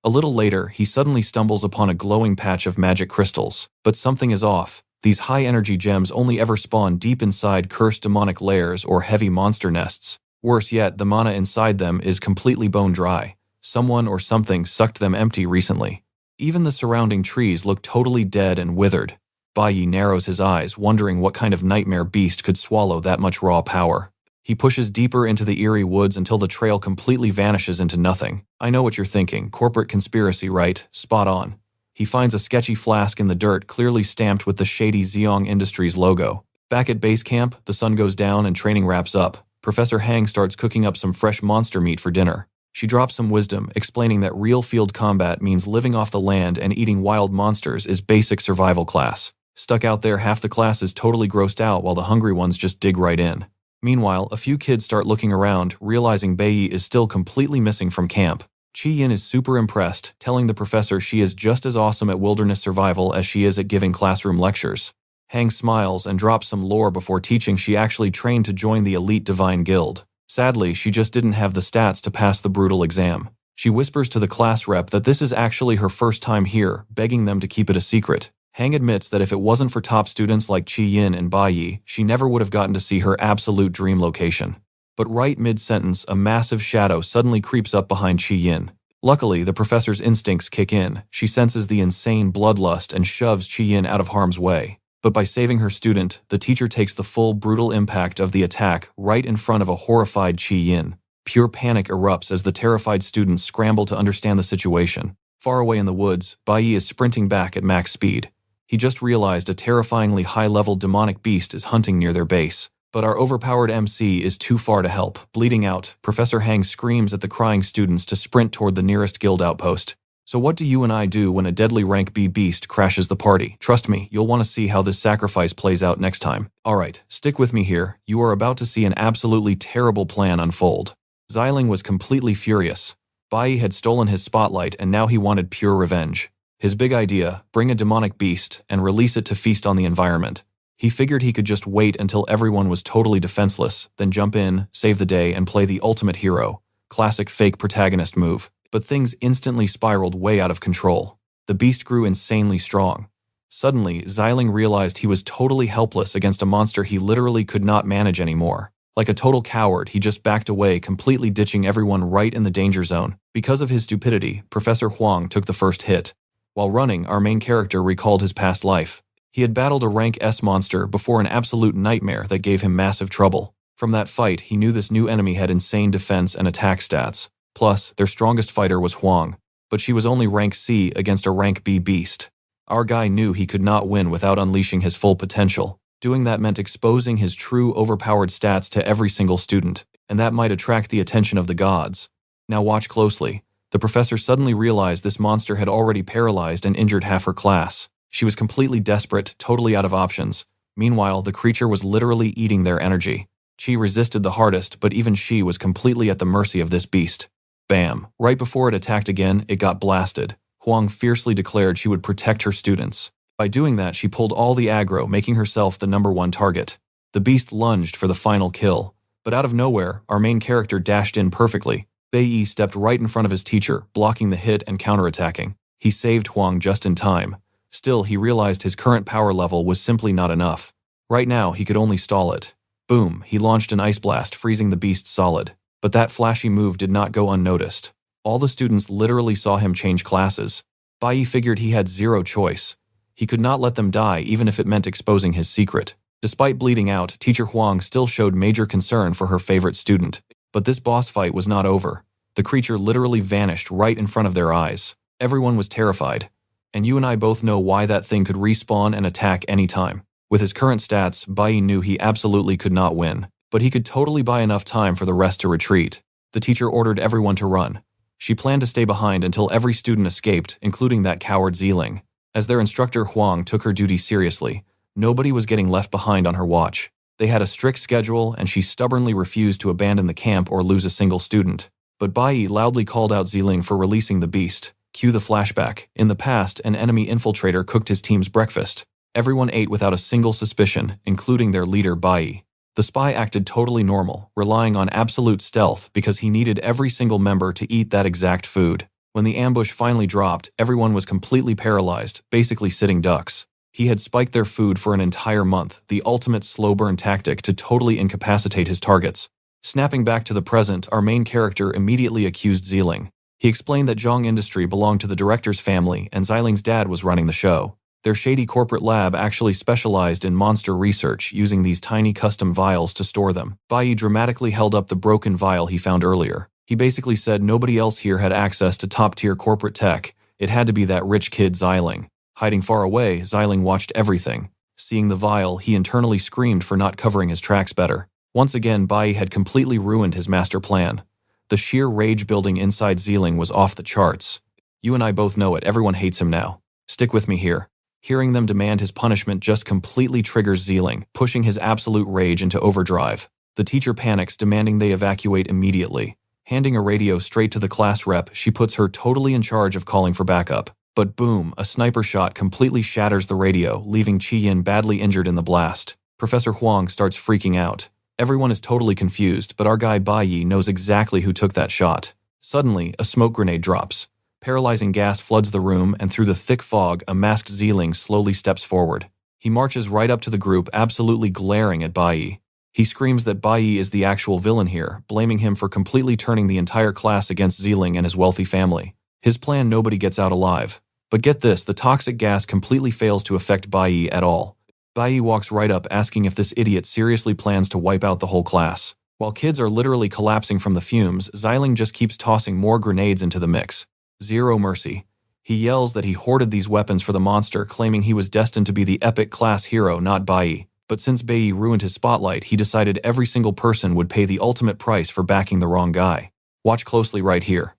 Speaker 1: A little later, he suddenly stumbles upon a glowing patch of magic crystals. But something is off. These high-energy gems only ever spawn deep inside cursed demonic lairs or heavy monster nests. Worse yet, the mana inside them is completely bone dry. Someone or something sucked them empty recently. Even the surrounding trees look totally dead and withered. Bayi narrows his eyes, wondering what kind of nightmare beast could swallow that much raw power. He pushes deeper into the eerie woods until the trail completely vanishes into nothing. I know what you're thinking, corporate conspiracy, right? Spot on. He finds a sketchy flask in the dirt, clearly stamped with the shady Zeong Industries logo. Back at base camp, the sun goes down and training wraps up. Professor Hang starts cooking up some fresh monster meat for dinner. She drops some wisdom, explaining that real field combat means living off the land and eating wild monsters is basic survival class. Stuck out there, half the class is totally grossed out while the hungry ones just dig right in. Meanwhile, a few kids start looking around, realizing Bayi is still completely missing from camp. Chi Yin is super impressed, telling the professor she is just as awesome at wilderness survival as she is at giving classroom lectures. Hang smiles and drops some lore before teaching she actually trained to join the elite divine guild. Sadly, she just didn't have the stats to pass the brutal exam. She whispers to the class rep that this is actually her first time here, begging them to keep it a secret. Hang admits that if it wasn't for top students like Chi Yin and Bayi, she never would have gotten to see her absolute dream location. But right mid-sentence, a massive shadow suddenly creeps up behind Chi Yin. Luckily, the professor's instincts kick in. She senses the insane bloodlust and shoves Chi Yin out of harm's way. But by saving her student, the teacher takes the full brutal impact of the attack right in front of a horrified Chi Yin. Pure panic erupts as the terrified students scramble to understand the situation. Far away in the woods, Bayi is sprinting back at max speed. He just realized a terrifyingly high-level demonic beast is hunting near their base. But our overpowered MC is too far to help. Bleeding out, Professor Hang screams at the crying students to sprint toward the nearest guild outpost. So what do you and I do when a deadly rank B beast crashes the party? Trust me, you'll want to see how this sacrifice plays out next time. Alright, stick with me here. You are about to see an absolutely terrible plan unfold. Xiling was completely furious. Bayi had stolen his spotlight and now he wanted pure revenge. His big idea, bring a demonic beast and release it to feast on the environment. He figured he could just wait until everyone was totally defenseless, then jump in, save the day, and play the ultimate hero. Classic fake protagonist move. But things instantly spiraled way out of control. The beast grew insanely strong. Suddenly, Xiling realized he was totally helpless against a monster he literally could not manage anymore. Like a total coward, he just backed away, completely ditching everyone right in the danger zone. Because of his stupidity, Professor Huang took the first hit. While running, our main character recalled his past life. He had battled a rank S monster before, an absolute nightmare that gave him massive trouble. From that fight, he knew this new enemy had insane defense and attack stats. Plus, their strongest fighter was Huang, but she was only rank C against a rank B beast. Our guy knew he could not win without unleashing his full potential. Doing that meant exposing his true overpowered stats to every single student, and that might attract the attention of the gods. Now watch closely. The professor suddenly realized this monster had already paralyzed and injured half her class. She was completely desperate, totally out of options. Meanwhile, the creature was literally eating their energy. Chi resisted the hardest, but even she was completely at the mercy of this beast. Bam! Right before it attacked again, it got blasted. Huang fiercely declared she would protect her students. By doing that, she pulled all the aggro, making herself the #1 target. The beast lunged for the final kill. But out of nowhere, our main character dashed in perfectly. Bayi stepped right in front of his teacher, blocking the hit and counterattacking. He saved Huang just in time. Still, he realized his current power level was simply not enough. Right now, he could only stall it. Boom, he launched an ice blast, freezing the beast solid. But that flashy move did not go unnoticed. All the students literally saw him change classes. Bayi figured he had zero choice. He could not let them die even if it meant exposing his secret. Despite bleeding out, Teacher Huang still showed major concern for her favorite student. But this boss fight was not over. The creature literally vanished right in front of their eyes. Everyone was terrified. And you and I both know why that thing could respawn and attack anytime. With his current stats, Bayi knew he absolutely could not win. But he could totally buy enough time for the rest to retreat. The teacher ordered everyone to run. She planned to stay behind until every student escaped, including that coward Xiling. As their instructor, Huang took her duty seriously. Nobody was getting left behind on her watch. They had a strict schedule, and she stubbornly refused to abandon the camp or lose a single student. But Bayi loudly called out Xiling for releasing the beast. Cue the flashback. In the past, an enemy infiltrator cooked his team's breakfast. Everyone ate without a single suspicion, including their leader, Bayi. The spy acted totally normal, relying on absolute stealth because he needed every single member to eat that exact food. When the ambush finally dropped, everyone was completely paralyzed, basically sitting ducks. He had spiked their food for an entire month, the ultimate slow burn tactic to totally incapacitate his targets. Snapping back to the present, our main character immediately accused Ziling. He explained that Zhong Industry belonged to the director's family and Ziling's dad was running the show. Their shady corporate lab actually specialized in monster research, using these tiny custom vials to store them. Bayi dramatically held up the broken vial he found earlier. He basically said nobody else here had access to top-tier corporate tech. It had to be that rich kid Ziling. Hiding far away, Ziling watched everything. Seeing the vial, he internally screamed for not covering his tracks better. Once again, Bayi had completely ruined his master plan. The sheer rage building inside Ziling was off the charts. You and I both know it, everyone hates him now. Stick with me here. Hearing them demand his punishment just completely triggers Ziling, pushing his absolute rage into overdrive. The teacher panics, demanding they evacuate immediately. Handing a radio straight to the class rep, she puts her totally in charge of calling for backup. But boom, a sniper shot completely shatters the radio, leaving Chi-Yin badly injured in the blast. Professor Huang starts freaking out. Everyone is totally confused, but our guy Bayi knows exactly who took that shot. Suddenly, a smoke grenade drops. Paralyzing gas floods the room, and through the thick fog, a masked Ziling slowly steps forward. He marches right up to the group, absolutely glaring at Bayi. He screams that Bayi is the actual villain here, blaming him for completely turning the entire class against Ziling and his wealthy family. His plan, nobody gets out alive. But get this, the toxic gas completely fails to affect Bayi at all. Bayi walks right up, asking if this idiot seriously plans to wipe out the whole class. While kids are literally collapsing from the fumes, Ziling just keeps tossing more grenades into the mix. Zero mercy. He yells that he hoarded these weapons for the monster, claiming he was destined to be the epic class hero, not Bayi. But since Bayi ruined his spotlight, he decided every single person would pay the ultimate price for backing the wrong guy. Watch closely right here.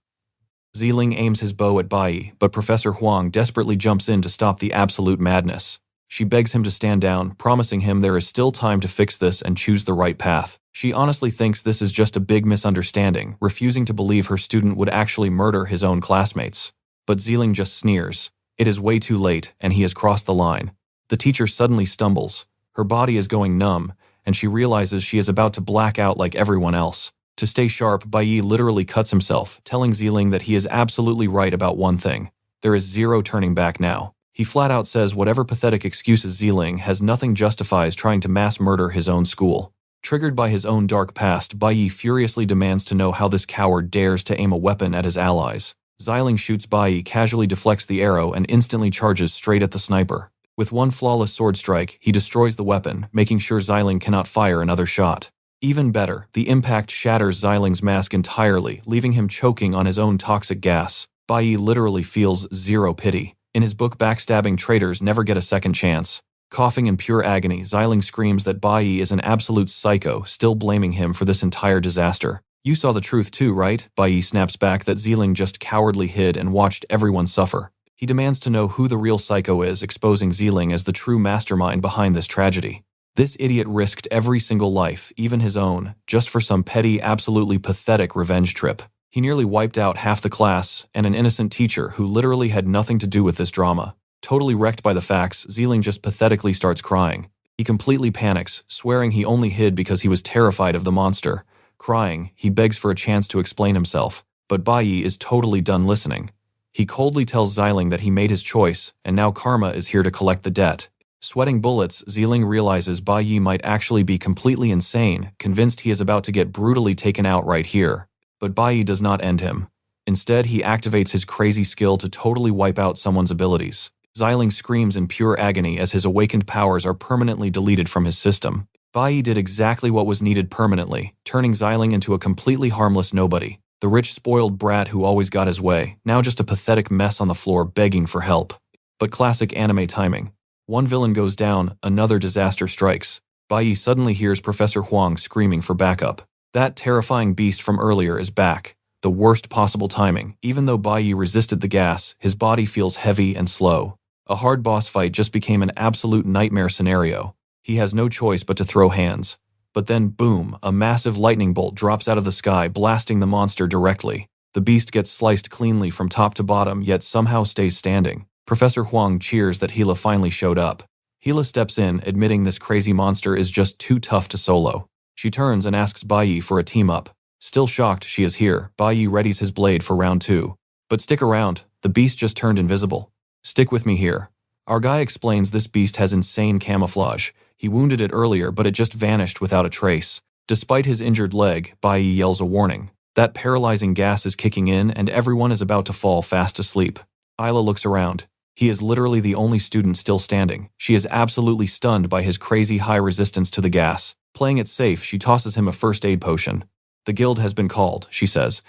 Speaker 1: Ziling aims his bow at Bayi, but Professor Huang desperately jumps in to stop the absolute madness. She begs him to stand down, promising him there is still time to fix this and choose the right path. She honestly thinks this is just a big misunderstanding, refusing to believe her student would actually murder his own classmates. But Ziling just sneers. It is way too late, and he has crossed the line. The teacher suddenly stumbles. Her body is going numb, and she realizes she is about to black out like everyone else. To stay sharp, Bayi literally cuts himself, telling Ziling that he is absolutely right about one thing. There is zero turning back now. He flat out says whatever pathetic excuses Ziling has, nothing justifies trying to mass murder his own school. Triggered by his own dark past, Bayi furiously demands to know how this coward dares to aim a weapon at his allies. Ziling shoots Bayi, casually deflects the arrow, and instantly charges straight at the sniper. With one flawless sword strike, he destroys the weapon, making sure Ziling cannot fire another shot. Even better, the impact shatters Ziling's mask entirely, leaving him choking on his own toxic gas. Bayi literally feels zero pity. In his book, backstabbing traitors never get a second chance. Coughing in pure agony, Ziling screams that Bayi is an absolute psycho, still blaming him for this entire disaster. You saw the truth too, right? Bayi snaps back that Ziling just cowardly hid and watched everyone suffer. He demands to know who the real psycho is, exposing Ziling as the true mastermind behind this tragedy. This idiot risked every single life, even his own, just for some petty, absolutely pathetic revenge trip. He nearly wiped out half the class, and an innocent teacher who literally had nothing to do with this drama. Totally wrecked by the facts, Ziling just pathetically starts crying. He completely panics, swearing he only hid because he was terrified of the monster. Crying, he begs for a chance to explain himself, but Bayi is totally done listening. He coldly tells Ziling that he made his choice, and now karma is here to collect the debt. Sweating bullets, Ziling realizes Bayi might actually be completely insane, convinced he is about to get brutally taken out right here. But Bayi does not end him. Instead, he activates his crazy skill to totally wipe out someone's abilities. Ziling screams in pure agony as his awakened powers are permanently deleted from his system. Bayi did exactly what was needed permanently, turning Ziling into a completely harmless nobody. The rich, spoiled brat who always got his way, now just a pathetic mess on the floor begging for help. But classic anime timing. One villain goes down, another disaster strikes. Bayi suddenly hears Professor Huang screaming for backup. That terrifying beast from earlier is back. The worst possible timing. Even though Bayi resisted the gas, his body feels heavy and slow. A hard boss fight just became an absolute nightmare scenario. He has no choice but to throw hands. But then, boom, a massive lightning bolt drops out of the sky, blasting the monster directly. The beast gets sliced cleanly from top to bottom, yet somehow stays standing. Professor Huang cheers that Hila finally showed up. Hila steps in, admitting this crazy monster is just too tough to solo. She turns and asks Bayi for a team-up. Still shocked she is here, Bayi readies his blade for round 2. But stick around, the beast just turned invisible. Stick with me here. Our guy explains this beast has insane camouflage. He wounded it earlier, but it just vanished without a trace. Despite his injured leg, Bayi yells a warning. That paralyzing gas is kicking in and everyone is about to fall fast asleep. Isla looks around. He is literally the only student still standing. She is absolutely stunned by his crazy high resistance to the gas. Playing it safe, she tosses him a first aid potion. The guild has been called, she says.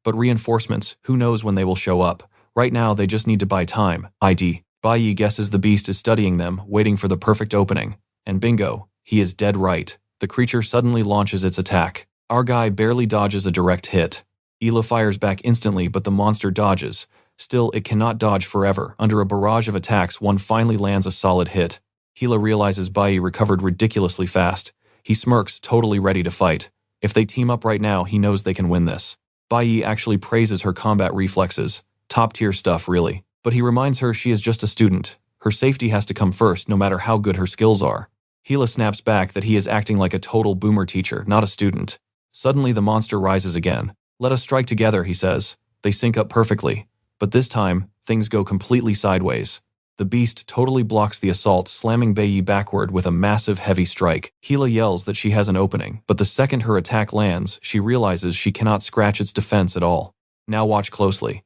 Speaker 1: But reinforcements, who knows when they will show up. Right now they just need to buy time. ID. Bayi guesses the beast is studying them, waiting for the perfect opening. And bingo, he is dead right. The creature suddenly launches its attack. Our guy barely dodges a direct hit. Isla fires back instantly, but the monster dodges. Still, it cannot dodge forever. Under a barrage of attacks, one finally lands a solid hit. Hila realizes Bayi recovered ridiculously fast. He smirks, totally ready to fight. If they team up right now, he knows they can win this. Bayi actually praises her combat reflexes. Top-tier stuff, really. But he reminds her she is just a student. Her safety has to come first, no matter how good her skills are. Hila snaps back that he is acting like a total boomer teacher, not a student. Suddenly, the monster rises again. Let us strike together, he says. They sync up perfectly. But this time, things go completely sideways. The beast totally blocks the assault, slamming Bayi backward with a massive heavy strike. Hila yells that she has an opening, but the second her attack lands, she realizes she cannot scratch its defense at all. Now watch closely.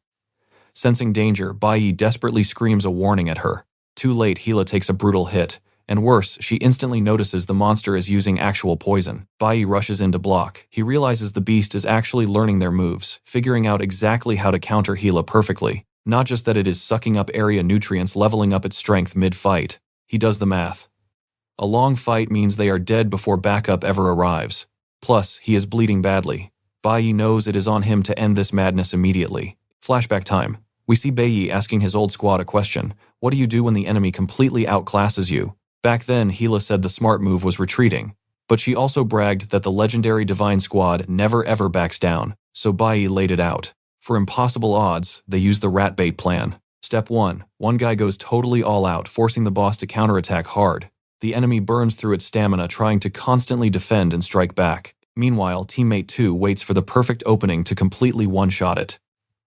Speaker 1: Sensing danger, Bayi desperately screams a warning at her. Too late, Hila takes a brutal hit. And worse, she instantly notices the monster is using actual poison. Bayi rushes in to block. He realizes the beast is actually learning their moves, figuring out exactly how to counter Hila perfectly. Not just that it is sucking up area nutrients, leveling up its strength mid-fight. He does the math. A long fight means they are dead before backup ever arrives. Plus, he is bleeding badly. Bayi knows it is on him to end this madness immediately. Flashback time. We see Bayi asking his old squad a question. What do you do when the enemy completely outclasses you? Back then, Hila said the smart move was retreating. But she also bragged that the legendary Divine Squad never ever backs down, so Bayi laid it out. For impossible odds, they use the rat bait plan. Step 1. One guy goes totally all out, forcing the boss to counterattack hard. The enemy burns through its stamina, trying to constantly defend and strike back. Meanwhile, teammate 2 waits for the perfect opening to completely one-shot it.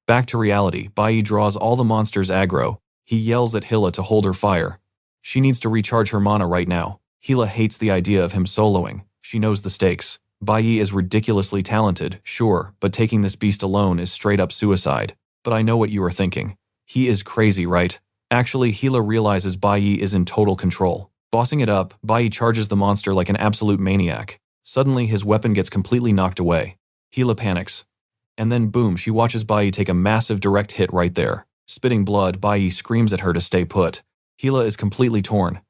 Speaker 1: Back to reality, Bayi draws all the monsters aggro. He yells at Hila to hold her fire. She needs to recharge her mana right now. Hila hates the idea of him soloing. She knows the stakes. Bayi is ridiculously talented, sure, but taking this beast alone is straight-up suicide. But I know what you are thinking. He is crazy, right? Actually, Hila realizes Bayi is in total control. Bossing it up, Bayi charges the monster like an absolute maniac. Suddenly, his weapon gets completely knocked away. Hila panics. And then boom, she watches Bayi take a massive direct hit right there. Spitting blood, Bayi screams at her to stay put. Hila is completely torn.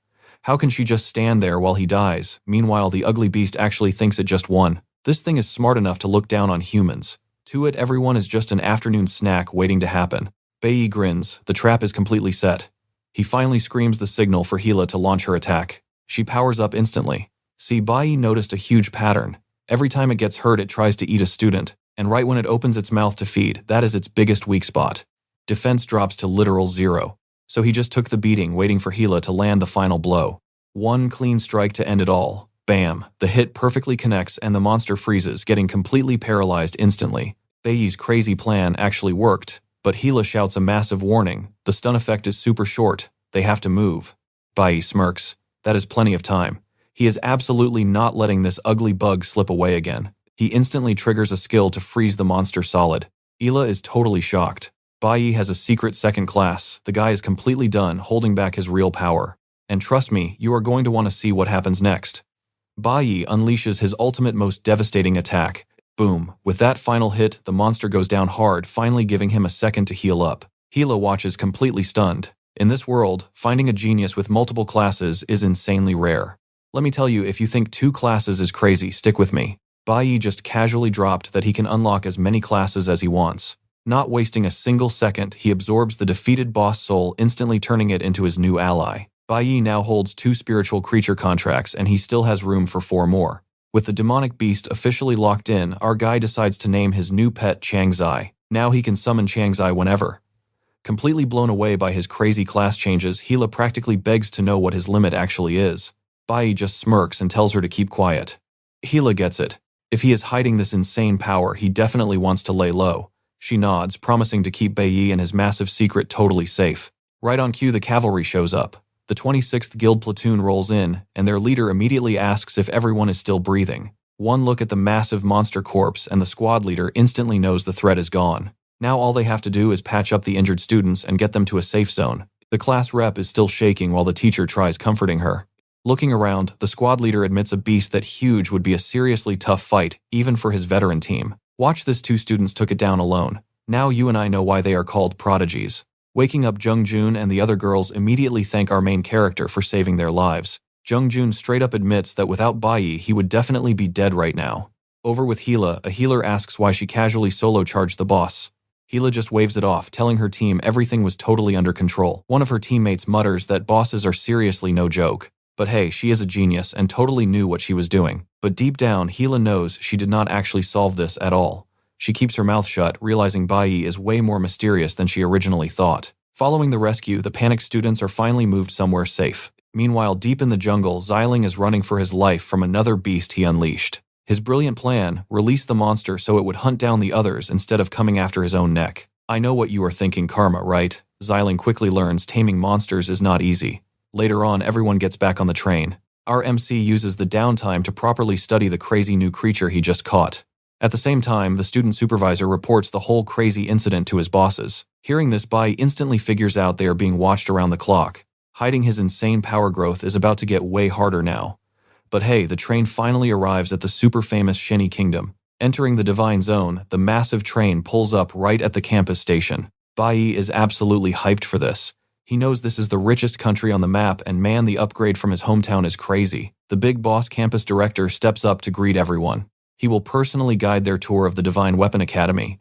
Speaker 1: How can she just stand there while he dies? Meanwhile, the ugly beast actually thinks it just won. This thing is smart enough to look down on humans. To it, everyone is just an afternoon snack waiting to happen. Bayi grins. The trap is completely set. He finally screams the signal for Hila to launch her attack. She powers up instantly. See, Bayi noticed a huge pattern. Every time it gets hurt, it tries to eat a student. And right when it opens its mouth to feed, that is its biggest weak spot. Defense drops to literal 0. So he just took the beating, waiting for Hila to land the final blow. One clean strike to end it all. Bam! The hit perfectly connects and the monster freezes, getting completely paralyzed instantly. Bayi's crazy plan actually worked, but Hila shouts a massive warning. The stun effect is super short. They have to move. Bayi smirks. That is plenty of time. He is absolutely not letting this ugly bug slip away again. He instantly triggers a skill to freeze the monster solid. Hila is totally shocked. Bayi has a secret second class. The guy is completely done, holding back his real power. And trust me, you are going to want to see what happens next. Bayi unleashes his ultimate most devastating attack. Boom. With that final hit, the monster goes down hard, finally giving him a second to heal up. Hila watches completely stunned. In this world, finding a genius with multiple classes is insanely rare. Let me tell you, if you think 2 classes is crazy, stick with me. Bayi just casually dropped that he can unlock as many classes as he wants. Not wasting a single second, he absorbs the defeated boss soul, instantly turning it into his new ally. Bayi now holds 2 spiritual creature contracts and he still has room for 4 more. With the demonic beast officially locked in, our guy decides to name his new pet Changzai. Now he can summon Changzai whenever. Completely blown away by his crazy class changes, Hila practically begs to know what his limit actually is. Bayi just smirks and tells her to keep quiet. Hila gets it. If he is hiding this insane power, he definitely wants to lay low. She nods, promising to keep Bayi and his massive secret totally safe. Right on cue, the cavalry shows up. The 26th Guild platoon rolls in, and their leader immediately asks if everyone is still breathing. One look at the massive monster corpse and the squad leader instantly knows the threat is gone. Now all they have to do is patch up the injured students and get them to a safe zone. The class rep is still shaking while the teacher tries comforting her. Looking around, the squad leader admits a beast that huge would be a seriously tough fight, even for his veteran team. Watch this, 2 students took it down alone. Now you and I know why they are called prodigies. Waking up, Jung-jun and the other girls immediately thank our main character for saving their lives. Jung-jun straight up admits that without Bayi he would definitely be dead right now. Over with Hila, a healer asks why she casually solo charged the boss. Hila just waves it off, telling her team everything was totally under control. One of her teammates mutters that bosses are seriously no joke. But hey, she is a genius and totally knew what she was doing. But deep down, Hila knows she did not actually solve this at all. She keeps her mouth shut, realizing Bayi is way more mysterious than she originally thought. Following the rescue, the panicked students are finally moved somewhere safe. Meanwhile, deep in the jungle, Xiling is running for his life from another beast he unleashed. His brilliant plan, release the monster so it would hunt down the others instead of coming after his own neck. I know what you are thinking, Karma, right? Xiling quickly learns taming monsters is not easy. Later on, everyone gets back on the train. Our MC uses the downtime to properly study the crazy new creature he just caught. At the same time, the student supervisor reports the whole crazy incident to his bosses. Hearing this, Bai instantly figures out they are being watched around the clock. Hiding his insane power growth is about to get way harder now. But hey, the train finally arrives at the super famous Shenny Kingdom. Entering the Divine Zone, the massive train pulls up right at the campus station. Bai is absolutely hyped for this. He knows this is the richest country on the map, and man, the upgrade from his hometown is crazy. The big boss campus director steps up to greet everyone. He will personally guide their tour of the Divine Weapon Academy.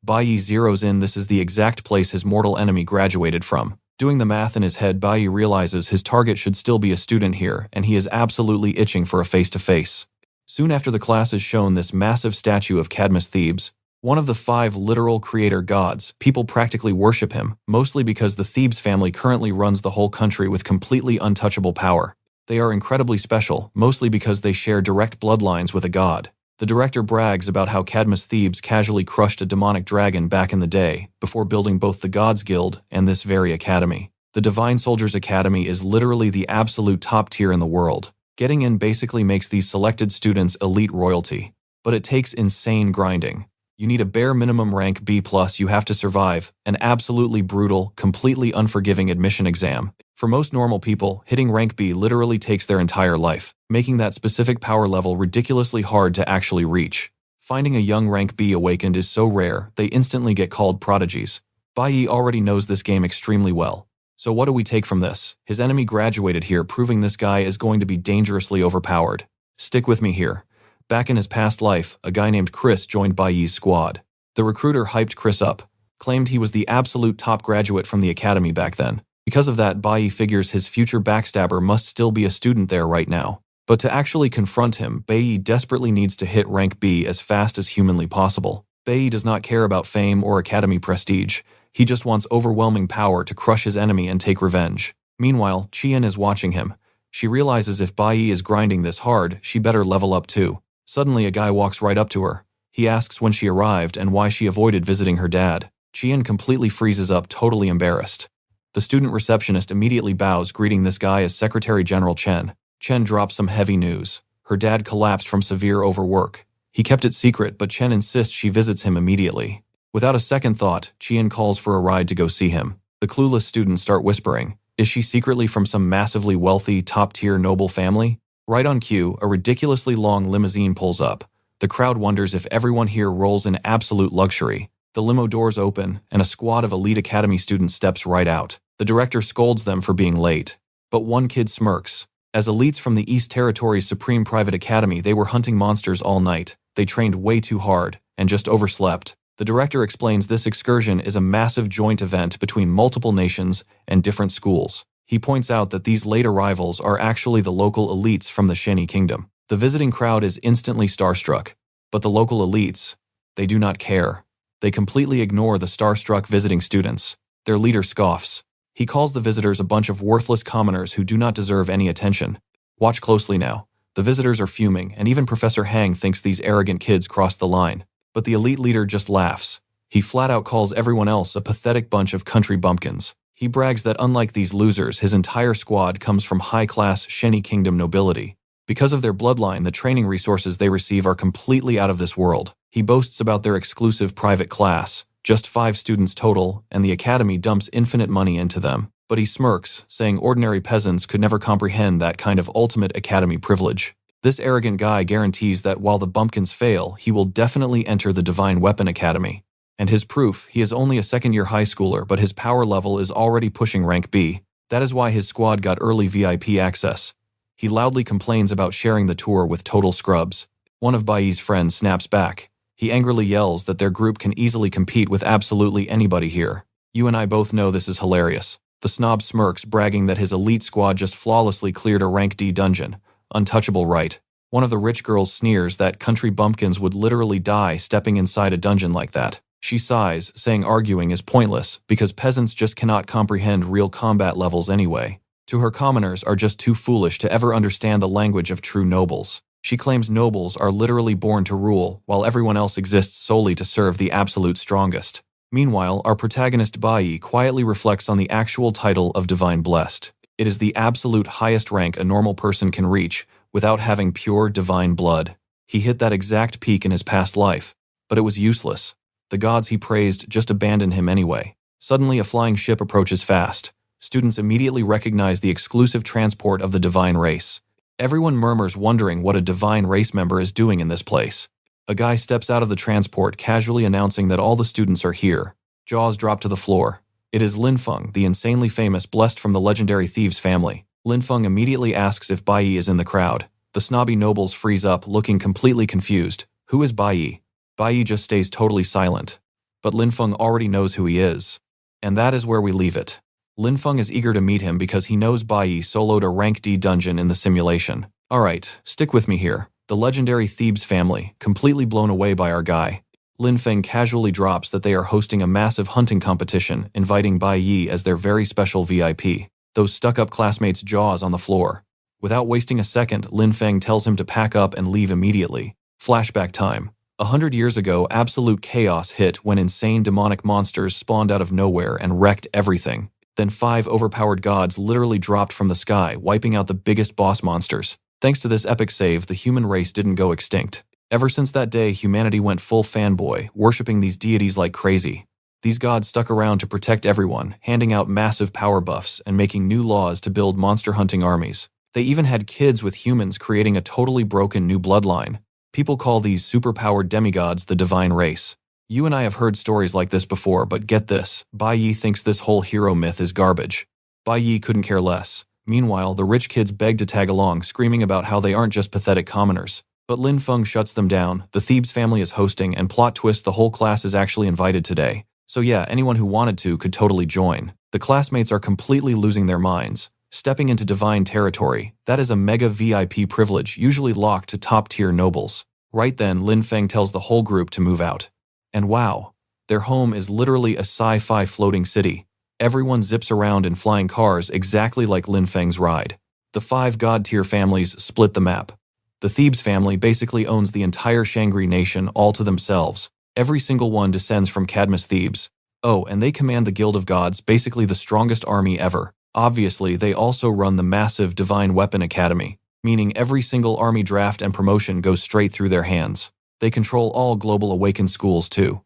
Speaker 1: Bai zeroes in this is the exact place his mortal enemy graduated from. Doing the math in his head, Bai realizes his target should still be a student here, and he is absolutely itching for a face-to-face. Soon after the class is shown this massive statue of Cadmus Thebes, one of the 5 literal creator gods. People practically worship him, mostly because the Thebes family currently runs the whole country with completely untouchable power. They are incredibly special, mostly because they share direct bloodlines with a god. The director brags about how Cadmus Thebes casually crushed a demonic dragon back in the day, before building both the Gods Guild and this very academy. The Divine Soldiers Academy is literally the absolute top tier in the world. Getting in basically makes these selected students elite royalty. But it takes insane grinding. You need a bare minimum rank B+, you have to survive an absolutely brutal, completely unforgiving admission exam. For most normal people, hitting rank B literally takes their entire life, making that specific power level ridiculously hard to actually reach. Finding a young rank B awakened is so rare, they instantly get called prodigies. Bai already knows this game extremely well. So what do we take from this? His enemy graduated here, proving this guy is going to be dangerously overpowered. Stick with me here. Back in his past life, a guy named Chris joined Bai's squad. The recruiter hyped Chris up, claimed he was the absolute top graduate from the academy back then. Because of that, Bai figures his future backstabber must still be a student there right now. But to actually confront him, Bai desperately needs to hit rank B as fast as humanly possible. Bai does not care about fame or academy prestige. He just wants overwhelming power to crush his enemy and take revenge. Meanwhile, Qian is watching him. She realizes if Bai is grinding this hard, she better level up too. Suddenly, a guy walks right up to her. He asks when she arrived and why she avoided visiting her dad. Qian completely freezes up, totally embarrassed. The student receptionist immediately bows, greeting this guy as Secretary General Chen. Chen drops some heavy news. Her dad collapsed from severe overwork. He kept it secret, but Chen insists she visits him immediately. Without a second thought, Qian calls for a ride to go see him. The clueless students start whispering. Is she secretly from some massively wealthy, top-tier noble family? Right on cue, a ridiculously long limousine pulls up. The crowd wonders if everyone here rolls in absolute luxury. The limo doors open, and a squad of elite academy students steps right out. The director scolds them for being late. But one kid smirks. As elites from the East Territory's Supreme Private Academy, they were hunting monsters all night. They trained way too hard, and just overslept. The director explains this excursion is a massive joint event between multiple nations and different schools. He points out that these late arrivals are actually the local elites from the Shenny Kingdom. The visiting crowd is instantly starstruck. But the local elites, they do not care. They completely ignore the starstruck visiting students. Their leader scoffs. He calls the visitors a bunch of worthless commoners who do not deserve any attention. Watch closely now. The visitors are fuming, and even Professor Hang thinks these arrogant kids crossed the line. But the elite leader just laughs. He flat out calls everyone else a pathetic bunch of country bumpkins. He brags that unlike these losers, his entire squad comes from high-class Shenny Kingdom nobility. Because of their bloodline, the training resources they receive are completely out of this world. He boasts about their exclusive private class, just 5 students total, and the academy dumps infinite money into them. But he smirks, saying ordinary peasants could never comprehend that kind of ultimate academy privilege. This arrogant guy guarantees that while the bumpkins fail, he will definitely enter the Divine Weapon Academy. And his proof, he is only a second-year high schooler, but his power level is already pushing rank B. That is why his squad got early VIP access. He loudly complains about sharing the tour with total scrubs. One of Bayi's friends snaps back. He angrily yells that their group can easily compete with absolutely anybody here. You and I both know this is hilarious. The snob smirks, bragging that his elite squad just flawlessly cleared a rank D dungeon. Untouchable, right? One of the rich girls sneers that country bumpkins would literally die stepping inside a dungeon like that. She sighs, saying arguing is pointless because peasants just cannot comprehend real combat levels anyway. To her, commoners are just too foolish to ever understand the language of true nobles. She claims nobles are literally born to rule, while everyone else exists solely to serve the absolute strongest. Meanwhile, our protagonist Bayi quietly reflects on the actual title of Divine Blessed. It is the absolute highest rank a normal person can reach without having pure divine blood. He hit that exact peak in his past life, but it was useless. The gods he praised just abandoned him anyway. Suddenly, a flying ship approaches fast. Students immediately recognize the exclusive transport of the divine race. Everyone murmurs, wondering what a divine race member is doing in this place. A guy steps out of the transport, casually announcing that all the students are here. Jaws drop to the floor. It is Linfeng, the insanely famous blessed from the legendary thieves family. Linfeng immediately asks if Bayi is in the crowd. The snobby nobles freeze up, looking completely confused. Who is Bayi? Bayi just stays totally silent. But Linfeng already knows who he is. And that is where we leave it. Linfeng is eager to meet him because he knows Bayi soloed a rank D dungeon in the simulation. Alright, stick with me here. The legendary Thebes family, completely blown away by our guy. Linfeng casually drops that they are hosting a massive hunting competition, inviting Bayi as their very special VIP. Those stuck-up classmates' jaws on the floor. Without wasting a second, Linfeng tells him to pack up and leave immediately. Flashback time. 100 years ago, absolute chaos hit when insane demonic monsters spawned out of nowhere and wrecked everything. Then 5 overpowered gods literally dropped from the sky, wiping out the biggest boss monsters. Thanks to this epic save, the human race didn't go extinct. Ever since that day, humanity went full fanboy, worshipping these deities like crazy. These gods stuck around to protect everyone, handing out massive power buffs and making new laws to build monster hunting armies. They even had kids with humans, creating a totally broken new bloodline. People call these superpowered demigods the divine race. You and I have heard stories like this before, but get this, Bayi thinks this whole hero myth is garbage. Bayi couldn't care less. Meanwhile, the rich kids beg to tag along, screaming about how they aren't just pathetic commoners. But Linfeng shuts them down. The Thebes family is hosting, and plot twist, the whole class is actually invited today. So yeah, anyone who wanted to could totally join. The classmates are completely losing their minds. Stepping into divine territory, that is a mega VIP privilege usually locked to top-tier nobles. Right then, Linfeng tells the whole group to move out. And wow, their home is literally a sci-fi floating city. Everyone zips around in flying cars exactly like Linfeng's ride. The 5 god-tier families split the map. The Thebes family basically owns the entire Shangri nation all to themselves. Every single one descends from Cadmus Thebes. Oh, and they command the Guild of Gods, basically the strongest army ever. Obviously, they also run the massive Divine Weapon Academy, meaning every single army draft and promotion goes straight through their hands. They control all global awakened schools too.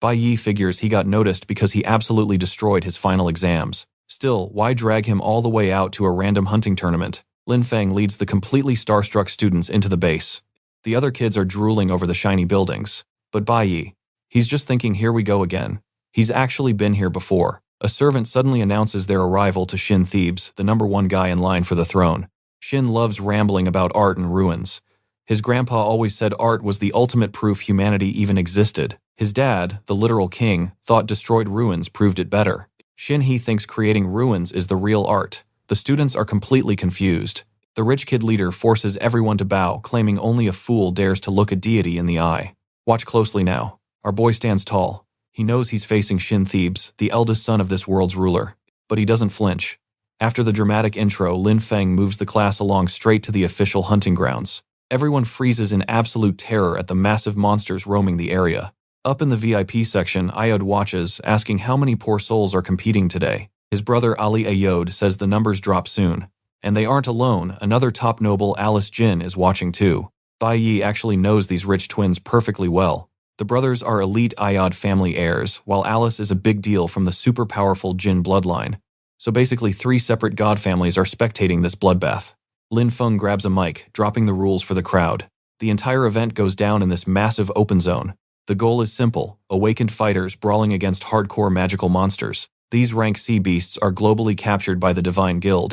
Speaker 1: Bayi figures he got noticed because he absolutely destroyed his final exams. Still, why drag him all the way out to a random hunting tournament? Linfeng leads the completely starstruck students into the base. The other kids are drooling over the shiny buildings. But Bayi, he's just thinking, here we go again. He's actually been here before. A servant suddenly announces their arrival to Shin Thebes, the #1 guy in line for the throne. Shin loves rambling about art and ruins. His grandpa always said art was the ultimate proof humanity even existed. His dad, the literal king, thought destroyed ruins proved it better. Shin he thinks creating ruins is the real art. The students are completely confused. The rich kid leader forces everyone to bow, claiming only a fool dares to look a deity in the eye. Watch closely now. Our boy stands tall. He knows he's facing Shin Thebes, the eldest son of this world's ruler. But he doesn't flinch. After the dramatic intro, Linfeng moves the class along straight to the official hunting grounds. Everyone freezes in absolute terror at the massive monsters roaming the area. Up in the VIP section, Ayod watches, asking how many poor souls are competing today. His brother Ali Ayod says the numbers drop soon. And they aren't alone, another top noble, Alice Jin, is watching too. Bayi actually knows these rich twins perfectly well. The brothers are elite Ayad family heirs, while Alice is a big deal from the super powerful Jin bloodline. So basically 3 separate god families are spectating this bloodbath. Lin Feng grabs a mic, dropping the rules for the crowd. The entire event goes down in this massive open zone. The goal is simple: awakened fighters brawling against hardcore magical monsters. These rank C beasts are globally captured by the Divine Guild,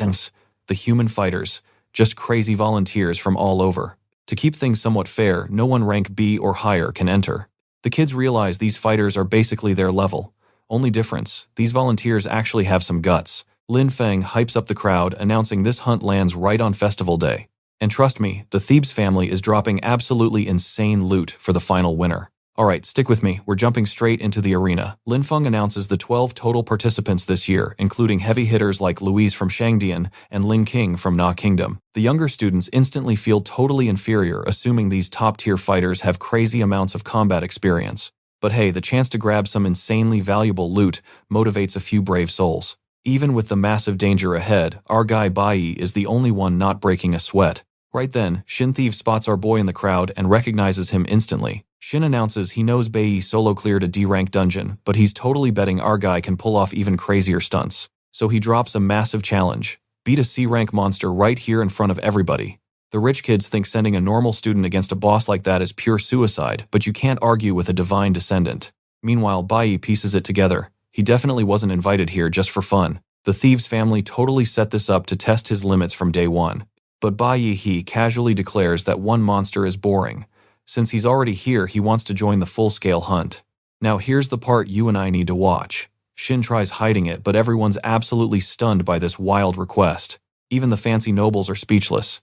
Speaker 1: the human fighters, just crazy volunteers from all over. To keep things somewhat fair, no one rank B or higher can enter. The kids realize these fighters are basically their level. Only difference, these volunteers actually have some guts. Lin Feng hypes up the crowd, announcing this hunt lands right on festival day. And trust me, the Thebes family is dropping absolutely insane loot for the final winner. Alright, stick with me, we're jumping straight into the arena. Lin Feng announces the 12 total participants this year, including heavy hitters like Louise from Shangdian and Ling King from Na Kingdom. The younger students instantly feel totally inferior, assuming these top-tier fighters have crazy amounts of combat experience. But hey, the chance to grab some insanely valuable loot motivates a few brave souls. Even with the massive danger ahead, our guy Bayi is the only one not breaking a sweat. Right then, Shin Thief spots our boy in the crowd and recognizes him instantly. Shin announces he knows Bayi solo cleared a D-rank dungeon, but he's totally betting our guy can pull off even crazier stunts. So he drops a massive challenge: beat a C-rank monster right here in front of everybody. The rich kids think sending a normal student against a boss like that is pure suicide, but you can't argue with a divine descendant. Meanwhile, Bayi pieces it together. He definitely wasn't invited here just for fun. The Thieves family totally set this up to test his limits from day one. But Bayi casually declares that one monster is boring. Since he's already here, he wants to join the full-scale hunt. Now here's the part you and I need to watch. Shin tries hiding it, but everyone's absolutely stunned by this wild request. Even the fancy nobles are speechless.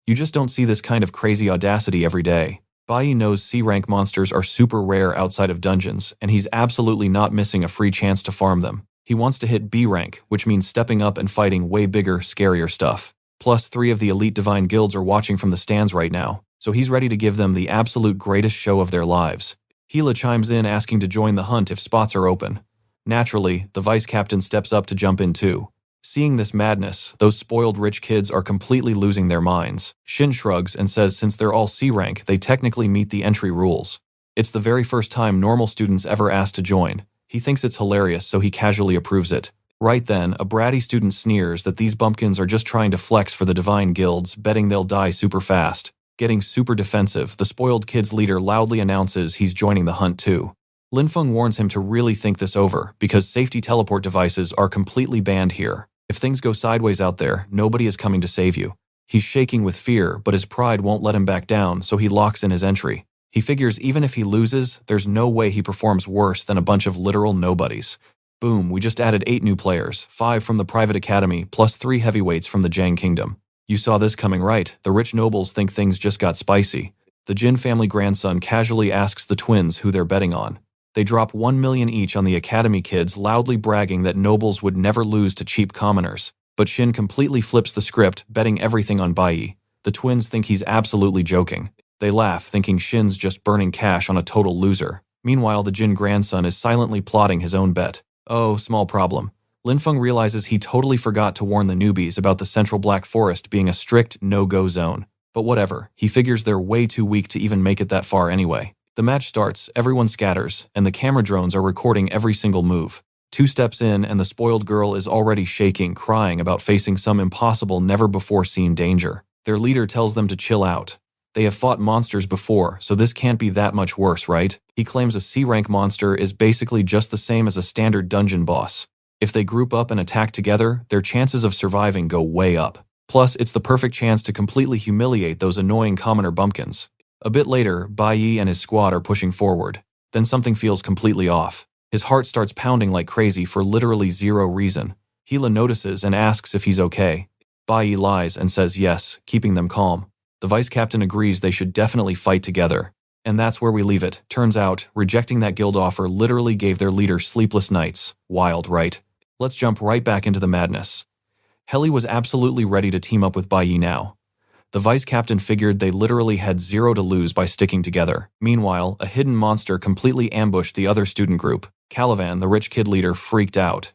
Speaker 1: You just don't see this kind of crazy audacity every day. Bayi knows C-rank monsters are super rare outside of dungeons, and he's absolutely not missing a free chance to farm them. He wants to hit B rank, which means stepping up and fighting way bigger, scarier stuff. Plus, 3 of the elite divine guilds are watching from the stands right now, so he's ready to give them the absolute greatest show of their lives. Hila chimes in asking to join the hunt if spots are open. Naturally, the vice captain steps up to jump in too. Seeing this madness, those spoiled rich kids are completely losing their minds. Shin shrugs and says since they're all C rank, they technically meet the entry rules. It's the very first time normal students ever asked to join. He thinks it's hilarious, so he casually approves it. Right then, a bratty student sneers that these bumpkins are just trying to flex for the divine guilds, betting they'll die super fast. Getting super defensive, the spoiled kid's leader loudly announces he's joining the hunt too. Lin Feng warns him to really think this over, because safety teleport devices are completely banned here. If things go sideways out there, nobody is coming to save you. He's shaking with fear, but his pride won't let him back down, so he locks in his entry. He figures even if he loses, there's no way he performs worse than a bunch of literal nobodies. Boom, we just added 8 new players, 5 from the private academy, plus 3 heavyweights from the Jiang Kingdom. You saw this coming, right? The rich nobles think things just got spicy. The Jin family grandson casually asks the twins who they're betting on. They drop 1 million each on the academy kids, loudly bragging that nobles would never lose to cheap commoners. But Shin completely flips the script, betting everything on Bayi. The twins think he's absolutely joking. They laugh, thinking Shin's just burning cash on a total loser. Meanwhile, the Jin grandson is silently plotting his own bet. Oh, small problem. Lin Feng realizes he totally forgot to warn the newbies about the Central Black Forest being a strict no-go zone. But whatever, he figures they're way too weak to even make it that far anyway. The match starts, everyone scatters, and the camera drones are recording every single move. 2 steps in, and the spoiled girl is already shaking, crying about facing some impossible, never-before-seen danger. Their leader tells them to chill out. They have fought monsters before, so this can't be that much worse, right? He claims a C-rank monster is basically just the same as a standard dungeon boss. If they group up and attack together, their chances of surviving go way up. Plus, it's the perfect chance to completely humiliate those annoying commoner bumpkins. A bit later, Bayi and his squad are pushing forward. Then something feels completely off. His heart starts pounding like crazy for literally zero reason. Hila notices and asks if he's okay. Bayi lies and says yes, keeping them calm. The vice captain agrees they should definitely fight together. And that's where we leave it. Turns out, rejecting that guild offer literally gave their leader sleepless nights. Wild, right? Let's jump right back into the madness. Heli was absolutely ready to team up with Bayi now. The vice captain figured they literally had 0 to lose by sticking together. Meanwhile, a hidden monster completely ambushed the other student group. Calivan, the rich kid leader, freaked out.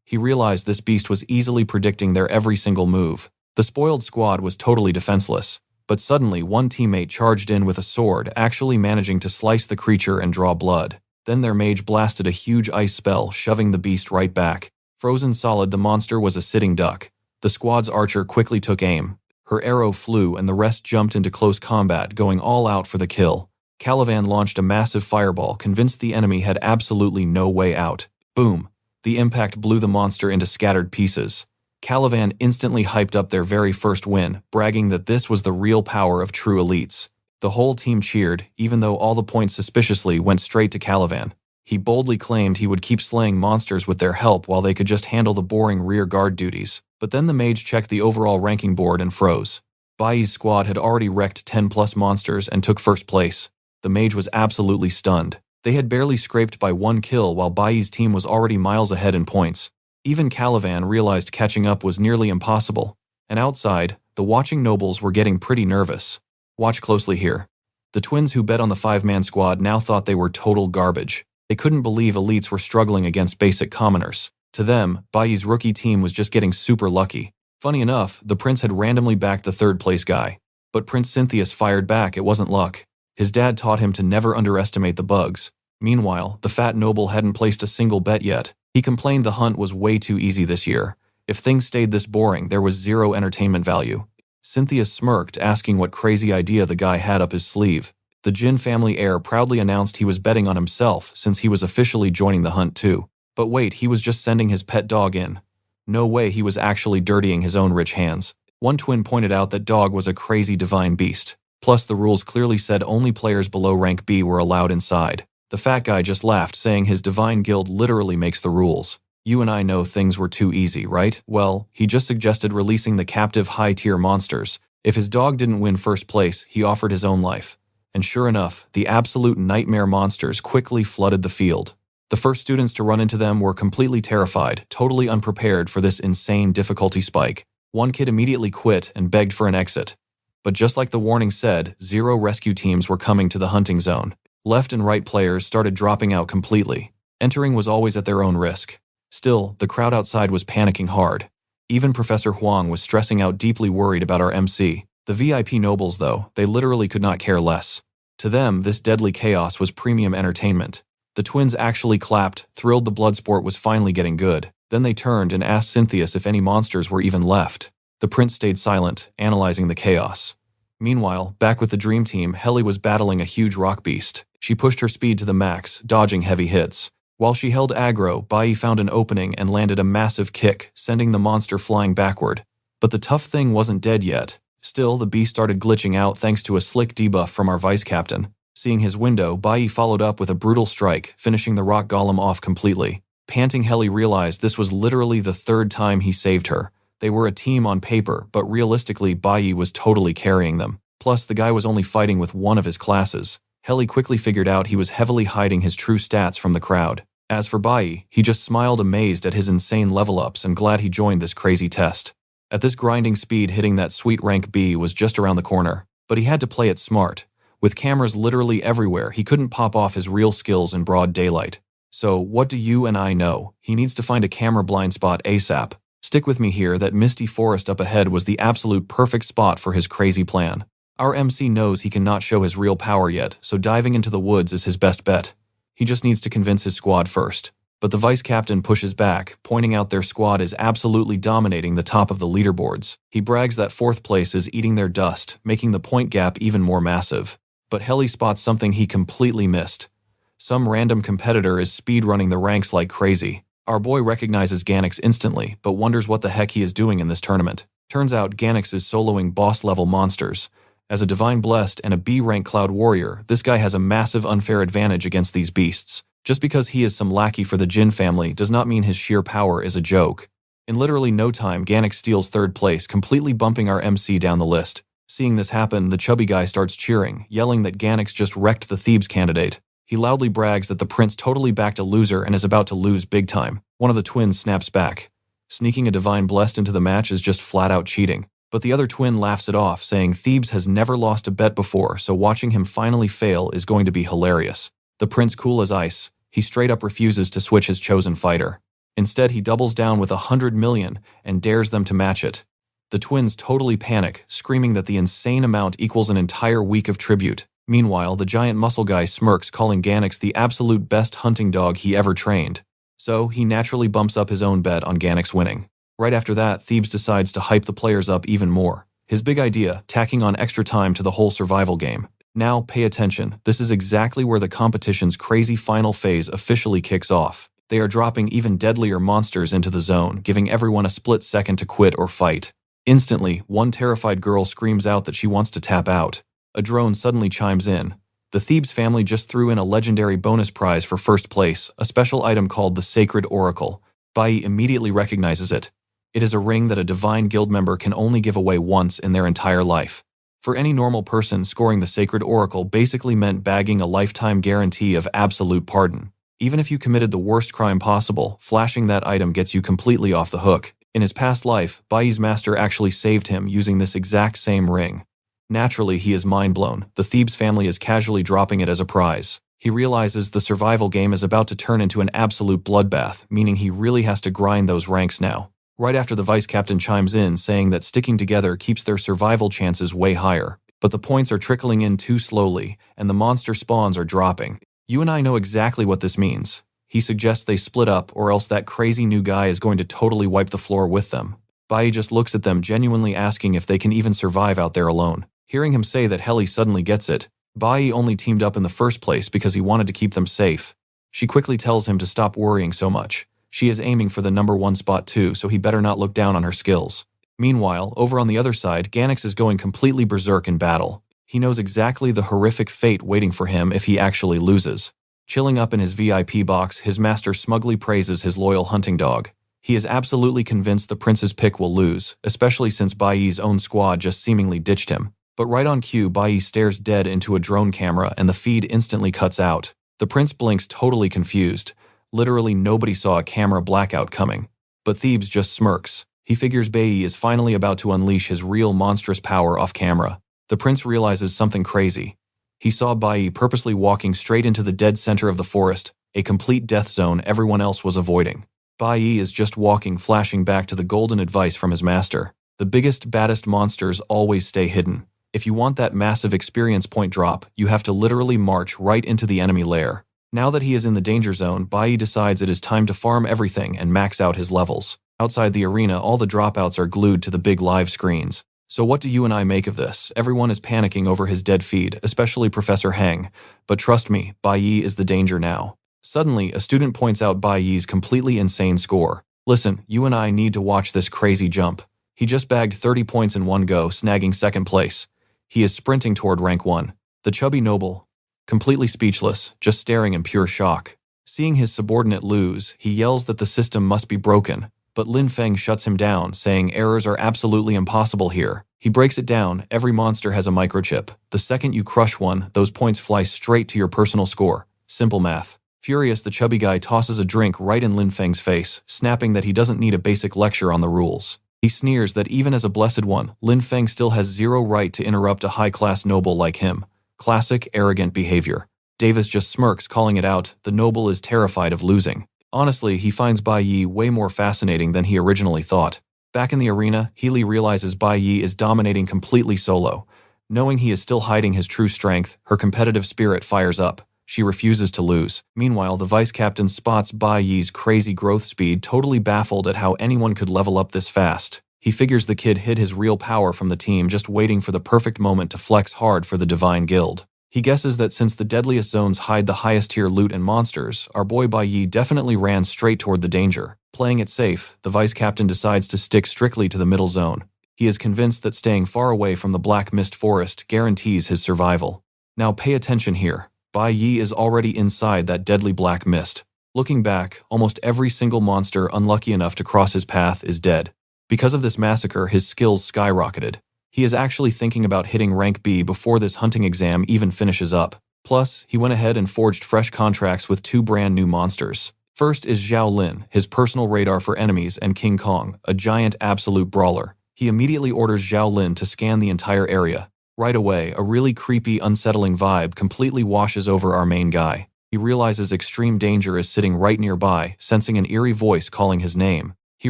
Speaker 1: He realized this beast was easily predicting their every single move. The spoiled squad was totally defenseless, but suddenly one teammate charged in with a sword, actually managing to slice the creature and draw blood. Then their mage blasted a huge ice spell, shoving the beast right back. Frozen solid, the monster was a sitting duck. The squad's archer quickly took aim. Her arrow flew and the rest jumped into close combat, going all out for the kill. Calivan launched a massive fireball, convinced the enemy had absolutely no way out. Boom! The impact blew the monster into scattered pieces. Calivan instantly hyped up their very first win, bragging that this was the real power of true elites. The whole team cheered, even though all the points suspiciously went straight to Calivan. He boldly claimed he would keep slaying monsters with their help while they could just handle the boring rear guard duties. But then the mage checked the overall ranking board and froze. Bayi's squad had already wrecked 10+ monsters and took first place. The mage was absolutely stunned. They had barely scraped by 1 kill while Bayi's team was already miles ahead in points. Even Calivan realized catching up was nearly impossible. And outside, the watching nobles were getting pretty nervous. Watch closely here. The twins who bet on the 5-man squad now thought they were total garbage. They couldn't believe elites were struggling against basic commoners. To them, Bayi's rookie team was just getting super lucky. Funny enough, the prince had randomly backed the 3rd-place guy. But Prince Cynthius fired back. It wasn't luck. His dad taught him to never underestimate the bugs. Meanwhile, the fat noble hadn't placed a single bet yet. He complained the hunt was way too easy this year. If things stayed this boring, there was zero entertainment value. Cynthius smirked, asking what crazy idea the guy had up his sleeve. The Jin family heir proudly announced he was betting on himself since he was officially joining the hunt too. But wait, he was just sending his pet dog in. No way, he was actually dirtying his own rich hands. One twin pointed out that dog was a crazy divine beast. Plus, the rules clearly said only players below rank B were allowed inside. The fat guy just laughed, saying his divine guild literally makes the rules. You and I know things were too easy, right? Well, he just suggested releasing the captive high-tier monsters. If his dog didn't win first place, he offered his own life. And sure enough, the absolute nightmare monsters quickly flooded the field. The first students to run into them were completely terrified, totally unprepared for this insane difficulty spike. One kid immediately quit and begged for an exit. But just like the warning said, 0 rescue teams were coming to the hunting zone. Left and right players started dropping out completely. Entering was always at their own risk. Still, the crowd outside was panicking hard. Even Professor Huang was stressing out, deeply worried about our MC. The VIP nobles, though, they literally could not care less. To them, this deadly chaos was premium entertainment. The twins actually clapped, thrilled the blood sport was finally getting good. Then they turned and asked Cynthius if any monsters were even left. The prince stayed silent, analyzing the chaos. Meanwhile, back with the dream team, Heli was battling a huge rock beast. She pushed her speed to the max, dodging heavy hits. While she held aggro, Bayi found an opening and landed a massive kick, sending the monster flying backward. But the tough thing wasn't dead yet. Still, the beast started glitching out thanks to a slick debuff from our vice captain. Seeing his window, Bayi followed up with a brutal strike, finishing the rock golem off completely. Panting, Heli realized this was literally the 3rd time he saved her. They were a team on paper, but realistically, Bayi was totally carrying them. Plus, the guy was only fighting with one of his classes. Heli quickly figured out he was heavily hiding his true stats from the crowd. As for Bayi, he just smiled, amazed at his insane level-ups and glad he joined this crazy test. At this grinding speed, hitting that sweet rank B was just around the corner. But he had to play it smart. With cameras literally everywhere, he couldn't pop off his real skills in broad daylight. So, what do you and I know? He needs to find a camera blind spot ASAP. Stick with me here, that misty forest up ahead was the absolute perfect spot for his crazy plan. Our MC knows he cannot show his real power yet, so diving into the woods is his best bet. He just needs to convince his squad first. But the vice captain pushes back, pointing out their squad is absolutely dominating the top of the leaderboards. He brags that 4th place is eating their dust, making the point gap even more massive. But Heli spots something he completely missed. Some random competitor is speedrunning the ranks like crazy. Our boy recognizes Ganix instantly, but wonders what the heck he is doing in this tournament. Turns out Ganix is soloing boss-level monsters. As a Divine Blessed and a B-rank Cloud Warrior, this guy has a massive unfair advantage against these beasts. Just because he is some lackey for the Jin family does not mean his sheer power is a joke. In literally no time, Ganix steals 3rd place, completely bumping our MC down the list. Seeing this happen, the chubby guy starts cheering, yelling that Ganix just wrecked the Thebes candidate. He loudly brags that the prince totally backed a loser and is about to lose big time. One of the twins snaps back. Sneaking a Divine Blessed into the match is just flat-out cheating. But the other twin laughs it off, saying Thebes has never lost a bet before, so watching him finally fail is going to be hilarious. The prince, cool as ice, he straight up refuses to switch his chosen fighter. Instead, he doubles down with 100 million and dares them to match it. The twins totally panic, screaming that the insane amount equals an entire week of tribute. Meanwhile, the giant muscle guy smirks, calling Ganix the absolute best hunting dog he ever trained. So, he naturally bumps up his own bet on Ganix winning. Right after that, Thebes decides to hype the players up even more. His big idea, tacking on extra time to the whole survival game. Now, pay attention, this is exactly where the competition's crazy final phase officially kicks off. They are dropping even deadlier monsters into the zone, giving everyone a split second to quit or fight. Instantly, one terrified girl screams out that she wants to tap out. A drone suddenly chimes in. The Thebes family just threw in a legendary bonus prize for first place, a special item called the Sacred Oracle. Bayi immediately recognizes it. It is a ring that a divine guild member can only give away once in their entire life. For any normal person, scoring the Sacred Oracle basically meant bagging a lifetime guarantee of absolute pardon. Even if you committed the worst crime possible, flashing that item gets you completely off the hook. In his past life, Bayi's master actually saved him using this exact same ring. Naturally, he is mind-blown. The Thebes family is casually dropping it as a prize. He realizes the survival game is about to turn into an absolute bloodbath, meaning he really has to grind those ranks now. Right after the vice captain chimes in, saying that sticking together keeps their survival chances way higher. But the points are trickling in too slowly, and the monster spawns are dropping. You and I know exactly what this means. He suggests they split up, or else that crazy new guy is going to totally wipe the floor with them. Bayi just looks at them, genuinely asking if they can even survive out there alone. Hearing him say that, Helly suddenly gets it. Bayi only teamed up in the first place because he wanted to keep them safe. She quickly tells him to stop worrying so much. She is aiming for the #1 spot too, so he better not look down on her skills. Meanwhile, over on the other side, Ganix is going completely berserk in battle. He knows exactly the horrific fate waiting for him if he actually loses. Chilling up in his VIP box, his master smugly praises his loyal hunting dog. He is absolutely convinced the prince's pick will lose, especially since Bayi's own squad just seemingly ditched him. But right on cue, Bayi stares dead into a drone camera and the feed instantly cuts out. The prince blinks, totally confused. Literally nobody saw a camera blackout coming. But Thebes just smirks. He figures Bayi is finally about to unleash his real monstrous power off camera. The prince realizes something crazy. He saw Bayi purposely walking straight into the dead center of the forest, a complete death zone everyone else was avoiding. Bayi is just walking, flashing back to the golden advice from his master. The biggest, baddest monsters always stay hidden. If you want that massive experience point drop, you have to literally march right into the enemy lair. Now that he is in the danger zone, Bayi decides it is time to farm everything and max out his levels. Outside the arena, all the dropouts are glued to the big live screens. So what do you and I make of this? Everyone is panicking over his dead feed, especially Professor Heng. But trust me, Bayi is the danger now. Suddenly, a student points out Bayi's completely insane score. Listen, you and I need to watch this crazy jump. He just bagged 30 points in one go, snagging second place. He is sprinting toward rank 1. The chubby noble, completely speechless, just staring in pure shock. Seeing his subordinate lose, he yells that the system must be broken. But Lin Feng shuts him down, saying errors are absolutely impossible here. He breaks it down, every monster has a microchip. The second you crush one, those points fly straight to your personal score. Simple math. Furious, the chubby guy tosses a drink right in Lin Feng's face, snapping that he doesn't need a basic lecture on the rules. He sneers that even as a blessed one, Lin Feng still has zero right to interrupt a high-class noble like him. Classic, arrogant behavior. Davis just smirks, calling it out. The noble is terrified of losing. Honestly, he finds Bayi way more fascinating than he originally thought. Back in the arena, Healy realizes Bayi is dominating completely solo. Knowing he is still hiding his true strength, her competitive spirit fires up. She refuses to lose. Meanwhile, the vice captain spots Bayi's crazy growth speed, totally baffled at how anyone could level up this fast. He figures the kid hid his real power from the team, just waiting for the perfect moment to flex hard for the Divine Guild. He guesses that since the deadliest zones hide the highest tier loot and monsters, our boy Bayi definitely ran straight toward the danger. Playing it safe, the vice captain decides to stick strictly to the middle zone. He is convinced that staying far away from the Black Mist Forest guarantees his survival. Now pay attention here. Bayi is already inside that deadly black mist. Looking back, almost every single monster unlucky enough to cross his path is dead. Because of this massacre, his skills skyrocketed. He is actually thinking about hitting rank B before this hunting exam even finishes up. Plus, he went ahead and forged fresh contracts with 2 brand new monsters. First is Zhao Lin, his personal radar for enemies, and King Kong, a giant absolute brawler. He immediately orders Zhao Lin to scan the entire area. Right away, a really creepy, unsettling vibe completely washes over our main guy. He realizes extreme danger is sitting right nearby, sensing an eerie voice calling his name. He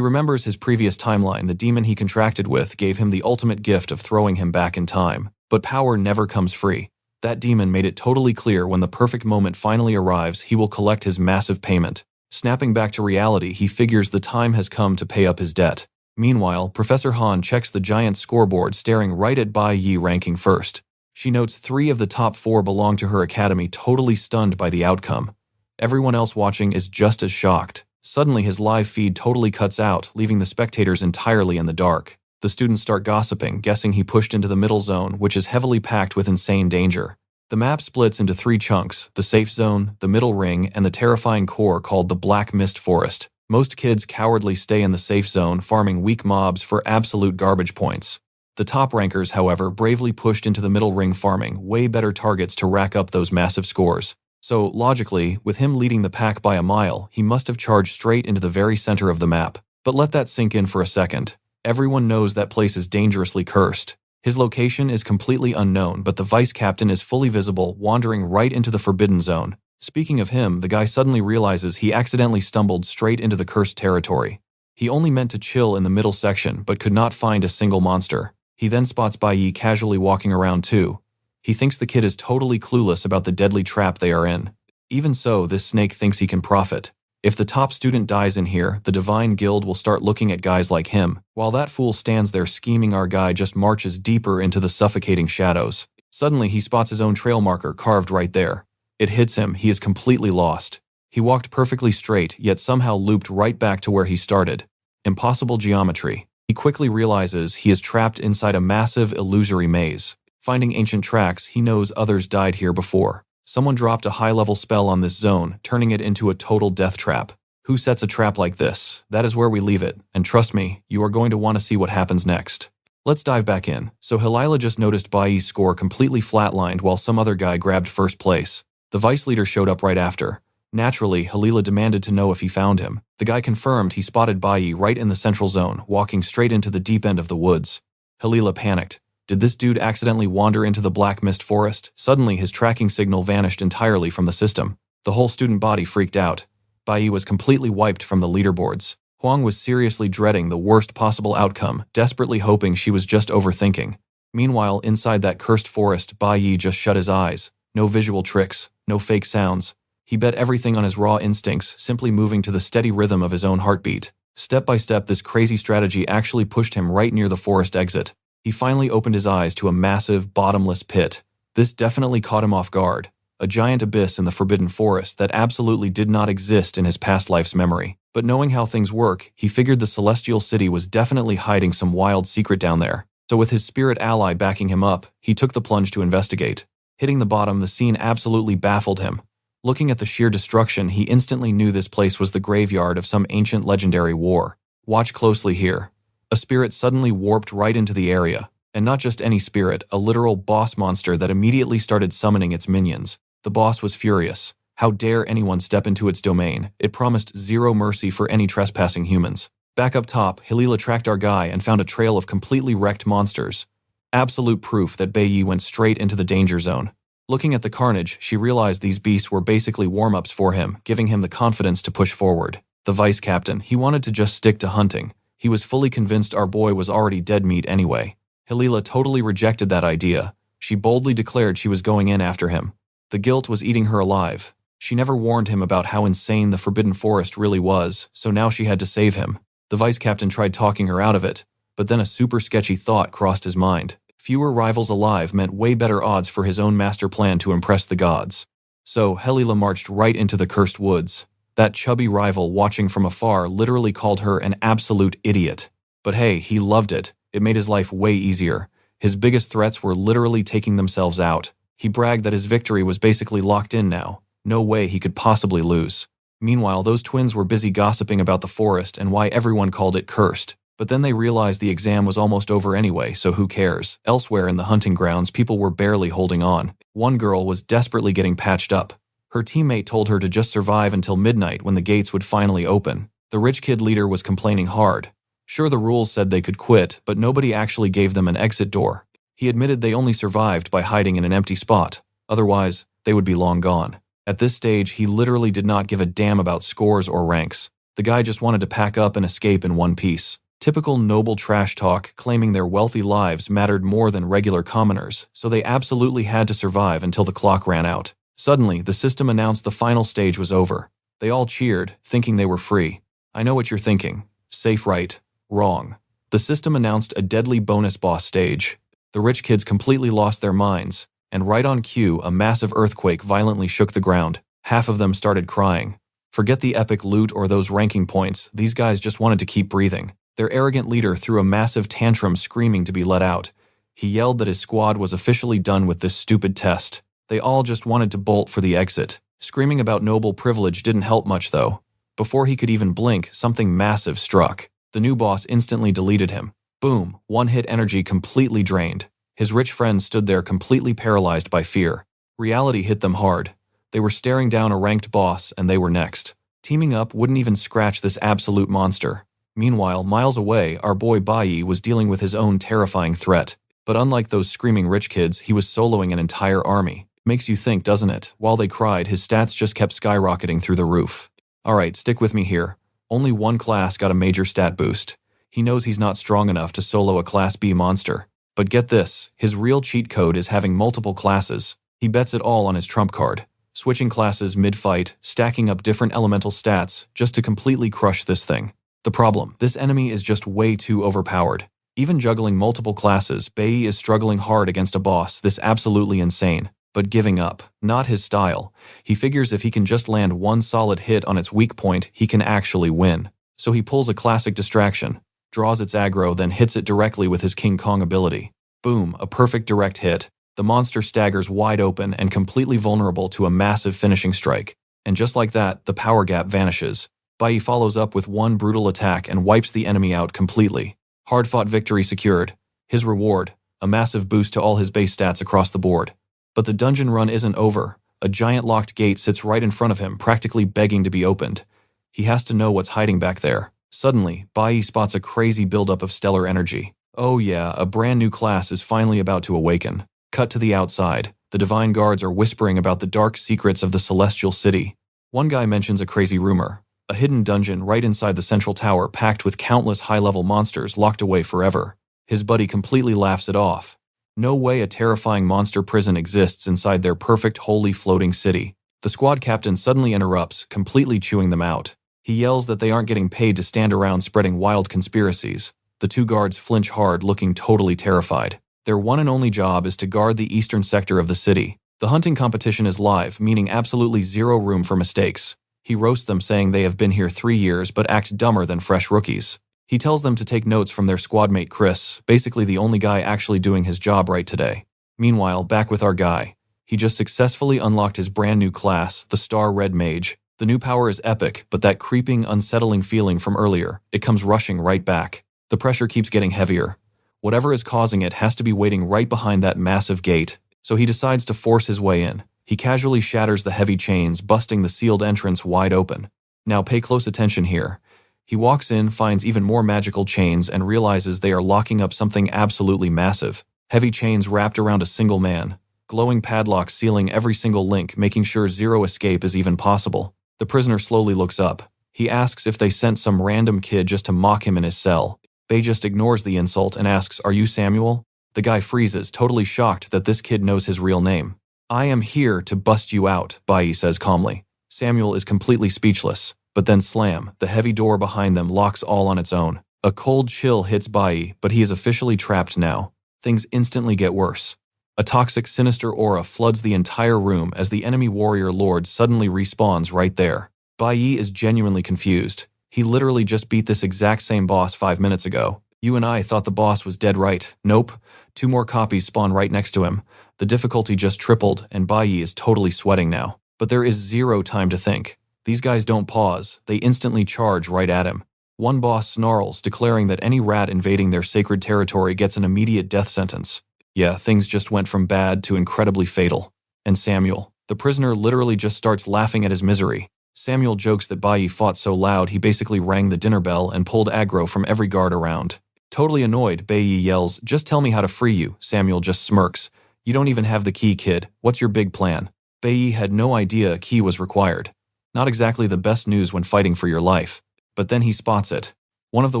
Speaker 1: remembers his previous timeline. The demon he contracted with gave him the ultimate gift of throwing him back in time. But power never comes free. That demon made it totally clear when the perfect moment finally arrives, he will collect his massive payment. Snapping back to reality, he figures the time has come to pay up his debt. Meanwhile, Professor Han checks the giant scoreboard, staring right at Bai Yi ranking first. She notes 3 of the top 4 belong to her academy, totally stunned by the outcome. Everyone else watching is just as shocked. Suddenly his live feed totally cuts out, leaving the spectators entirely in the dark. The students start gossiping, guessing he pushed into the middle zone, which is heavily packed with insane danger. The map splits into 3 chunks: the safe zone, the middle ring, and the terrifying core called the Black Mist Forest. Most kids cowardly stay in the safe zone, farming weak mobs for absolute garbage points. The top rankers, however, bravely pushed into the middle ring, farming way better targets to rack up those massive scores. So, logically, with him leading the pack by a mile, he must have charged straight into the very center of the map. But let that sink in for a second. Everyone knows that place is dangerously cursed. His location is completely unknown, but the vice captain is fully visible, wandering right into the forbidden zone. Speaking of him, the guy suddenly realizes he accidentally stumbled straight into the cursed territory. He only meant to chill in the middle section, but could not find a single monster. He then spots Bai Yi casually walking around too. He thinks the kid is totally clueless about the deadly trap they are in. Even so, this snake thinks he can profit. If the top student dies in here, the Divine Guild will start looking at guys like him. While that fool stands there scheming, our guy just marches deeper into the suffocating shadows. Suddenly, he spots his own trail marker carved right there. It hits him. He is completely lost. He walked perfectly straight, yet somehow looped right back to where he started. Impossible geometry. He quickly realizes he is trapped inside a massive, illusory maze. Finding ancient tracks, he knows others died here before. Someone dropped a high-level spell on this zone, turning it into a total death trap. Who sets a trap like this? That is where we leave it, and trust me, you are going to want to see what happens next. Let's dive back in. So Halila just noticed Bai's score completely flatlined while some other guy grabbed first place. The vice leader showed up right after. Naturally, Halila demanded to know if he found him. The guy confirmed he spotted Bai right in the central zone, walking straight into the deep end of the woods. Halila panicked. Did this dude accidentally wander into the Black Mist Forest? Suddenly, his tracking signal vanished entirely from the system. The whole student body freaked out. Bai was completely wiped from the leaderboards. Huang was seriously dreading the worst possible outcome, desperately hoping she was just overthinking. Meanwhile, inside that cursed forest, Bai just shut his eyes. No visual tricks, no fake sounds. He bet everything on his raw instincts, simply moving to the steady rhythm of his own heartbeat. Step by step, this crazy strategy actually pushed him right near the forest exit. He finally opened his eyes to a massive, bottomless pit. This definitely caught him off guard. A giant abyss in the forbidden forest that absolutely did not exist in his past life's memory. But knowing how things work, he figured the Celestial City was definitely hiding some wild secret down there. So with his spirit ally backing him up, he took the plunge to investigate. Hitting the bottom, the scene absolutely baffled him. Looking at the sheer destruction, he instantly knew this place was the graveyard of some ancient legendary war. Watch closely here. A spirit suddenly warped right into the area. And not just any spirit, a literal boss monster that immediately started summoning its minions. The boss was furious. How dare anyone step into its domain? It promised zero mercy for any trespassing humans. Back up top, Halila tracked our guy and found a trail of completely wrecked monsters. Absolute proof that Bayi went straight into the danger zone. Looking at the carnage, she realized these beasts were basically warm-ups for him, giving him the confidence to push forward. The vice captain, he wanted to just stick to hunting. He was fully convinced our boy was already dead meat anyway. Halila totally rejected that idea. She boldly declared she was going in after him. The guilt was eating her alive. She never warned him about how insane the Forbidden Forest really was, so now she had to save him. The vice captain tried talking her out of it, but then a super sketchy thought crossed his mind. Fewer rivals alive meant way better odds for his own master plan to impress the gods. So Halila marched right into the cursed woods. That chubby rival watching from afar literally called her an absolute idiot. But hey, he loved it. It made his life way easier. His biggest threats were literally taking themselves out. He bragged that his victory was basically locked in now. No way he could possibly lose. Meanwhile, those twins were busy gossiping about the forest and why everyone called it cursed. But then they realized the exam was almost over anyway, so who cares? Elsewhere in the hunting grounds, people were barely holding on. One girl was desperately getting patched up. Her teammate told her to just survive until midnight when the gates would finally open. The rich kid leader was complaining hard. Sure, the rules said they could quit, but nobody actually gave them an exit door. He admitted they only survived by hiding in an empty spot. Otherwise, they would be long gone. At this stage, he literally did not give a damn about scores or ranks. The guy just wanted to pack up and escape in one piece. Typical noble trash talk, claiming their wealthy lives mattered more than regular commoners, so they absolutely had to survive until the clock ran out. Suddenly, the system announced the final stage was over. They all cheered, thinking they were free. I know what you're thinking. Safe right. Wrong. The system announced a deadly bonus boss stage. The rich kids completely lost their minds, and right on cue, a massive earthquake violently shook the ground. Half of them started crying. Forget the epic loot or those ranking points, these guys just wanted to keep breathing. Their arrogant leader threw a massive tantrum screaming to be let out. He yelled that his squad was officially done with this stupid test. They all just wanted to bolt for the exit. Screaming about noble privilege didn't help much though. Before he could even blink, something massive struck. The new boss instantly deleted him. Boom, one-hit energy completely drained. His rich friends stood there completely paralyzed by fear. Reality hit them hard. They were staring down a ranked boss and they were next. Teaming up wouldn't even scratch this absolute monster. Meanwhile, miles away, our boy Bayi was dealing with his own terrifying threat. But unlike those screaming rich kids, he was soloing an entire army. Makes you think, doesn't it? While they cried, his stats just kept skyrocketing through the roof. Alright, stick with me here. Only one class got a major stat boost. He knows he's not strong enough to solo a Class B monster. But get this, his real cheat code is having multiple classes. He bets it all on his trump card. Switching classes mid-fight, stacking up different elemental stats, just to completely crush this thing. The problem, this enemy is just way too overpowered. Even juggling multiple classes, Bayi is struggling hard against a boss this absolutely insane. But giving up, not his style. He figures if he can just land one solid hit on its weak point, he can actually win. So he pulls a classic distraction, draws its aggro, then hits it directly with his King Kong ability. Boom, a perfect direct hit. The monster staggers wide open and completely vulnerable to a massive finishing strike. And just like that, the power gap vanishes. Bayi follows up with one brutal attack and wipes the enemy out completely. Hard-fought victory secured. His reward, a massive boost to all his base stats across the board. But the dungeon run isn't over. A giant locked gate sits right in front of him, practically begging to be opened. He has to know what's hiding back there. Suddenly, Bayi spots a crazy buildup of stellar energy. Oh yeah, a brand new class is finally about to awaken. Cut to the outside. The divine guards are whispering about the dark secrets of the celestial city. One guy mentions a crazy rumor. A hidden dungeon right inside the central tower packed with countless high-level monsters locked away forever. His buddy completely laughs it off. No way a terrifying monster prison exists inside their perfect holy floating city. The squad captain suddenly interrupts, completely chewing them out. He yells that they aren't getting paid to stand around spreading wild conspiracies. The two guards flinch hard, looking totally terrified. Their one and only job is to guard the eastern sector of the city. The hunting competition is live, meaning absolutely zero room for mistakes. He roasts them, saying they have been here 3 years but act dumber than fresh rookies. He tells them to take notes from their squadmate Chris, basically the only guy actually doing his job right today. Meanwhile, back with our guy. He just successfully unlocked his brand new class, the Star Red Mage. The new power is epic, but that creeping, unsettling feeling from earlier, it comes rushing right back. The pressure keeps getting heavier. Whatever is causing it has to be waiting right behind that massive gate, so he decides to force his way in. He casually shatters the heavy chains, busting the sealed entrance wide open. Now pay close attention here. He walks in, finds even more magical chains, and realizes they are locking up something absolutely massive. Heavy chains wrapped around a single man. Glowing padlocks sealing every single link, making sure zero escape is even possible. The prisoner slowly looks up. He asks if they sent some random kid just to mock him in his cell. Bayi just ignores the insult and asks, "Are you Samuel?" The guy freezes, totally shocked that this kid knows his real name. "I am here to bust you out," Bayi says calmly. Samuel is completely speechless, but then slam, the heavy door behind them locks all on its own. A cold chill hits Bayi, but he is officially trapped now. Things instantly get worse. A toxic, sinister aura floods the entire room as the enemy warrior lord suddenly respawns right there. Bayi is genuinely confused. He literally just beat this exact same boss 5 minutes ago. You and I thought the boss was dead, right? Nope. 2 more copies spawn right next to him. The difficulty just tripled, and Bayi is totally sweating now. But there is zero time to think. These guys don't pause. They instantly charge right at him. One boss snarls, declaring that any rat invading their sacred territory gets an immediate death sentence. Yeah, things just went from bad to incredibly fatal. And Samuel, the prisoner, literally just starts laughing at his misery. Samuel jokes that Bayi fought so loud he basically rang the dinner bell and pulled aggro from every guard around. Totally annoyed, Bayi yells, "Just tell me how to free you." Samuel just smirks. "You don't even have the key, kid. What's your big plan?" Bayi had no idea a key was required. Not exactly the best news when fighting for your life. But then he spots it. One of the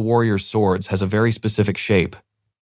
Speaker 1: warrior's swords has a very specific shape.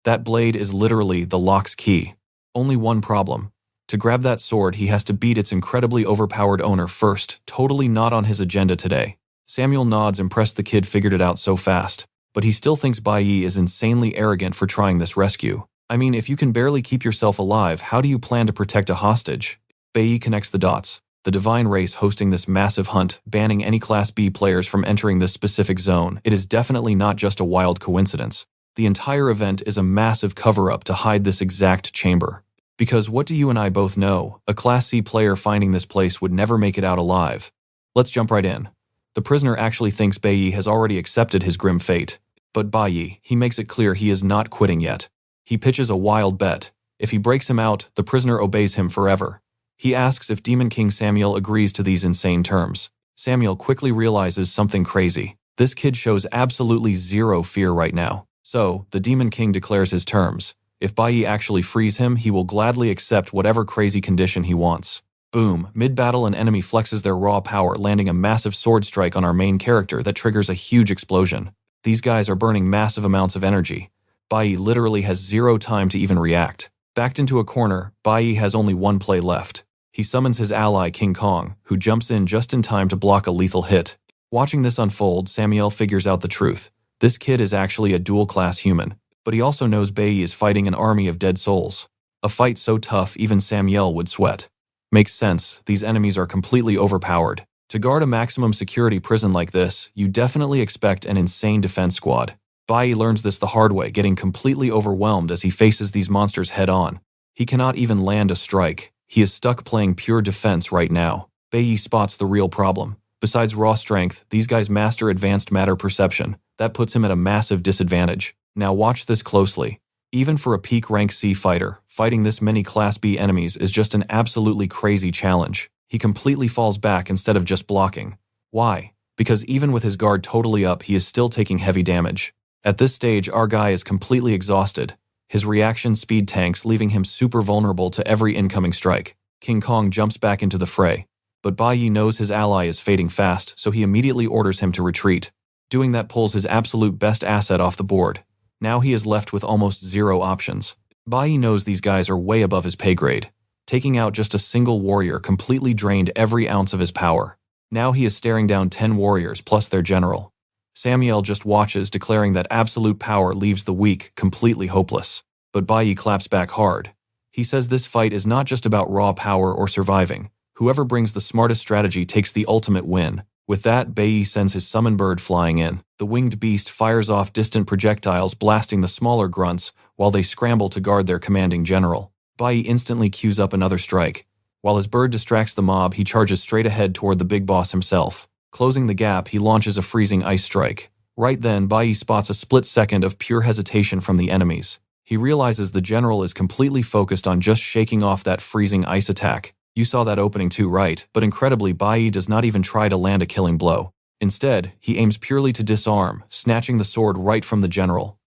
Speaker 1: That blade is literally the lock's key. Only one problem. To grab that sword, he has to beat its incredibly overpowered owner first, totally not on his agenda today. Samuel nods, impressed the kid figured it out so fast. But he still thinks Bayi is insanely arrogant for trying this rescue. I mean, if you can barely keep yourself alive, how do you plan to protect a hostage? Bayi connects the dots. The divine race hosting this massive hunt, banning any Class B players from entering this specific zone. It is definitely not just a wild coincidence. The entire event is a massive cover-up to hide this exact chamber. Because what do you and I both know? A Class C player finding this place would never make it out alive. Let's jump right in. The prisoner actually thinks Bayi has already accepted his grim fate. But Bayi, he makes it clear he is not quitting yet. He pitches a wild bet. If he breaks him out, the prisoner obeys him forever. He asks if Demon King Samuel agrees to these insane terms. Samuel quickly realizes something crazy. This kid shows absolutely zero fear right now. So, the Demon King declares his terms. If Bayi actually frees him, he will gladly accept whatever crazy condition he wants. Boom, mid-battle an enemy flexes their raw power, landing a massive sword strike on our main character that triggers a huge explosion. These guys are burning massive amounts of energy. Bayi literally has zero time to even react. Backed into a corner, Bayi has only one play left. He summons his ally King Kong, who jumps in just in time to block a lethal hit. Watching this unfold, Samuel figures out the truth. This kid is actually a dual-class human, but he also knows Bayi is fighting an army of dead souls. A fight so tough even Samuel would sweat. Makes sense, these enemies are completely overpowered. To guard a maximum security prison like this, you definitely expect an insane defense squad. Bayi learns this the hard way, getting completely overwhelmed as he faces these monsters head-on. He cannot even land a strike. He is stuck playing pure defense right now. Bayi spots the real problem. Besides raw strength, these guys master advanced matter perception. That puts him at a massive disadvantage. Now watch this closely. Even for a peak rank C fighter, fighting this many Class B enemies is just an absolutely crazy challenge. He completely falls back instead of just blocking. Why? Because even with his guard totally up, he is still taking heavy damage. At this stage, our guy is completely exhausted. His reaction speed tanks, leaving him super vulnerable to every incoming strike. King Kong jumps back into the fray. But Bayi knows his ally is fading fast, so he immediately orders him to retreat. Doing that pulls his absolute best asset off the board. Now he is left with almost zero options. Bayi knows these guys are way above his pay grade. Taking out just a single warrior completely drained every ounce of his power. Now he is staring down 10 warriors plus their general. Samuel just watches, declaring that absolute power leaves the weak completely hopeless. But Bayi claps back hard. He says this fight is not just about raw power or surviving. Whoever brings the smartest strategy takes the ultimate win. With that, Bayi sends his summon bird flying in. The winged beast fires off distant projectiles, blasting the smaller grunts while they scramble to guard their commanding general. Bayi instantly cues up another strike. While his bird distracts the mob, he charges straight ahead toward the big boss himself. Closing the gap, he launches a freezing ice strike. Right then, Bayi spots a split second of pure hesitation from the enemies. He realizes the general is completely focused on just shaking off that freezing ice attack. You saw that opening too, right? But incredibly, Bayi does not even try to land a killing blow. Instead, he aims purely to disarm, snatching the sword right from the general.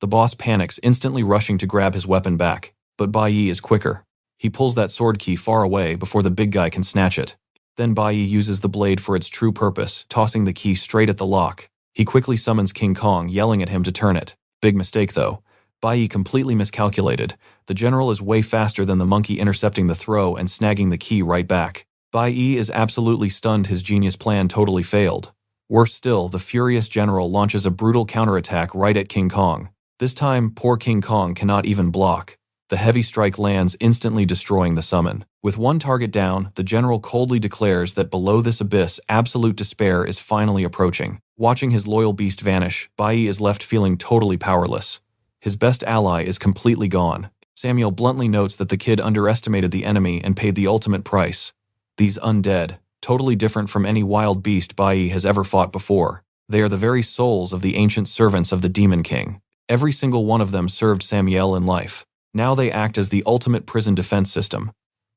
Speaker 1: The boss panics, instantly rushing to grab his weapon back. But Bayi is quicker. He pulls that sword key far away before the big guy can snatch it. Then Bayi uses the blade for its true purpose, tossing the key straight at the lock. He quickly summons King Kong, yelling at him to turn it. Big mistake though. Bayi completely miscalculated. The general is way faster than the monkey, intercepting the throw and snagging the key right back. Bayi is absolutely stunned, his genius plan totally failed. Worse still, the furious general launches a brutal counterattack right at King Kong. This time, poor King Kong cannot even block. The heavy strike lands, instantly destroying the summon. With one target down, the general coldly declares that below this abyss, absolute despair is finally approaching. Watching his loyal beast vanish, Bayi is left feeling totally powerless. His best ally is completely gone. Samuel bluntly notes that the kid underestimated the enemy and paid the ultimate price. These undead, totally different from any wild beast Bayi has ever fought before. They are the very souls of the ancient servants of the Demon King. Every single one of them served Samuel in life. Now they act as the ultimate prison defense system.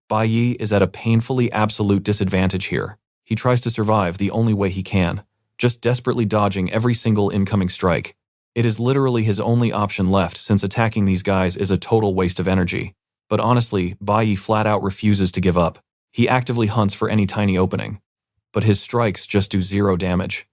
Speaker 1: Bayi is at a painfully absolute disadvantage here. He tries to survive the only way he can, just desperately dodging every single incoming strike. It is literally his only option left, since attacking these guys is a total waste of energy. But honestly, Bayi flat out refuses to give up. He actively hunts for any tiny opening. But his strikes just do zero damage.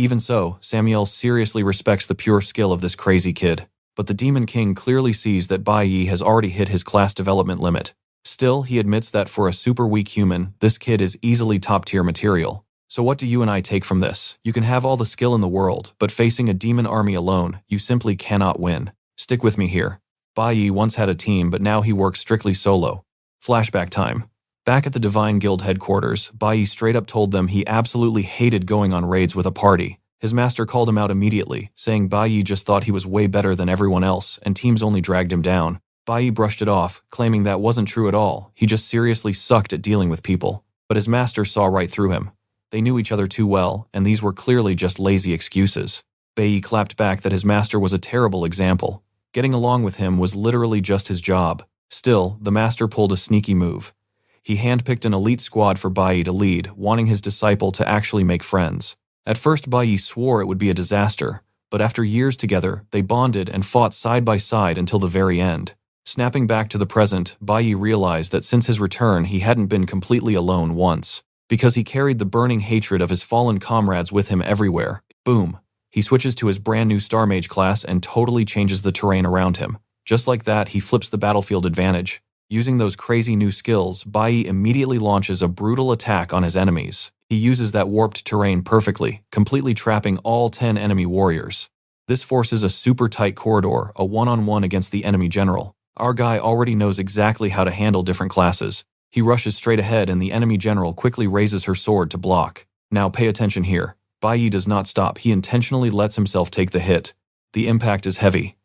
Speaker 1: Even so, Samuel seriously respects the pure skill of this crazy kid. But the Demon King clearly sees that Bayi has already hit his class development limit. Still, he admits that for a super weak human, this kid is easily top-tier material. So what do you and I take from this? You can have all the skill in the world, but facing a demon army alone, you simply cannot win. Stick with me here. Bayi once had a team, but now he works strictly solo. Flashback time. Back at the Divine Guild headquarters, Bayi straight up told them he absolutely hated going on raids with a party. His master called him out immediately, saying Bayi just thought he was way better than everyone else and teams only dragged him down. Bayi brushed it off, claiming that wasn't true at all. He just seriously sucked at dealing with people. But his master saw right through him. They knew each other too well, and these were clearly just lazy excuses. Bayi clapped back that his master was a terrible example. Getting along with him was literally just his job. Still, the master pulled a sneaky move. He handpicked an elite squad for Bayi to lead, wanting his disciple to actually make friends. At first, Bayi swore it would be a disaster, but after years together, they bonded and fought side by side until the very end. Snapping back to the present, Bayi realized that since his return, he hadn't been completely alone once, because he carried the burning hatred of his fallen comrades with him everywhere. Boom. He switches to his brand new Star Mage class and totally changes the terrain around him. Just like that, he flips the battlefield advantage. Using those crazy new skills, Bayi immediately launches a brutal attack on his enemies. He uses that warped terrain perfectly, completely trapping all 10 enemy warriors. This forces a super tight corridor, a one-on-one against the enemy general. Our guy already knows exactly how to handle different classes. He rushes straight ahead and the enemy general quickly raises her sword to block. Now pay attention here. Bayi does not stop. He intentionally lets himself take the hit. The impact is heavy.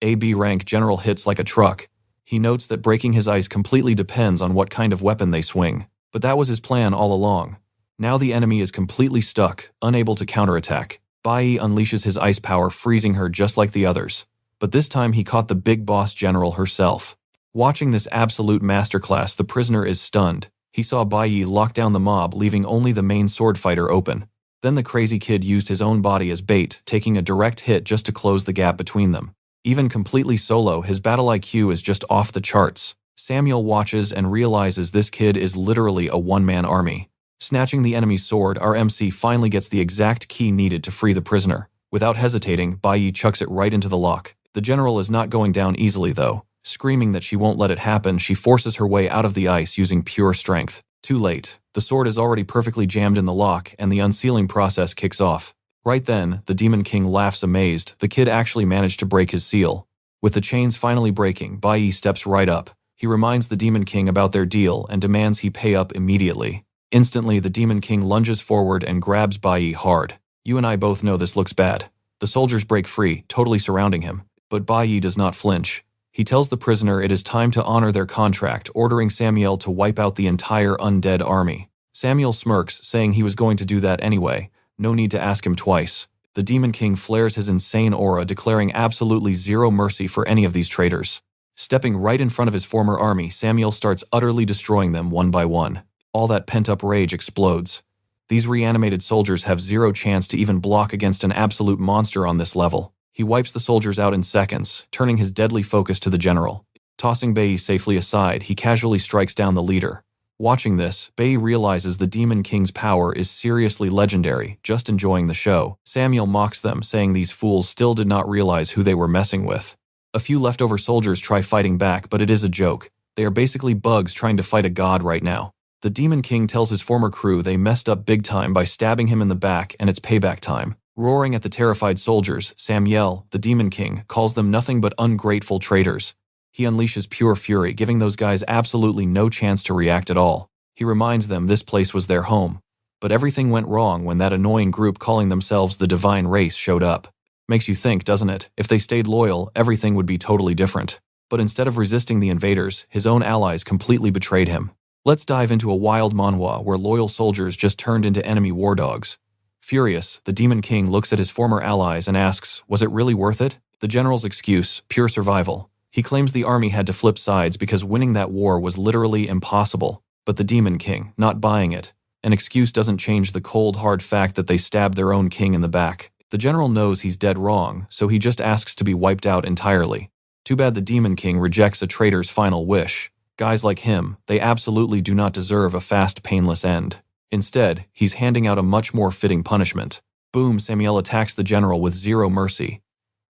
Speaker 1: AB rank general hits like a truck. He notes that breaking his ice completely depends on what kind of weapon they swing. But that was his plan all along. Now the enemy is completely stuck, unable to counterattack. Bayi unleashes his ice power, freezing her just like the others. But this time he caught the big boss general herself. Watching this absolute masterclass, the prisoner is stunned. He saw Bayi lock down the mob, leaving only the main sword fighter open. Then the crazy kid used his own body as bait, taking a direct hit just to close the gap between them. Even completely solo, his battle IQ is just off the charts. Samuel watches and realizes this kid is literally a one-man army. Snatching the enemy's sword, our MC finally gets the exact key needed to free the prisoner. Without hesitating, Bayi chucks it right into the lock. The general is not going down easily though. Screaming that she won't let it happen, she forces her way out of the ice using pure strength. Too late. The sword is already perfectly jammed in the lock, and the unsealing process kicks off. Right then, the Demon King laughs amazed. The kid actually managed to break his seal. With the chains finally breaking, Bayi steps right up. He reminds the Demon King about their deal and demands he pay up immediately. Instantly, the Demon King lunges forward and grabs Bayi hard. You and I both know this looks bad. The soldiers break free, totally surrounding him. But Bayi does not flinch. He tells the prisoner it is time to honor their contract, ordering Samuel to wipe out the entire undead army. Samuel smirks, saying he was going to do that anyway. No need to ask him twice. The Demon King flares his insane aura, declaring absolutely zero mercy for any of these traitors. Stepping right in front of his former army, Samuel starts utterly destroying them one by one. All that pent-up rage explodes. These reanimated soldiers have zero chance to even block against an absolute monster on this level. He wipes the soldiers out in seconds, turning his deadly focus to the general. Tossing Bayi safely aside, he casually strikes down the leader. Watching this, Bayi realizes the Demon King's power is seriously legendary, just enjoying the show. Samuel mocks them, saying these fools still did not realize who they were messing with. A few leftover soldiers try fighting back, but it is a joke. They are basically bugs trying to fight a god right now. The Demon King tells his former crew they messed up big time by stabbing him in the back, and it's payback time. Roaring at the terrified soldiers, Samuel, the Demon King, calls them nothing but ungrateful traitors. He unleashes pure fury, giving those guys absolutely no chance to react at all. He reminds them this place was their home. But everything went wrong when that annoying group calling themselves the Divine Race showed up. Makes you think, doesn't it? If they stayed loyal, everything would be totally different. But instead of resisting the invaders, his own allies completely betrayed him. Let's dive into a wild Manhwa where loyal soldiers just turned into enemy war dogs. Furious, the Demon King looks at his former allies and asks, was it really worth it? The general's excuse, pure survival. He claims the army had to flip sides because winning that war was literally impossible. But the Demon King, not buying it. An excuse doesn't change the cold, hard fact that they stabbed their own king in the back. The general knows he's dead wrong, so he just asks to be wiped out entirely. Too bad the Demon King rejects a traitor's final wish. Guys like him, they absolutely do not deserve a fast, painless end. Instead, he's handing out a much more fitting punishment. Boom, Samuel attacks the general with zero mercy.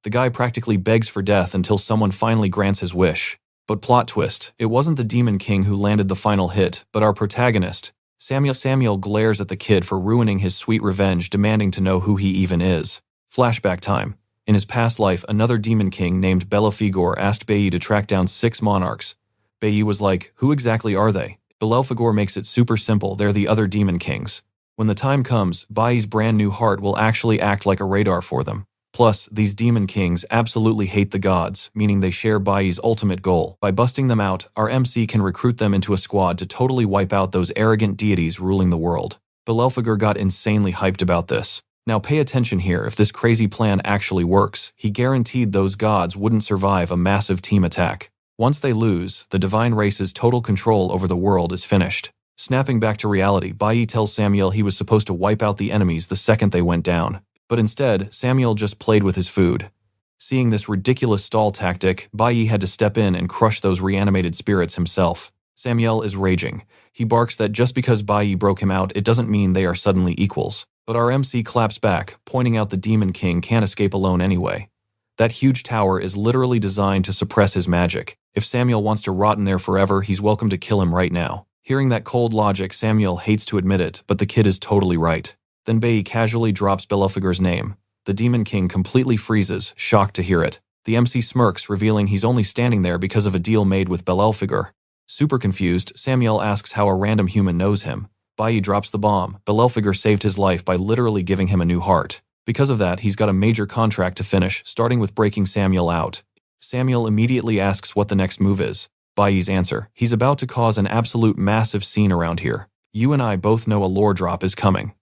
Speaker 1: The guy practically begs for death until someone finally grants his wish. But plot twist, it wasn't the Demon King who landed the final hit, but our protagonist. Samuel glares at the kid for ruining his sweet revenge, demanding to know who he even is. Flashback time. In his past life, another Demon King named Belphegor asked Bayi to track down 6 monarchs. Bayi was like, who exactly are they? Belphegor makes it super simple, they're the other Demon Kings. When the time comes, Bayi's brand new heart will actually act like a radar for them. Plus, these Demon Kings absolutely hate the gods, meaning they share Bayi's ultimate goal. By busting them out, our MC can recruit them into a squad to totally wipe out those arrogant deities ruling the world. Belphegor got insanely hyped about this. Now pay attention here, if this crazy plan actually works, he guaranteed those gods wouldn't survive a massive team attack. Once they lose, the divine race's total control over the world is finished. Snapping back to reality, Bayi tells Samuel he was supposed to wipe out the enemies the second they went down. But instead, Samuel just played with his food. Seeing this ridiculous stall tactic, Bayi had to step in and crush those reanimated spirits himself. Samuel is raging. He barks that just because Bayi broke him out, it doesn't mean they are suddenly equals. But our MC claps back, pointing out the Demon King can't escape alone anyway. That huge tower is literally designed to suppress his magic. If Samuel wants to rot in there forever, he's welcome to kill him right now. Hearing that cold logic, Samuel hates to admit it, but the kid is totally right. Then Bayi casually drops Belphegor's name. The Demon King completely freezes, shocked to hear it. The MC smirks, revealing he's only standing there because of a deal made with Belphegor. Super confused, Samuel asks how a random human knows him. Bayi drops the bomb. Belphegor saved his life by literally giving him a new heart. Because of that, he's got a major contract to finish, starting with breaking Samuel out. Samuel immediately asks what the next move is. Bayi's answer, he's about to cause an absolute massive scene around here. You and I both know a lore drop is coming.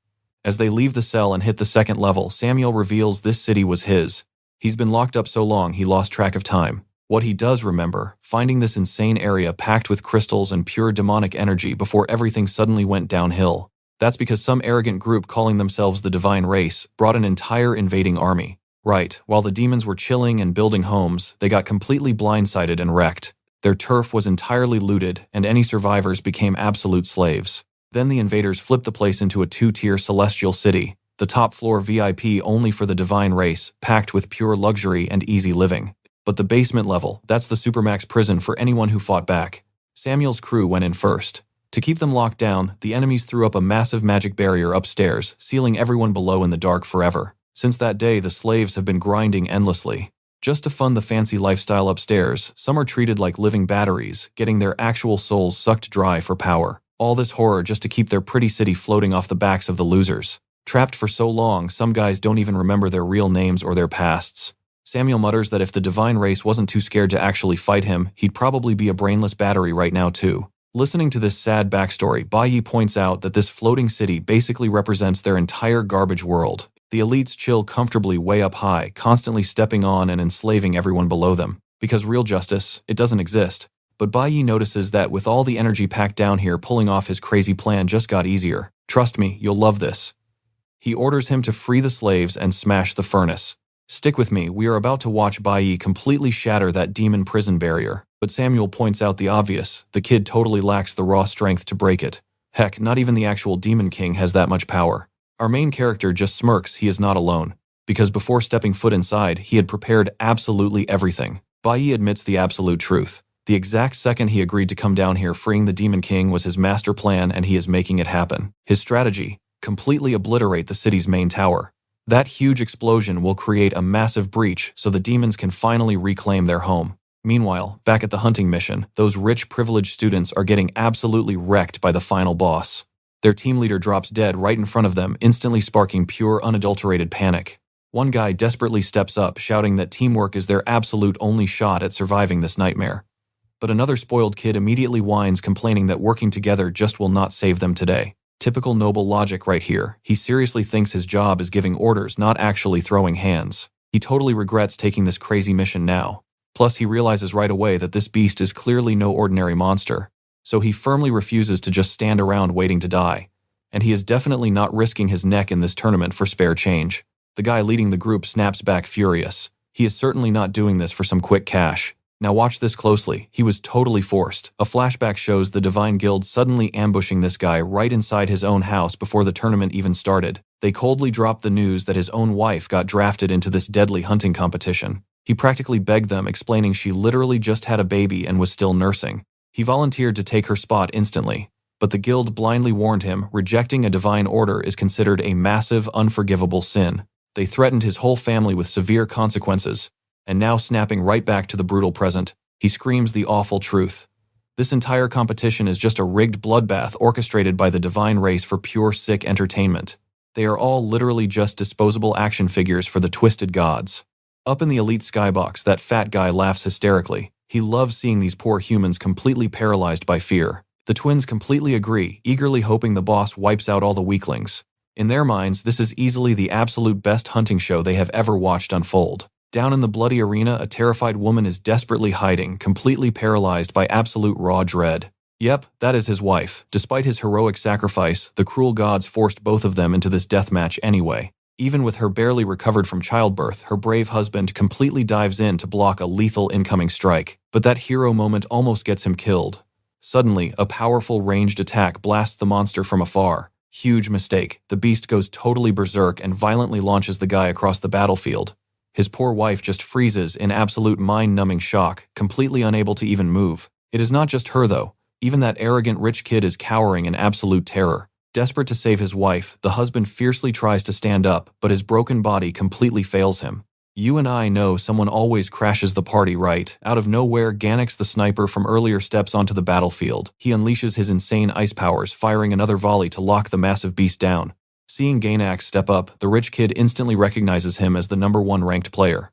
Speaker 1: As they leave the cell and hit the second level, Samuel reveals this city was his. He's been locked up so long he lost track of time. What he does remember, finding this insane area packed with crystals and pure demonic energy before everything suddenly went downhill. That's because some arrogant group calling themselves the Divine Race brought an entire invading army. Right, while the demons were chilling and building homes, they got completely blindsided and wrecked. Their turf was entirely looted, and any survivors became absolute slaves. Then the invaders flipped the place into a 2-tier celestial city, the top floor VIP only for the Divine Race, packed with pure luxury and easy living. But the basement level, that's the supermax prison for anyone who fought back. Samuel's crew went in first. To keep them locked down, the enemies threw up a massive magic barrier upstairs, sealing everyone below in the dark forever. Since that day, the slaves have been grinding endlessly. Just to fund the fancy lifestyle upstairs, some are treated like living batteries, getting their actual souls sucked dry for power. All this horror just to keep their pretty city floating off the backs of the losers. Trapped for so long, some guys don't even remember their real names or their pasts. Samuel mutters that if the Divine Race wasn't too scared to actually fight him, he'd probably be a brainless battery right now too. Listening to this sad backstory, Bayi points out that this floating city basically represents their entire garbage world. The elites chill comfortably way up high, constantly stepping on and enslaving everyone below them. Because real justice, it doesn't exist. But Bayi notices that with all the energy packed down here, pulling off his crazy plan just got easier. Trust me, you'll love this. He orders him to free the slaves and smash the furnace. Stick with me, we are about to watch Bayi completely shatter that demon prison barrier. But Samuel points out the obvious, the kid totally lacks the raw strength to break it. Heck, not even the actual Demon King has that much power. Our main character just smirks he is not alone, because before stepping foot inside, he had prepared absolutely everything. Bayi admits the absolute truth. The exact second he agreed to come down here, freeing the Demon King was his master plan, and he is making it happen. His strategy, completely obliterate the city's main tower. That huge explosion will create a massive breach so the demons can finally reclaim their home. Meanwhile, back at the hunting mission, those rich, privileged students are getting absolutely wrecked by the final boss. Their team leader drops dead right in front of them, instantly sparking pure, unadulterated panic. One guy desperately steps up, shouting that teamwork is their absolute only shot at surviving this nightmare. But another spoiled kid immediately whines, complaining that working together just will not save them today. Typical noble logic right here. He seriously thinks his job is giving orders, not actually throwing hands. He totally regrets taking this crazy mission now. Plus, he realizes right away that this beast is clearly no ordinary monster. So he firmly refuses to just stand around waiting to die. And he is definitely not risking his neck in this tournament for spare change. The guy leading the group snaps back furious. He is certainly not doing this for some quick cash. Now watch this closely, he was totally forced. A flashback shows the Divine Guild suddenly ambushing this guy right inside his own house before the tournament even started. They coldly dropped the news that his own wife got drafted into this deadly hunting competition. He practically begged them, explaining she literally just had a baby and was still nursing. He volunteered to take her spot instantly, but the guild blindly warned him rejecting a divine order is considered a massive, unforgivable sin. They threatened his whole family with severe consequences. And now snapping right back to the brutal present, he screams the awful truth. This entire competition is just a rigged bloodbath orchestrated by the divine race for pure sick entertainment. They are all literally just disposable action figures for the twisted gods. Up in the elite skybox, that fat guy laughs hysterically. He loves seeing these poor humans completely paralyzed by fear. The twins completely agree, eagerly hoping the boss wipes out all the weaklings. In their minds, this is easily the absolute best hunting show they have ever watched unfold. Down in the bloody arena, a terrified woman is desperately hiding, completely paralyzed by absolute raw dread. Yep, that is his wife. Despite his heroic sacrifice, the cruel gods forced both of them into this deathmatch anyway. Even with her barely recovered from childbirth, her brave husband completely dives in to block a lethal incoming strike. But that hero moment almost gets him killed. Suddenly, a powerful ranged attack blasts the monster from afar. Huge mistake. The beast goes totally berserk and violently launches the guy across the battlefield. His poor wife just freezes in absolute mind-numbing shock, completely unable to even move. It is not just her though. Even that arrogant rich kid is cowering in absolute terror. Desperate to save his wife, the husband fiercely tries to stand up, but his broken body completely fails him. You and I know someone always crashes the party, right? Out of nowhere, Ganax the sniper from earlier steps onto the battlefield. He unleashes his insane ice powers, firing another volley to lock the massive beast down. Seeing Ganax step up, the rich kid instantly recognizes him as the #1 ranked player.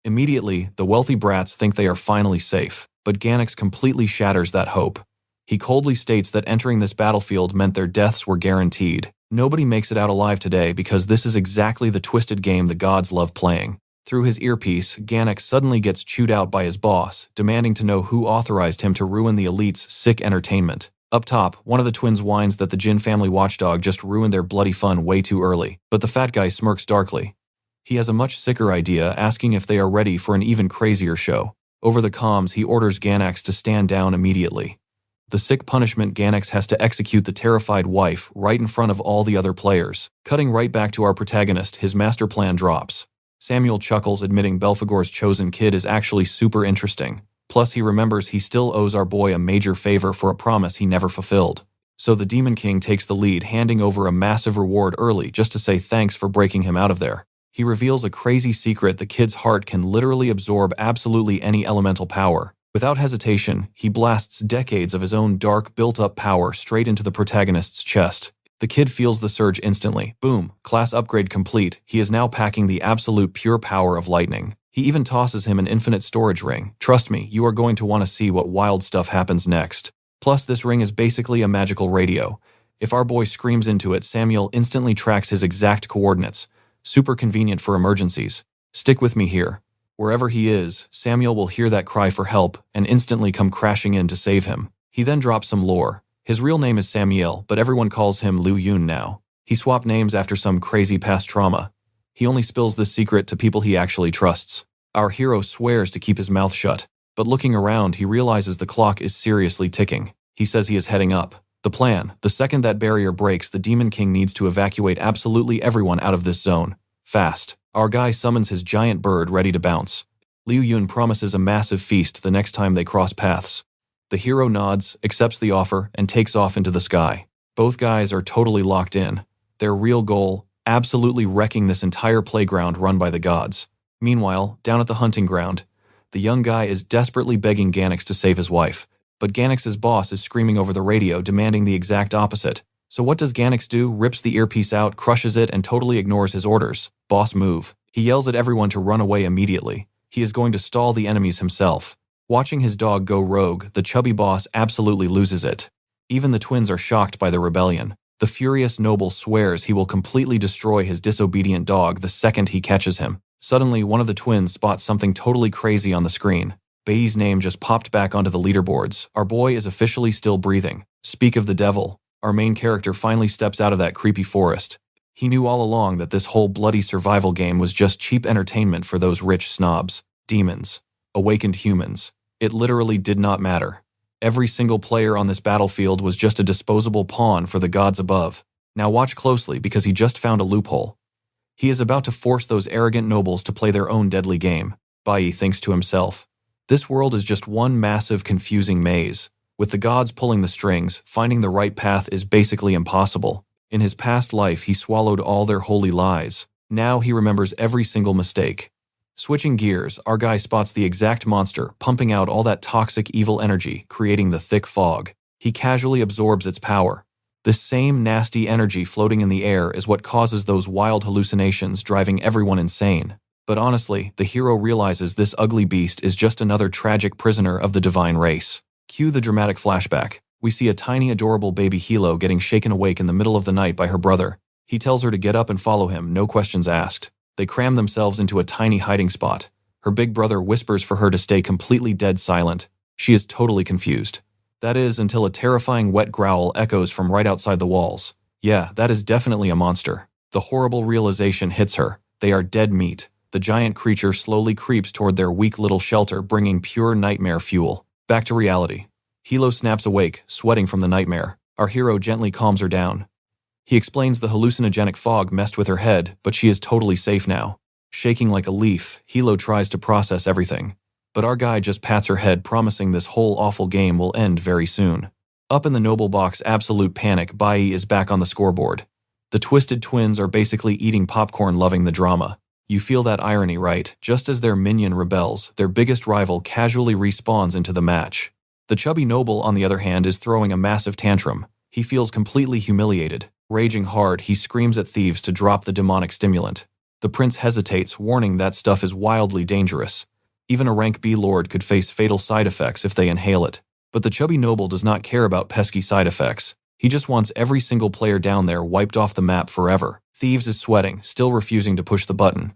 Speaker 1: Immediately, the wealthy brats think they are finally safe, but Ganax completely shatters that hope. He coldly states that entering this battlefield meant their deaths were guaranteed. Nobody makes it out alive today because this is exactly the twisted game the gods love playing. Through his earpiece, Ganax suddenly gets chewed out by his boss, demanding to know who authorized him to ruin the elite's sick entertainment. Up top, one of the twins whines that the Jin family watchdog just ruined their bloody fun way too early, but the fat guy smirks darkly. He has a much sicker idea, asking if they are ready for an even crazier show. Over the comms, he orders Ganax to stand down immediately. The sick punishment, Ganax has to execute the terrified wife right in front of all the other players. Cutting right back to our protagonist, his master plan drops. Samuel chuckles, admitting Belphegor's chosen kid is actually super interesting. Plus, he remembers he still owes our boy a major favor for a promise he never fulfilled. So the Demon King takes the lead, handing over a massive reward early just to say thanks for breaking him out of there. He reveals a crazy secret: the kid's heart can literally absorb absolutely any elemental power. Without hesitation, he blasts decades of his own dark, built-up power straight into the protagonist's chest. The kid feels the surge instantly. Boom, class upgrade complete. He is now packing the absolute pure power of lightning. He even tosses him an infinite storage ring. Trust me, you are going to want to see what wild stuff happens next. Plus, this ring is basically a magical radio. If our boy screams into it, Samuel instantly tracks his exact coordinates. Super convenient for emergencies. Stick with me here. Wherever he is, Samuel will hear that cry for help and instantly come crashing in to save him. He then drops some lore. His real name is Samuel, but everyone calls him Liu Yun now. He swapped names after some crazy past trauma. He only spills this secret to people he actually trusts. Our hero swears to keep his mouth shut, but looking around, he realizes the clock is seriously ticking. He says he is heading up. The plan: the second that barrier breaks, the Demon King needs to evacuate absolutely everyone out of this zone. Fast. Our guy summons his giant bird ready to bounce. Liu Yun promises a massive feast the next time they cross paths. The hero nods, accepts the offer, and takes off into the sky. Both guys are totally locked in. Their real goal: absolutely wrecking this entire playground run by the gods. Meanwhile, down at the hunting ground, the young guy is desperately begging Ganax to save his wife, but Ganax's boss is screaming over the radio, demanding the exact opposite. So what does Ganax do? Rips the earpiece out, crushes it, and totally ignores his orders. Boss move. He yells at everyone to run away immediately. He is going to stall the enemies himself. Watching his dog go rogue, the chubby boss absolutely loses it. Even the twins are shocked by the rebellion. The furious noble swears he will completely destroy his disobedient dog the second he catches him. Suddenly, one of the twins spots something totally crazy on the screen. Bayi's name just popped back onto the leaderboards. Our boy is officially still breathing. Speak of the devil. Our main character finally steps out of that creepy forest. He knew all along that this whole bloody survival game was just cheap entertainment for those rich snobs. Demons. Awakened humans. It literally did not matter. Every single player on this battlefield was just a disposable pawn for the gods above. Now watch closely because he just found a loophole. He is about to force those arrogant nobles to play their own deadly game. Bayi thinks to himself. This world is just one massive confusing maze. With the gods pulling the strings, finding the right path is basically impossible. In his past life, he swallowed all their holy lies. Now he remembers every single mistake. Switching gears, our guy spots the exact monster, pumping out all that toxic evil energy, creating the thick fog. He casually absorbs its power. This same nasty energy floating in the air is what causes those wild hallucinations, driving everyone insane. But honestly, the hero realizes this ugly beast is just another tragic prisoner of the divine race. Cue the dramatic flashback. We see a tiny adorable baby Hilo getting shaken awake in the middle of the night by her brother. He tells her to get up and follow him, no questions asked. They cram themselves into a tiny hiding spot. Her big brother whispers for her to stay completely dead silent. She is totally confused. That is, until a terrifying wet growl echoes from right outside the walls. Yeah, that is definitely a monster. The horrible realization hits her. They are dead meat. The giant creature slowly creeps toward their weak little shelter, bringing pure nightmare fuel. Back to reality. Hilo snaps awake, sweating from the nightmare. Our hero gently calms her down. He explains the hallucinogenic fog messed with her head, but she is totally safe now. Shaking like a leaf, Hilo tries to process everything. But our guy just pats her head, promising this whole awful game will end very soon. Up in the noble box, absolute panic, Bayi is back on the scoreboard. The Twisted Twins are basically eating popcorn, loving the drama. You feel that irony, right? Just as their minion rebels, their biggest rival casually respawns into the match. The chubby noble, on the other hand, is throwing a massive tantrum. He feels completely humiliated. Raging hard, he screams at thieves to drop the demonic stimulant. The prince hesitates, warning that stuff is wildly dangerous. Even a rank B lord could face fatal side effects if they inhale it. But the chubby noble does not care about pesky side effects. He just wants every single player down there wiped off the map forever. Thieves is sweating, still refusing to push the button.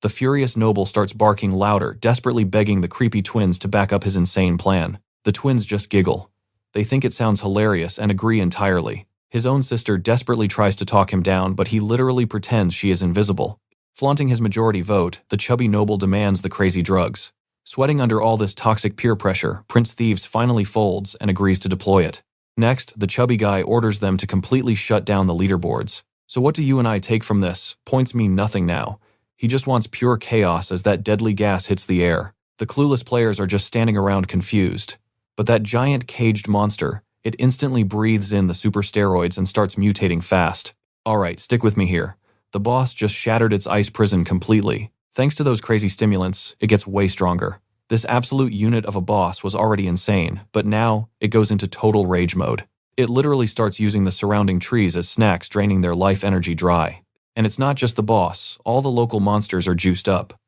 Speaker 1: The furious noble starts barking louder, desperately begging the creepy twins to back up his insane plan. The twins just giggle. They think it sounds hilarious and agree entirely. His own sister desperately tries to talk him down, but he literally pretends she is invisible. Flaunting his majority vote, the chubby noble demands the crazy drugs. Sweating under all this toxic peer pressure, Prince Thieves finally folds and agrees to deploy it. Next, the chubby guy orders them to completely shut down the leaderboards. So what do you and I take from this? Points mean nothing now. He just wants pure chaos as that deadly gas hits the air. The clueless players are just standing around confused. But that giant caged monster, it instantly breathes in the super steroids and starts mutating fast. Alright, stick with me here. The boss just shattered its ice prison completely. Thanks to those crazy stimulants, it gets way stronger. This absolute unit of a boss was already insane, but now it goes into total rage mode. It literally starts using the surrounding trees as snacks, draining their life energy dry. And it's not just the boss, all the local monsters are juiced up.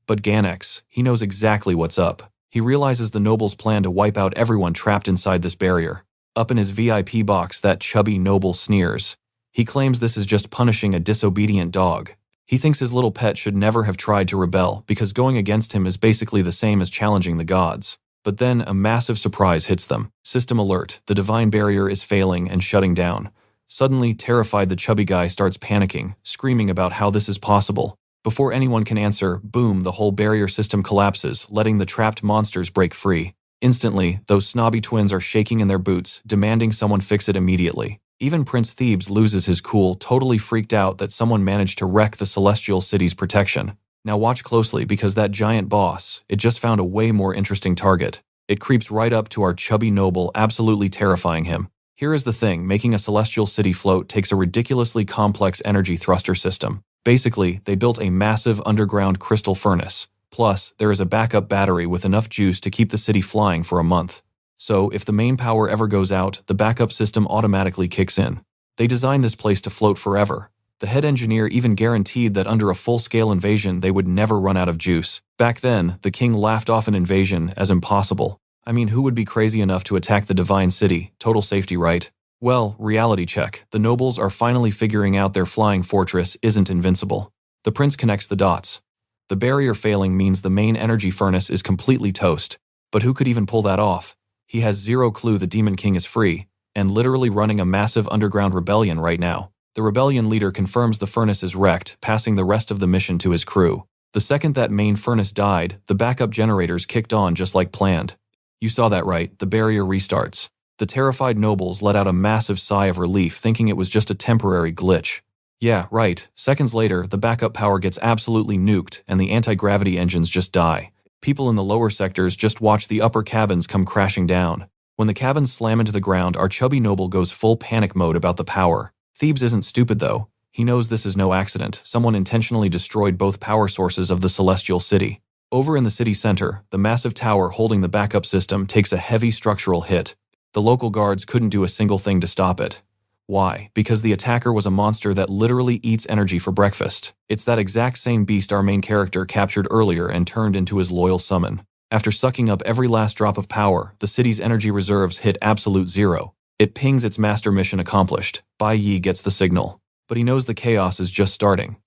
Speaker 1: But Ganex, he knows exactly what's up. He realizes the nobles plan to wipe out everyone trapped inside this barrier. Up in his VIP box, that chubby noble sneers. He claims this is just punishing a disobedient dog. He thinks his little pet should never have tried to rebel because going against him is basically the same as challenging the gods. But then a massive surprise hits them. System alert, the divine barrier is failing and shutting down. Suddenly, terrified, the chubby guy starts panicking, screaming about how this is possible. Before anyone can answer, boom, the whole barrier system collapses, letting the trapped monsters break free. Instantly, those snobby twins are shaking in their boots, demanding someone fix it immediately. Even Prince Thebes loses his cool, totally freaked out that someone managed to wreck the celestial city's protection. Now watch closely because that giant boss, it just found a way more interesting target. It creeps right up to our chubby noble, absolutely terrifying him. Here is the thing, making a celestial city float takes a ridiculously complex energy thruster system. Basically, they built a massive underground crystal furnace. Plus, there is a backup battery with enough juice to keep the city flying for a month. So, if the main power ever goes out, the backup system automatically kicks in. They designed this place to float forever. The head engineer even guaranteed that under a full-scale invasion they would never run out of juice. Back then, the king laughed off an invasion as impossible. I mean, who would be crazy enough to attack the divine city? Total safety, right? Well, reality check. The nobles are finally figuring out their flying fortress isn't invincible. The prince connects the dots. The barrier failing means the main energy furnace is completely toast. But who could even pull that off? He has zero clue the Demon King is free, and literally running a massive underground rebellion right now. The rebellion leader confirms the furnace is wrecked, passing the rest of the mission to his crew. The second that main furnace died, the backup generators kicked on just like planned. You saw that right, the barrier restarts. The terrified nobles let out a massive sigh of relief, thinking it was just a temporary glitch. Yeah, right. Seconds later, the backup power gets absolutely nuked, and the anti-gravity engines just die. People in the lower sectors just watch the upper cabins come crashing down. When the cabins slam into the ground, our chubby noble goes full panic mode about the power. Thebes isn't stupid though. He knows this is no accident. Someone intentionally destroyed both power sources of the celestial city. Over in the city center, the massive tower holding the backup system takes a heavy structural hit. The local guards couldn't do a single thing to stop it. Why? Because the attacker was a monster that literally eats energy for breakfast. It's that exact same beast our main character captured earlier and turned into his loyal summon. After sucking up every last drop of power, the city's energy reserves hit absolute zero. It pings its master mission accomplished. Bayi gets the signal. But he knows the chaos is just starting.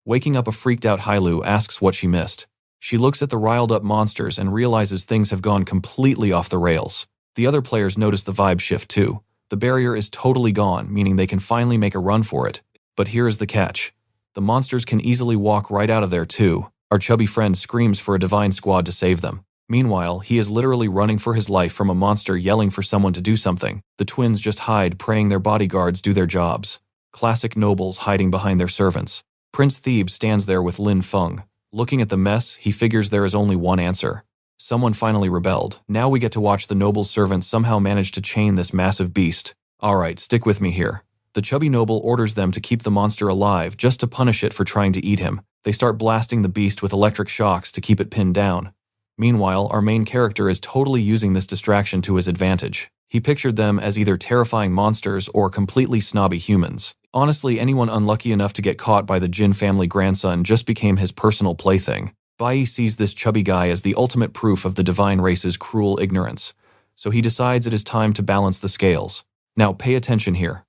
Speaker 1: Waking up a freaked out Hailu asks what she missed. She looks at the riled up monsters and realizes things have gone completely off the rails. The other players notice the vibe shift too. The barrier is totally gone, meaning they can finally make a run for it. But here is the catch. The monsters can easily walk right out of there too. Our chubby friend screams for a divine squad to save them. Meanwhile, he is literally running for his life from a monster yelling for someone to do something. The twins just hide, praying their bodyguards do their jobs. Classic nobles hiding behind their servants. Prince Thebes stands there with Lin Feng. Looking at the mess, he figures there is only one answer. Someone finally rebelled. Now we get to watch the noble's servants somehow manage to chain this massive beast. Alright, stick with me here. The chubby noble orders them to keep the monster alive just to punish it for trying to eat him. They start blasting the beast with electric shocks to keep it pinned down. Meanwhile, our main character is totally using this distraction to his advantage. He pictured them as either terrifying monsters or completely snobby humans. Honestly, anyone unlucky enough to get caught by the Jin family grandson just became his personal plaything. Bayi sees this chubby guy as the ultimate proof of the divine race's cruel ignorance, so he decides it is time to balance the scales. Now pay attention here.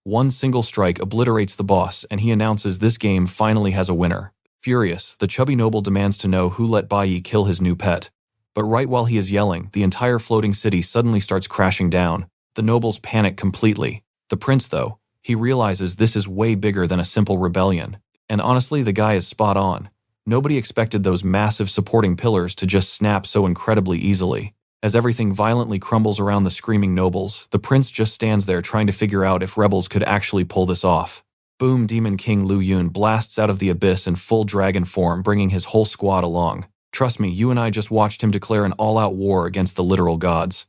Speaker 1: One single strike obliterates the boss, and he announces this game finally has a winner. Furious, the chubby noble demands to know who let Bayi kill his new pet. But right while he is yelling, the entire floating city suddenly starts crashing down. The nobles panic completely. The prince, though, he realizes this is way bigger than a simple rebellion. And honestly, the guy is spot on. Nobody expected those massive supporting pillars to just snap so incredibly easily. As everything violently crumbles around the screaming nobles, the prince just stands there trying to figure out if rebels could actually pull this off. Boom! Demon King Lu Yun blasts out of the abyss in full dragon form, bringing his whole squad along. Trust me, you and I just watched him declare an all-out war against the literal gods.